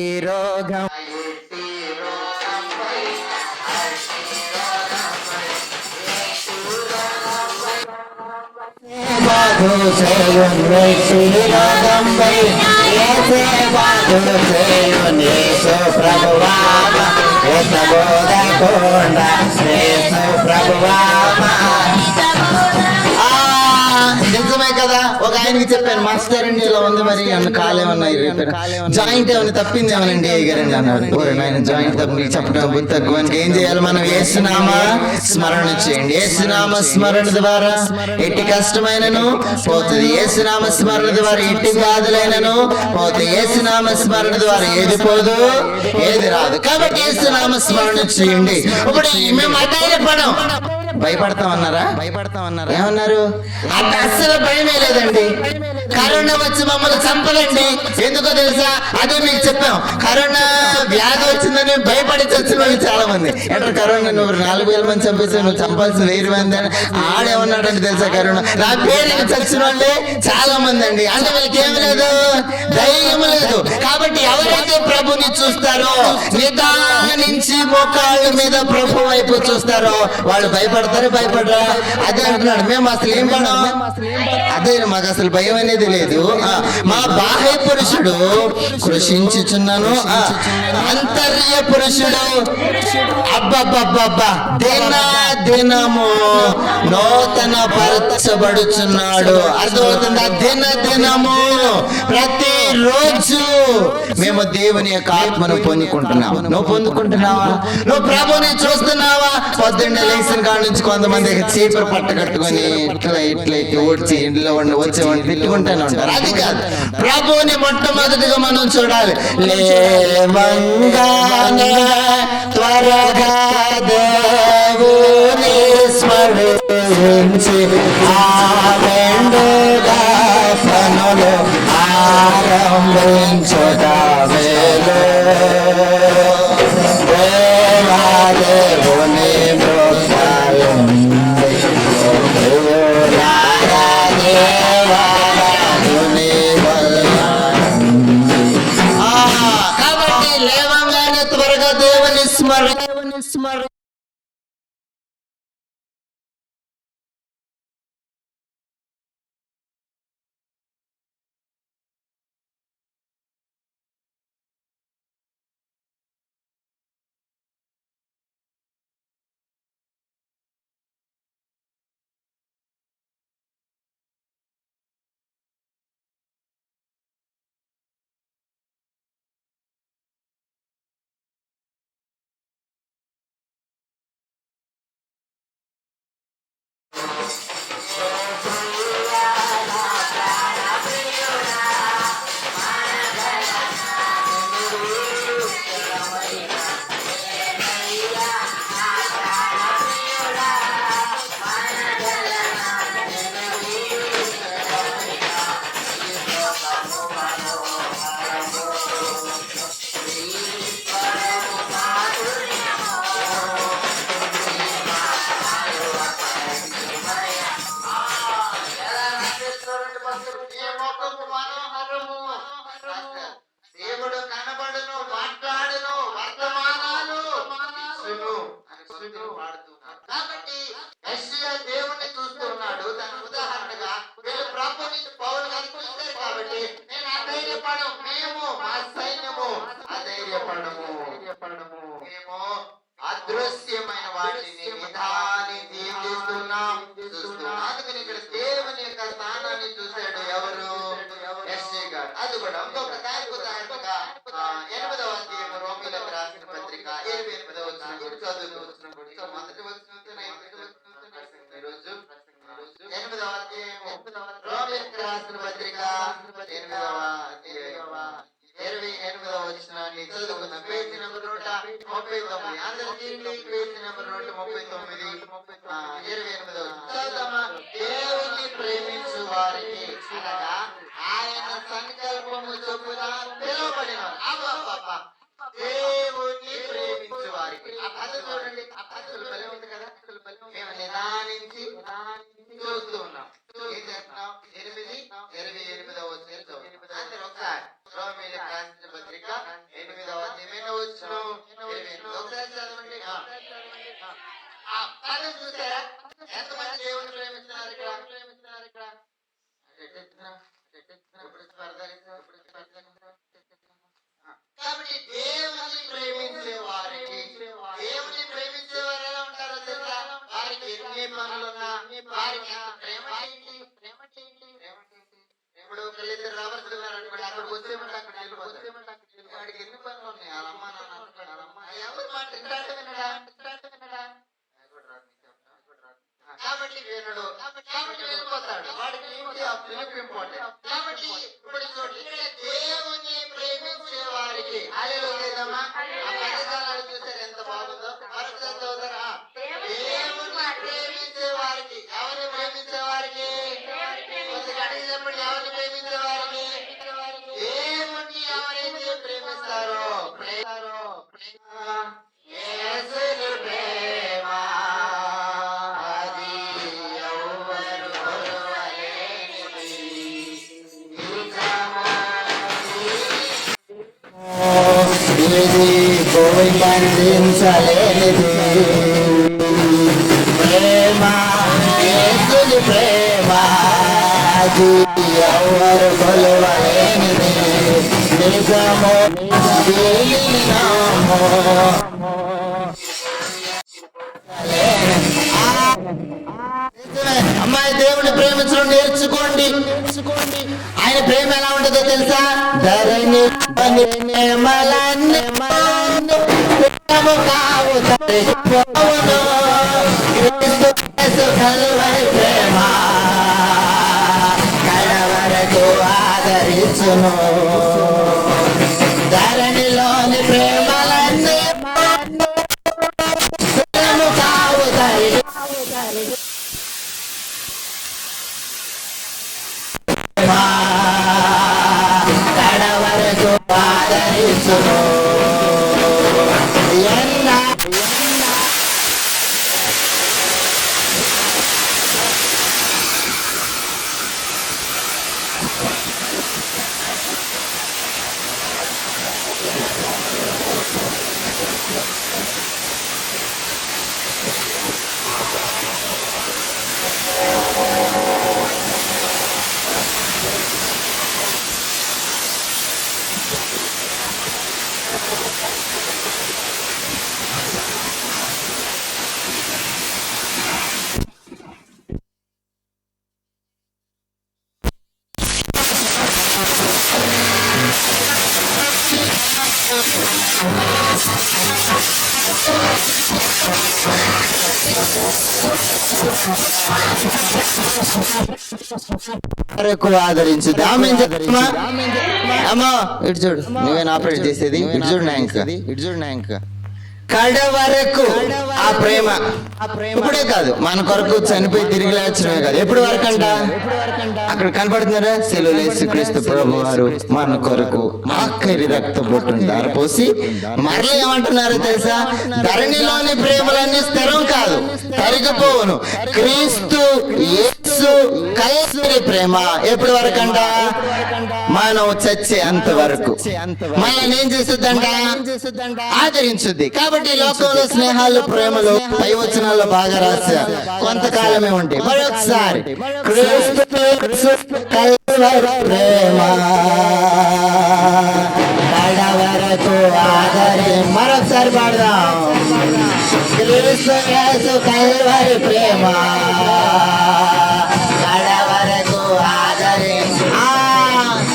నిజమే కదా. ఒక ఆయనకి చెప్పాను, మాస్టర్ అండి ఇలా ఉంది, మరి కాలేమన్నా జాయింట్ ఏమైనా తప్పింది ఏమనండి అయ్యారండి అన్నాడు. ఆయన జాయింట్ తప్పి చెప్పడం బుద్ధి తక్కువ. ఏం చేయాలి మనం? యేసునామా స్మరణ చేయండి. యేసునామ స్మరణ ద్వారా ఎట్టి కష్టమైనను పోతుంది. యేసునామ స్మరణ ద్వారా ఎట్టి వ్యాధులైనను పోతుంది. యేసునామ స్మరణ ద్వారా ఏది పోదు, ఏది రాదు. కాబట్టి యేసునామ స్మరణ చేయండి. ఇప్పుడు మేము అధైర్యపడం. భయపడతామన్నారా? ఏమన్నారు? అంటే అస్సలు భయమే లేదండి. కరోనా వచ్చి మమ్మల్ని చంపదండి. ఎందుకో తెలుసా? అదే మీకు చెప్పాం. కరోనా వ్యాధి వచ్చిందని భయపడి చచ్చిన వాళ్ళు చాలా మంది. ఎక్కడ కరోనా నువ్వు 4,000 మంది చంపేసి నువ్వు చంపాల్సిన 1,000 మంది అని ఆడేమన్నాడంటే తెలుసా? కరోనా నా పేరు చచ్చిన వాళ్ళే చాలా మంది అండి. అంటే వీళ్ళకి ఏమి లేదు, ధైర్యం లేదు. కాబట్టి ఎవరైతే ప్రభుని చూస్తారో, నిదానించి మోకాళ్ళ మీద ప్రభు వైపు చూస్తారో వాళ్ళు భయపడరా? అదే అంటున్నాడు. మేము అసలు ఏం పడం? అదే మాకు అసలు భయం అనేది లేదు. మా బాహ్య పురుషుడు కృషించుచున్నాను, అంతర్య పురుషుడు అబ్బబ్బబ్బబ్బా దినము నూతన పరచబడుచున్నాడు. అర్థమవుతుందా? దినము ప్రతిరోజు మేము దేవుని యొక్క ఆత్మను పొందుకుంటున్నాము. నువ్వు పొందుకుంటున్నావా? నువ్వు ప్రభుని చూస్తున్నావా? పొద్దున్న లేచిన కాడ నుంచి కొంతమంది చీపురు పట్ట కట్టుకొని ఇట్లా ఊడ్చి ఇంట్లో వచ్చేవాడిని తిట్టుకుంటూనే ఉంటారు. అది కాదు, ప్రభుని మొట్టమొదటిగా మనం చూడాలి. లేవంగానే త్వరగా దేవుని స్మరించి ఆమెండుగా పనులు ఆరంభించుట వేళ దేవాదేవుని కాబట్టి లేవంగానే త్వరగా దేవుని స్మరణ కూడా ఇంకొక దానికి ఉదాహరణగా 8వ అధ్యాయం రోమీయులకు రాసిన పత్రిక 28వ వచనం కూడా చదువుతున్నాం. మొదటి వచనంతోనే ఈరోజు 8వ అధ్యాయం రోమీయులకు రాసిన పత్రిక 8వ అధ్యాయం 28వ వచనాన్ని చదువుకుందాం. Page number 139. అందరికీ పేజీ నెంబర్ 139 28వ చదువుదామా? దేవుని ప్రేమించు వారికి అనగా ఆయన సంకల్పము చొప్పున పిలువబడిన దేవుని ప్రేమించు వారికి. ఆ పదం చూడండి, ఆ పదం బలి ఉంది కదా. మేము నిదానించి చూస్తూ ఉన్నాం. ఏం చేస్తున్నాం? 28వ వచనం అందరూ ఒకసారి రోమీయులకు రాసిన పత్రిక 8వ అధ్యాయం వచనం 28 ఒకసారి చదవండి. ఆ పదం చూసారా? ఎంతమంది దేవుని ప్రేమిస్తున్నారు ఇక్కడ? కాబట్టి దేవుని ప్రేమించే వారికి, దేవుని ప్రేమించే వారు ఎలా ఉంటారో తెలుసా? వారికి ఎన్ని పనులున్నా వారికి ప్రేమ చేయండి. ఇప్పుడు ఒకళ్ళిద్దరు రావర్స్ ఉన్నారనుకోండి, అక్కడికి వచ్చేమంటే అక్కడ వెళ్ళిపోతాడు. వాడికి ఎన్ని పనులు ఉన్నాయి? వాళ్ళ అమ్మ నాన్న ఎవరు మాట వినడా? కాబట్టి వినడు, కాబట్టి వెళ్ళిపోతాడు. వాడికి పిలుపు ఇంపార్టెంట్. కాబట్టి ఇప్పుడు చూడండి, ఇక్కడ దేవుని ప్రేమించే వారికి హల్లెలూయా. ఆ పదజాలాలు చూసారు ఎంత బాగుందో? మరొకసారి చదువుతారా? దేవుని ప్రేమించే వారికి. ఎవరిని ప్రేమించే వారికి? కొద్దిగా చెప్పండి. ఎవరిని ప్రేమించే వారికి? దేవుని ఎవరైతే ప్రేమిస్తారో యేసుని ప్రేమ పోయి బంధించలేనిది ప్రేమ, యేసుని ప్రేమ అది ఎవరు కొలవలేనిది. నిజము దీనిని నామో అమ్మాయి దేవుని ప్రేమించడం నేర్చుకోండి. ఆయన ప్రేమ ఎలా ఉంటుందో తెలుసా? ధరణి ప్రేమ కడవరకు ఆదరించును. ధరణిలోని ప్రేమలన్నీ కావుతాయి. కడవరకు ఆదరించును. ఎక్కువ ఆదరించుద్ది. అమ్మా ఇటు చూడు, నువ్వేనా ఆపరేట్ చేసేది? ఇటు చూడు నాయక, కడ వరకు ఆ ప్రేమ. ఇప్పుడే కాదు, మన కొరకు చనిపోయి తిరిగి లేచడమే కాదు. ఎప్పుడు వరకు అంట? అక్కడ కనపడుతున్నారా? సెలవులు యేసుక్రీస్తు ప్రభు వారు మన కొరకు ఆఖరి రక్త బొట్టును దారపోసి మరలా ఏమంటున్నారో తెలుసా? ధరణిలోని ప్రేమలన్నీ స్థిరం కాదు, తరిగిపోవును. క్రీస్తు యేసు కైసరి ప్రేమ ఎప్పటి వరకు అంట? మనం చచ్చే అంత వరకు. మనల్ని ఏం చేస్తుందంట? ఆదరించుద్ది. కాబట్టి లోకంలో స్నేహాలు, ప్రేమలు పై వచనాల్లో బాగా రాశా కొంతకాలమే ఉంటాయి. మరొకసారి క్రీస్తు కైసరి ప్రేమ కడవరకు ఆదరి. మరొకసారి పాడదాం. క్రీస్తు యేసు కైసరి ప్రేమ కడవరకు ఆదరి.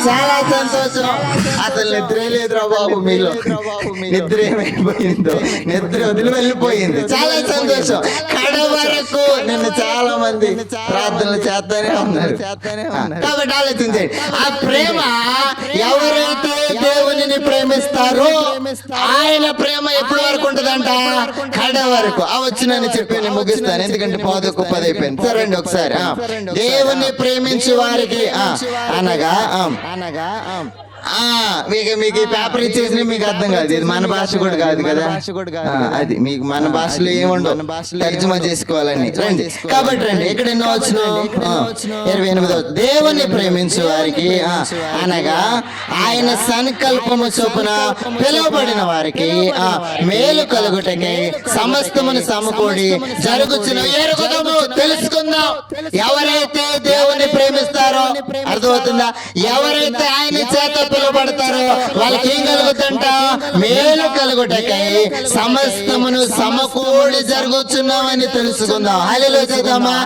చాలా సంతోషం. అసలు నిద్రే లేదురా బాబు మీలో. నిద్ర ఏమైపోయిందో, నిద్ర వదిలి వెళ్ళిపోయింది. చాలా సంతోషం. కడ వరకు నిన్ను చాలా మంది ప్రార్థనలు చేస్తానే ఉన్నారు. కాబట్టి ఆలోచించండి, ఆ ప్రేమ ఎవరైతే దేవునిని ప్రేమిస్తారో ఆయన ప్రేమ ఎప్పటి వరకు ఉంటదంట? కడ వరకు. ఆ వచ్చినని చెప్పి నేను ముగిస్తాను, ఎందుకంటే 10:10 అయిపోయింది. సరే అండి ఒకసారి. దేవుని ప్రేమించే వారికి అనగా మీకు ఈ పేపర్ ఇచ్చేసి మీకు అర్థం కాదు, ఇది మన భాష కూడా కాదు కదా, అది మీకు మన భాషలో ఏముండవు, తర్జుమా చేసుకోవాలని. రండి కాబట్టి రండి, ఇక్కడ ఎన్నో వచ్చిన 28వ. దేవుని ప్రేమించే వారికి అనగా ఆయన సంకల్పము చొప్పున పిలువబడిన వారికి మేలు కలుగుటకై సమస్తమును సమకూడి జరుగుతున్న ఎరుగుదము. తెలుసుకుందాం, ఎవరైతే దేవుని ప్రేమిస్తారో అర్థమవుతుందా? ఎవరైతే ఆయన చేత పిలువబడతారో వాళ్ళకి ఏం కలుగుతుంట? మేలు కలుగుటకై సమస్తమును సమకూడి జరుగుతున్నామని తెలుసుకుందాం. హల్లెలూయా చేద్దామా?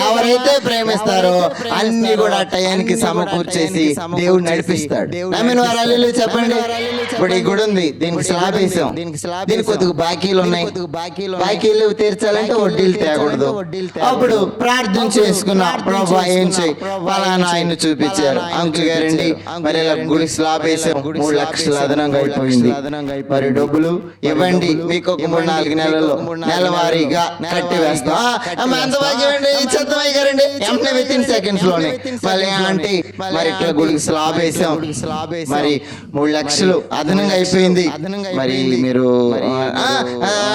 ఎవరైతే ప్రేమిస్తారో అన్ని కూడా టయానికి సమకూర్చేసి దేవుడు నడిపిస్తాడు. నమ్మిన వారు హల్లెలూయా చెప్పండి. ఇప్పుడు ఈ గుడి ఉంది, దీనికి స్లాబ్ వేసాం, దీనికి కొద్దిగా బాకీలు ఉన్నాయి, బాకీలు తీర్చాలంటే వడ్డీలు తేకూడదు. అప్పుడు ప్రార్థన చేసుకున్నాం, ప్రభా ఏం చేయి, ఫలానా ఆయన చూపించారు, అంకుల్ గారండి మరి ఇలా గుడి స్లాబ్ వేసాం, 3 లక్షలు అదనంగా అయిపోయింది, మరి డబ్బులు ఇవ్వండి, మీకు ఒక 3-4 నెలల్లో నెలవారీగా కట్టి వేస్తాం. ఎంత బాగా ఇచ్చేద్దాం వెంటనే వితిన్ సెకండ్స్ లోనే. మళ్ళీ అంటే మరి ఇట్లా గుడికి స్లాబ్ వేసాం, మరి 3 లక్షలు అదనంగా అయిపోయింది, మరి మీరు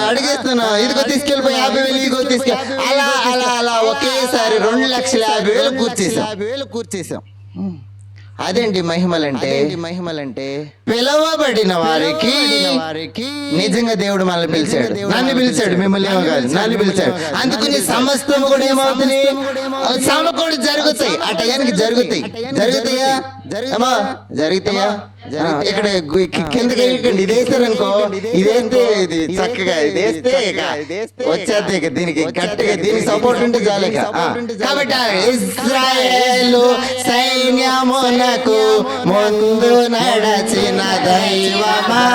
అడిగేస్తున్నా ఇదిగో తీసుకెళ్ళిపోయి 50,000 ఇదిగో తీసుకెళ్ళి అలా అలా అలా ఒకేసారి 2,50,000 కూర్చేసాం. అదేంటి మహిమలంటే పిలవబడిన వారికి నిజంగా దేవుడు మనల్ని పిలిచాడు, నన్ను పిలిచాడు, మిమ్మల్ని ఏమో కాదు, నన్ను పిలిచాడు. అందుకని సమస్తం కూడా ఏమవుతుంది? సమకూడి జరుగుతాయి, ఆ టయానికి జరుగుతాయా? ఇక్కడ కిందకి వెళ్ళకండి, ఇది వేస్తారనుకో, ఇదేస్తే ఇది చక్కగా ఇదేస్తే వచ్చేస్తే దీనికి గట్టిగా దీనికి సపోర్ట్ ఉంటే చాలు. కాబట్టి ఇశ్రాయేలు సైన్యమునకు ముందు నడచిన దైవమా,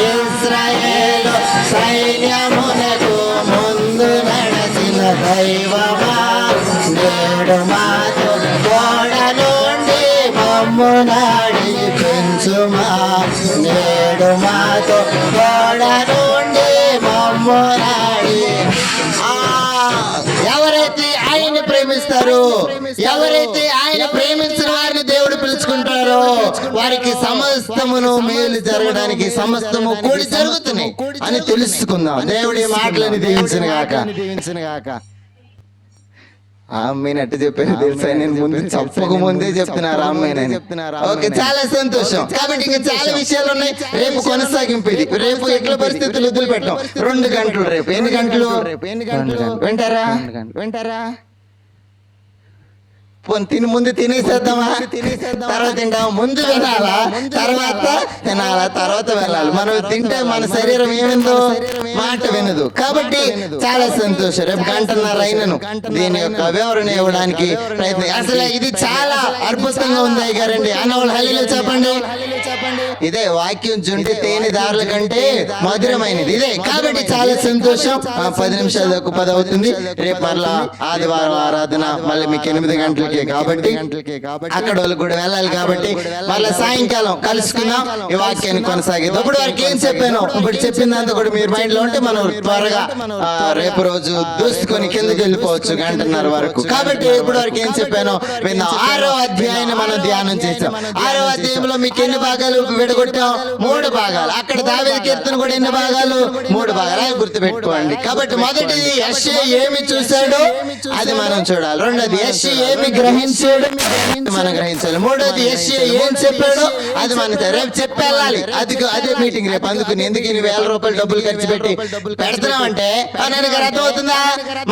ఇశ్రాయేలు సైన్యమునకు ముందు నడచిన దైవమా, నేడు మాతో తోడనుండి మమ్ము నడిపించుమా, నేడు మాతో తోడనుండి మమ్ము ఎవరైతే ఆయన ప్రేమిస్తారో, ఎవరైతే ఆయన ప్రేమించిన వారిని దేవుడు పిలుచుకుంటారో వారికి సమస్తమును మేలు జరగడానికి సమస్తము కూడి జరుగుతున్నాయి అని తెలుసుకుందాం. దేవుడి మాటలని దీవించిన గాక. అమ్మాయినట్టు చెప్పారు తెలుసా, నేను ముందు చెప్పక ముందే చెప్తున్నారు అమ్మాయినని. ఓకే, చాలా సంతోషం. కాబట్టి ఇంకా చాలా విషయాలు ఉన్నాయి, రేపు కొనసాగింపు ఇది. రేపు ఎట్ల పరిస్థితులు వదిలిపెట్టాం, 2 గంటలు. రేపు ఎన్ని గంటలు వింటారా? తిని ముందు తినేసేద్దామా, తర్వాత తింటాం. ముందు వినాలా, తర్వాత తినాలా, తర్వాత వెళ్ళాలి. మనం తింటే మన శరీరం ఏమిందో మాట వినదు. కాబట్టి చాలా సంతోషం. రేపు 1:30 అయినను దీని యొక్క వివరణ ఇవ్వడానికి ప్రయత్నం. అసలు ఇది చాలా అద్భుతంగా ఉంది అయ్యారండి. అన్నవాళ్ళు హల్లెలూయా చెప్పండి. ఇదే వాక్యం జుంటి తేనె దారుల కంటే మధురమైనది ఇదే. కాబట్టి చాలా సంతోషం. 10 నిమిషాలకు 10 అవుతుంది. రేపు మరలా ఆదివారం ఆరాధన మళ్ళీ మీకు 8 గంటలకి కాబట్టి అక్కడ వాళ్ళు కూడా వెళ్ళాలి. కాబట్టి మళ్ళీ సాయంకాలం కలుసుకుందాం, ఈ వాక్యాన్ని కొనసాగిద్దాం. ఇప్పుడు వారికి ఏం చెప్పాను, ఇప్పుడు చెప్పిందంతా కూడా మీరు మైండ్ లో ఉంటే మనం త్వరగా రేపు రోజు దూసుకొని కిందకి వెళ్ళిపోవచ్చు 1:30 వరకు. కాబట్టి ఇప్పుడు వరకు ఏం చెప్పాను విందాం. 6వ అధ్యాయాన్ని మనం ధ్యానం చేసాం. 6వ అధ్యాయంలో మీకు ఎన్ని భాగాలు విడగొట్టాం? 3 భాగాలు. అక్కడ దావీదు కీర్తన కూడా ఎన్ని భాగాలు? 3 భాగాలు. అవి గుర్తుపెట్టుకోండి. కాబట్టి మొదటిది యెషయా ఏమి చూశాడో అది మనం చూడాలి. రెండోది యెషయా ఏమి గ్రహించాడు మనం గ్రహించాలి. మూడోది యెషయా ఏం చెప్పాడో అది మనం రేపు చెప్పెళ్ళాలి. అదే మీటింగ్ రేపు. అందుకని ఎందుకు 1,000 డబ్బులు ఖర్చు పెట్టి పెడుతున్నామంటే మనకు అర్థమవుతుందా?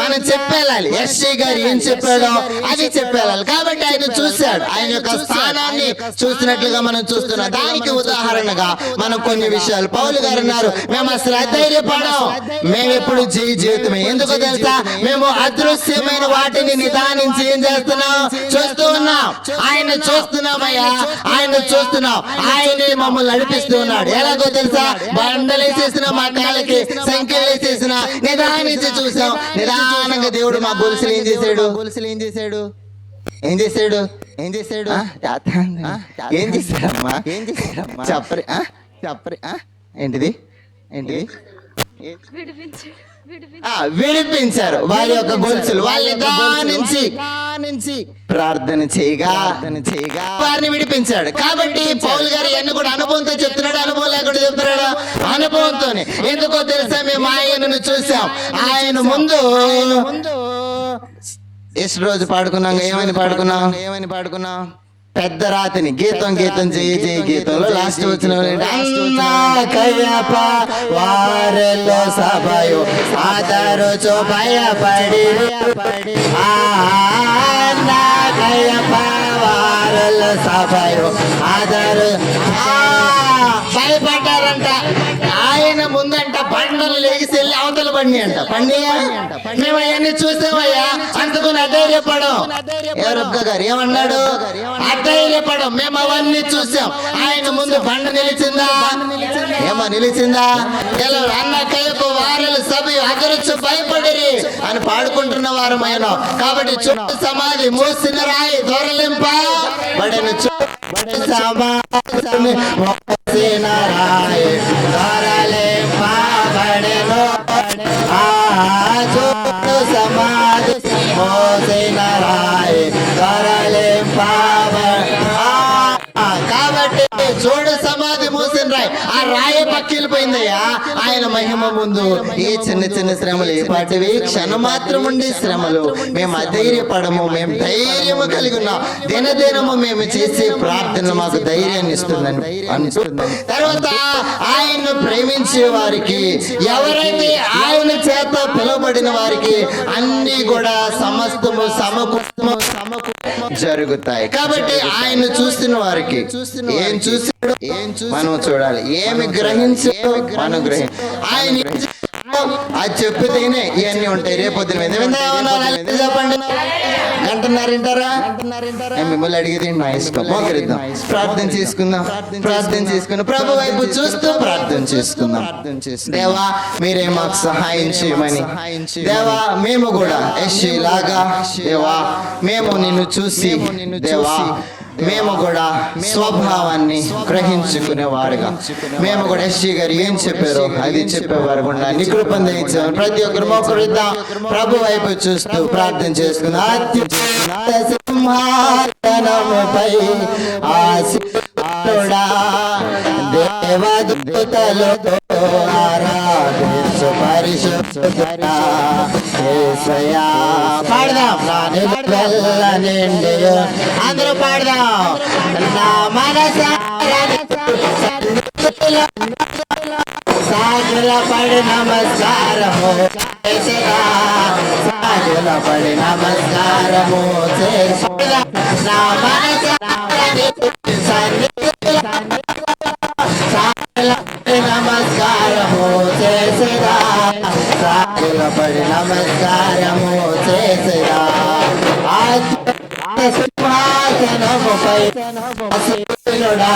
మనం చెప్పెళ్ళాలి. యెషయా గారు ఏం చెప్పాడో అది చెప్పెళ్ళాలి. కాబట్టి ఆయన చూశాడు, ఆయన యొక్క స్థానాన్ని చూసినట్లుగా మనం చూస్తున్నాం. దానికి ఉదాహరణగా మనం కొన్ని విషయాలు పౌలు గారు అన్నారు, మేము అసలు అధైర్యపడం, మేము ఎప్పుడు జీవితమే. ఎందుకో తెలుసా? మేము అదృశ్యమైన వాటిని నిదానించి ఏం చేస్తున్నాం? చూస్తూ ఉన్నాం. ఆయన చూస్తున్నామయ్యా, ఆయన చూస్తున్నాం. ఆయనే మమ్మల్ని నడిపిస్తూ ఉన్నాడు. ఎలాగో తెలుసా? బండలేసేసిన మా కాళ్ళకి సంఖ్యలేసేసిన నిదానించి చూసాం. నిదానంగా దేవుడు మా గొలుసులు ఏం చేశాడు? ఏం చేశాడు? ఏం చేశాడమ్మా? చెప్పరి ఏంటిది? విడిపించారు వారి యొక్క గొలుసులు. వాళ్ళని దానించి ప్రార్థన చేయగా వారిని విడిపించాడు. కాబట్టి పౌలు గారు ఎన్ని కూడా అనుభవంతో చెప్తున్నాడు, అనుభవం లేకుండా చెప్తున్నాడు? అనుభవంతోనే. ఎందుకో తెలుసా? మేము ఆయనను చూసాం. ఆయన ముందు ಎಷ್ಟು రోజు పాడుకున్నాం? ఏమని పాడుకున్నాం? పెద్ద రాతిని గీతం జయ జయ గీతంలో లాస్ట్ వచ్చిన వారిలో సభయు ఆదరుచు భయపడి వారిలో సభయు ఆదరు భయపడ్డారంట. ఆయన ముందంట బండలు లేచి వెళ్ళి అవతల బండి అంట. మేము అవన్నీ చూసామయ్యా, అందుకుని అధైర్యపడం. ఎవరొక్క గారు ఏమన్నాడు? అధైర్యపడం. మేము అవన్నీ చూసాం. ఆయన ముందు బండ నిలిచిందా? నిలిచిందా? అన్న కయ్యకు వారలు సభ అగరొచ్చు భయపడిరి అని పాడుకుంటున్న వారు ఆయన. కాబట్టి చుట్టూ సమాధి మూసిన రాయి దొరలింప బడను రాయి దొరలింపబడెను. చుట్టూ సమాధి మోసిన రాయి కాబట్టి చూడు సమాధి మూసిన రాయి. ఆ రాయి పక్కిలిపోయిందయ్యా. ఆయన మహిమ ముందు ఏ చిన్న శ్రమలు ఏ పాటివి? క్షణం మాత్రం ఉండే శ్రమలు. మేము అధైర్యపడము, మేము ధైర్యము కలిగి ఉన్నాం. దినదినము మేము చేసే ప్రార్థన మాకు ధైర్యాన్ని ఇస్తుందని తర్వాత ఆయన్ను ప్రేమించే వారికి, ఎవరైతే ఆయన చేత పిలువబడిన వారికి అన్ని కూడా సమస్తము సమకూర్చము జరుగుతాయి. కాబట్టి ఆయన చూస్తున్న వారికి ఏం చూసాడు మనం చూడాలి. ఏమి గ్రహించాడు మనం ఆయన అది చెప్పితేనే ఇవన్నీ ఉంటాయి. రేపొద్దున చెప్పండి. గంటన్నర వింటారా? మిమ్మల్ని అడిగేది నా ఇష్టం. మోకరిద్దాం, ప్రార్థన చేసుకుందాం. ప్రభు వైపు చూస్తూ ప్రార్థన చేసుకుందాం. దేవా మీరే మాకు సహాయం చేయమని. దేవా మేము కూడా యెషయా లాగా దేవా మేము నిన్ను చూసి దేవా మేము కూడా స్వభావాన్ని గ్రహించుకునేవారుగా, మేము కూడా యెషయా గారు ఏం చెప్పారో అది చెప్పేవారు కూడా నీ కృపను దయచేయమని ప్రతి ఒక్కరు మోకరిద్దాం. ప్రభు వైపు చూస్తూ ప్రార్థన చేసుకుందాం. సింహాసనముపై ఆసీనుడా దేవదూతలతో ఆరాధించు పరిశుద్ధుడా యేసయ్యా. పాడదాం. నా నిండి అందరూ పాడదాం. నా సాగిలపడి నమస్కారము చేసరా, సాగిలపడి నమస్కారము చేసరా. నా సాగిలపడి నమస్కారము చేసరా, సాగిలపడి నమస్కారము చేసరా. సింహాసనముపై ఆసీనుడా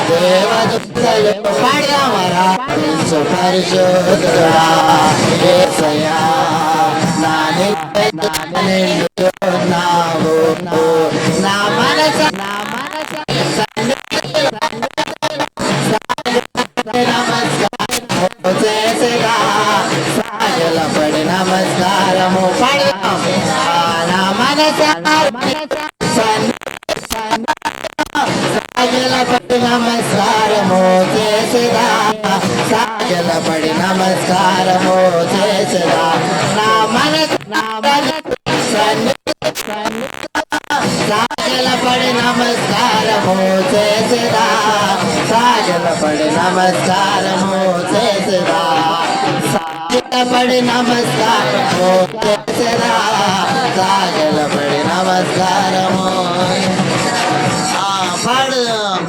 దేవదూతలు పాడదామరా పరిశుద్ధుడా యేసయ్యా. నా నిండున్నావు నా మనస నమస్కారము చేసేదా, సాగిలపడి నమస్కారము పాడదాం. నా మనస సాగిలపడి నమస్కారము చేసేదా, సాగిలపడి నమస్కారము చేసేదా. నా మనసు సాగిలపడి నమస్కారము చేసేదా, సాగిలపడి నమస్కారము చేసేదా. సాగిలపడి నమస్కారము చేసేదా, సాగిలపడి నమస్కారము.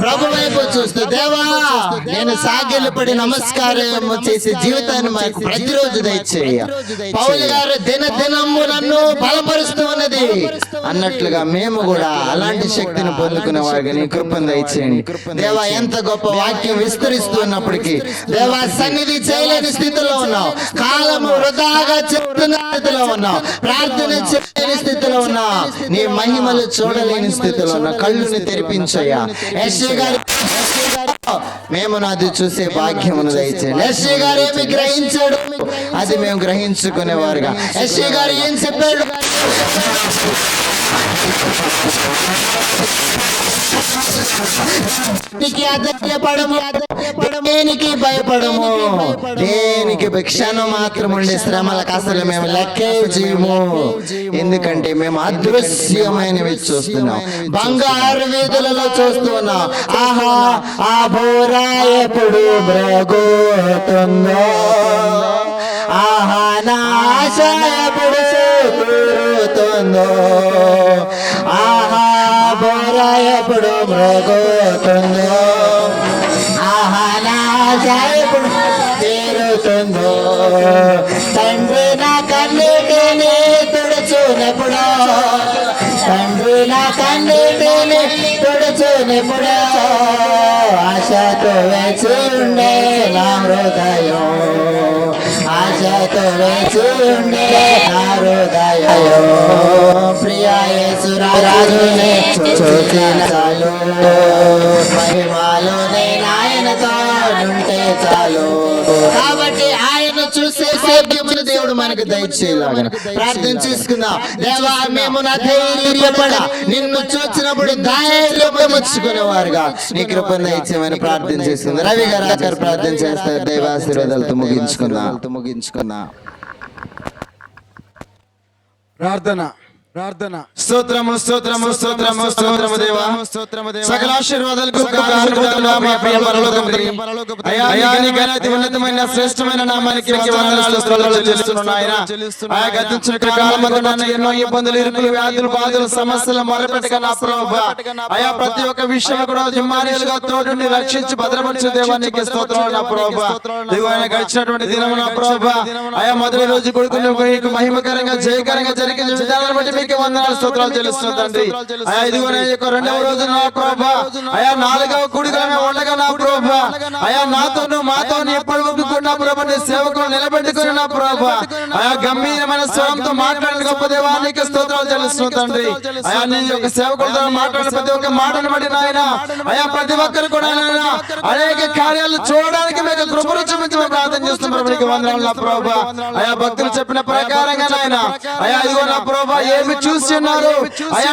ప్రభు వైపు చూస్తూ దేవా నేను సాగిలపడి నమస్కారం చేసే జీవితాన్ని మాకు ప్రతిరోజు దయచేయ. పౌలు గారు దినము నన్ను బలపరుస్తూ ఉన్నది అన్నట్లుగా మేము కూడా అలాంటి శక్తిని పొందుకునే వారికి నీ కృపను దయచేయండి దేవా. ఎంత గొప్ప వాక్యం విస్తరిస్తూ ఉన్నప్పటికీ దేవా సన్నిధి చేయలేని స్థితిలో ఉన్నావు, కాలము వృధాగా చెప్తున్న స్థితిలో ఉన్నావు, ప్రార్థన చేయలేని స్థితిలో ఉన్నావు, నీ మహిమలు చూడలేని స్థితిలో ఉన్న కళ్ళుని తెరిపించయ్యా. యెషయా గారు మేము నాది చూసే భాగ్యమును దయచేయండి. యెషయా గారు ఏమి గ్రహించాడు అది మేము గ్రహించుకునేవారుగా, యెషయా గారు ఏం చెప్పాడు దేనికి భయపడము, దేనికి క్షణం మాత్రం ఉండే శ్రమలకు అసలు మేము లెక్కే చేయము. ఎందుకంటే మేము అదృశ్యమైనవి చూస్తున్నాం, బంగారు వీధులలో చూస్తున్నాం. ఆహా ఆ బోరా ఎప్పుడు మ్రోగుతుందో, ఆహా నా ఆశ ఎప్పుడు తీరుతుందో, ఆహా బోరా ఎప్పుడు మ్రోగుతుందో, ఆహా నా ఆశ ఎప్పుడు తీరుతుందో. తండ్రి నా కన్నీటిని తుడుచునెప్పుడో, తండ్రి నా కన్నీటిని తుడుచునెప్పుడో, ఆశతో వేచి ఉండే నా హృదయం, ఆశతో వేచి ఉండే నా హృదయం. ప్రియా యేసు రాజునే చూచిన చాలు, మహిమాలోనే ఆయనతో ఉంటే చాలు. కాబట్టి ఆయన చూసే భాగ్యమును దేవుడు మనకు దయచేయలాగా ప్రార్థన చేసుకుందాం. దేవా మేము నా ధైర్యపడ నిన్ను చూసినప్పుడు ధైర్యముచ్చుకునేవారుగా నీ కృపను దయచేయమని ప్రార్థన చేసుకుందాం. రవి గారు ప్రార్థన చేస్తారు. దైవాశీర్వాదాలతో ముగించుకుందాం. ప్రార్థన స్తోత్రము స్తోత్రము స్తోత్రము స్తోత్రము దేవా, సకల ఆశీర్వాదాలకు కారణభూతుడా మా ప్రియ పరలోకపు తండ్రి, అయ్యా నీ ఘనత ఉన్నతమైన శ్రేష్టమైన నామానికి వందనాలు స్తోత్రాలు చెల్లిస్తున్నాను నాయనా. ఆయా గతించిన కాలమందు నన్ను ఎన్నో ఇబ్బందులు, ఇరుకులు, వ్యాధులు, బాధలు, సమస్యలు మొరపెట్టగా నా ప్రభువా, అయా ప్రతి ఒక్క విషయం కూడా ఇమ్మానుయేలుగా తోడుండి రక్షించి భద్రపరిచే దేవా నీకు స్తోత్రాలు నా ప్రభువా. దిగువైన గడిచినటువంటి దినము నా ప్రభువా, అయా మొదటి రోజు కొడుకుని నీకు మహిమకరంగా జయకరంగా జరిగిన విధానాన్ని బట్టి మీకు వందనాలు స్తోత్రాలు చెల్లిస్తున్నాను తండ్రి. అయా ఇదిగోనే రెండవ రోజు నా ప్రభువా, అయా నాలుగవ కూడిగా ఉండగా నా ప్రభువా, అయా నాతోను మాతోను ఎప్పటి వరకు కూడా నా ప్రభువా నీ సేవకులు నిలబెట్టుకుని నా ప్రభువా, అయా గంభీరమైన స్వరంతో మాట్లాడిన గొప్ప దేవా నీకు స్తోత్రాలు చెల్లిస్తున్నాను తండ్రి. అయా నీ యొక్క సేవకులతో మాట్లాడిన ప్రతి ఒక్క మాటను బట్టి నాయన, అయా ప్రతి ఒక్కరు కూడా నాయన అనేక కార్యాలు చూడడానికి మీకు కృపను చూపించమని ప్రార్థన చేస్తున్నాం ప్రభునికి వందనాలు నా ప్రభువా. అయా భక్తులు చెప్పిన ప్రకారంగా నాయన, అయా ఇదిగో నా ప్రభువా ఏమి చూసి ఉన్నారు అయా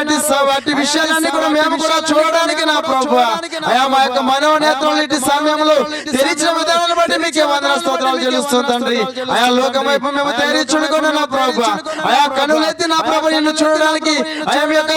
వాటి విషయాలన్నీ కూడా మేము కూడా చూడడానికి నా ప్రభువా, అయా మా యొక్క మనోనేత్రాలు ఇటు సమయంలో తెరిచిన విధానాన్ని బట్టి మీకే వందనాలు స్తోత్రాలు చెల్లిస్తుంది తండ్రి. అయా లోకం వైపు మేము తెరి చూడకుండా నా ప్రభువా, అయా కనులెత్తి నా ప్రభు నిన్ను చూడడానికి అయా మీ యొక్క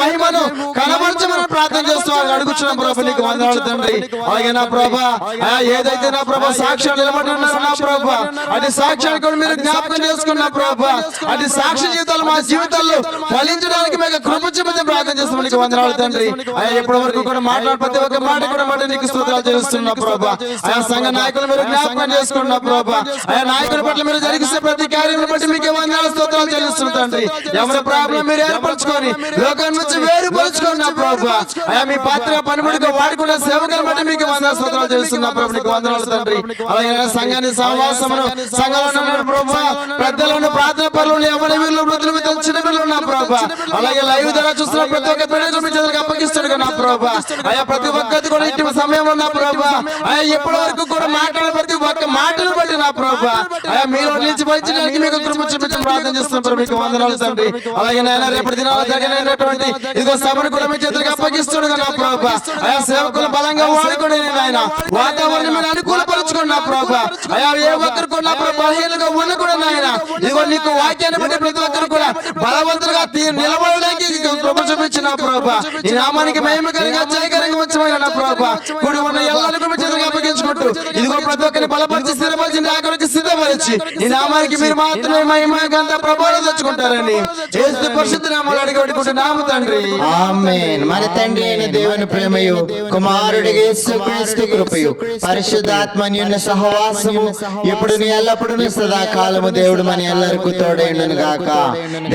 మహిమను కనబరచమని ప్రార్థన చేస్తూ అడుగుచున్న ప్రభు నీకు వందనాలు తండ్రి. అలాగే నా ప్రభా, అయా ఏదైతే నా ప్రభా సాక్ష్యాలు నిలబడి ఉన్నారు నా ప్రభా, అది సాక్ష్యాన్ని కూడా మీరు జ్ఞాపకం చేసుకున్న ప్రభా, అది సాక్షి జీవితాలు మా జీవితాల్లో ఫలించడానికి మీకు కృప చూపించి ప్రార్థన చేస్తాం నీకు వందనాలు తండ్రి. అయా ఎప్పటి వరకు కూడా మాట్లాడే ప్రతి ఒక్క మాట కూడా మాట నీకు స్తోత్రాలు చెల్లిస్తున్నా ప్రభా. అయా సంఘ నాయకులు మీరు జ్ఞాపకం చేసుకున్న ప్రభా, అయా నాయకుల పట్ల మీరు జరిగిస్తే ప్రతి కార్యం బట్టి మీకు వందనాలు స్తోత్రాలు చెల్లిస్తున్నా తండ్రి. ఎవరి ప్రాబ్లం మీరు ఏర్పరచుకొని లోకం నుంచి వేరుపరుచుకున్న ప్రభా, అయా మీ పాత్ర పనిముడిగా వాడుకున్న సేవకులను బట్టి మీకు వందనాలు స్తోత్రాలు చెల్లిస్తున్నా ప్రభు నీకు వందనాలు తండ్రి. అలాగే సంఘాన్ని సహవాసమును సంఘంలో ప్రభా పెద్దలను ప్రార్థన పనులు ఎవరి వీళ్ళు వృద్ధులు చిన్న పిల్లలు నా ప్రభా, అలాగే లైవ్ ద్వారా చూస్తున్న ప్రతి ఒక్క బిడ్డకు మీ చేతులకు అప్పగిస్తాడు నా ప్రభా. అయా ప్రతి ఒక్కటి కూడా ఇటు సమయంలో నా ప్రభా, అయా ఎప్పటి వరకు కూడా మాట్లాడే ప్రతి ఒక్క మాటను బట్టి నా ప్రభా, అయా మీరు నిలిచి భరించడానికి మీకు కృప చూపించి ప్రార్థన చేస్తున్న ప్రభు మీకు వందనాలు తండ్రి. అలాగే నాయన రేపటి దినాల జగనైనటువంటి ఇదిగో సభను కూడా మీ చేతులకు అప్పగిస్తాడు నా ప్రభా, అయా సేవకులు బలంగా వాడుకోండి నాయన, వాతావరణం మీరు అనుకూలపరచుకోండి నా ప్రభా. అయా ఏ ఒక్కరు కూడా నా ప్రభా బలహీనంగా ఉండకూడదు నాయన, ఇదిగో నీకు వాక్యాన్ని బట్టి ప్రతి ఒక్కరు కూడా బలవంతులుగా నిలబడడానికి కృప చూపించిన ప్రభా, ఈ నామానికి మహిమకరంగా జయకరంగా వచ్చమైన నా ప్రభా, కూడి ఉన్న ఎల్లరికీ మీ చేతులకు అప్పగించుకుంటూ ఇదిగో ప్రతి ఒక్కరిని బలపరిచి స్థిరపరిచి కొరకు సిద్ధపరిచి ఈ నామానికి మీరు మాత్రమే మహిమ ఘనత ప్రభావం తెచ్చుకుంటారండి. యేసు పరిశుద్ధ నామములో అడిగి వేడుకుంటున్నాము తండ్రి. ఆమేన్. మన తండ్రి అయిన దేవుని ప్రేమయు కుమారుడి యేసుక్రీస్తు కృపయు పరిశుద్ధాత్మన్యుని సహవాసము ఇప్పుడు ఎల్లప్పుడూ సదాకాలము దేవుడు మన ఎల్లరికూ తోడైండును గాక.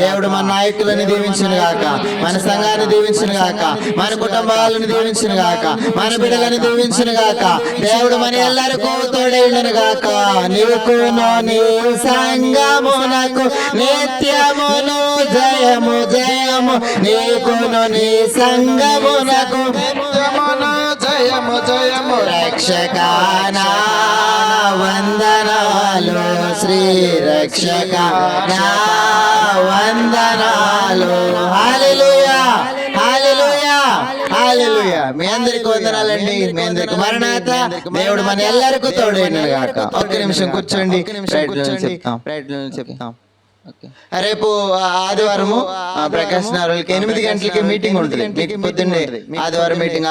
దేవుడు మన నాయకులను దీవించును గాక, మన సంఘాన్ని దీవించును గాక, మన కుటుంబాలను దీవించును గాక, మన బిడ్డలను దీవించును గాక. దేవుడు మన ఎల్లరికూ తోడైండును గాక. నీకును నీ సంఘమునకు నిత్యమును జయము జయము. నీకును నీ సంఘమునకు జయము జయము. రక్షకానా వందనాలు, శ్రీ రక్షకానా వందనాలు. హల్లెలూయా హల్లెలూయా హల్లెలూయా. మీ అందరికి వందనాలండి. మీ అందరికి మరణాత. దేవుడు మన ఎల్లరికూ తోడైనను గాక. ఒక్క నిమిషం కూర్చోండి, ప్రయత్నం చెప్తాం. రేపు ఆదివారము ప్రకాశ్ నగర్కి 8 గంటలకి మీటింగ్ ఉంటుంది. మీకు పొద్దున్నే ఆదివారం మీటింగ్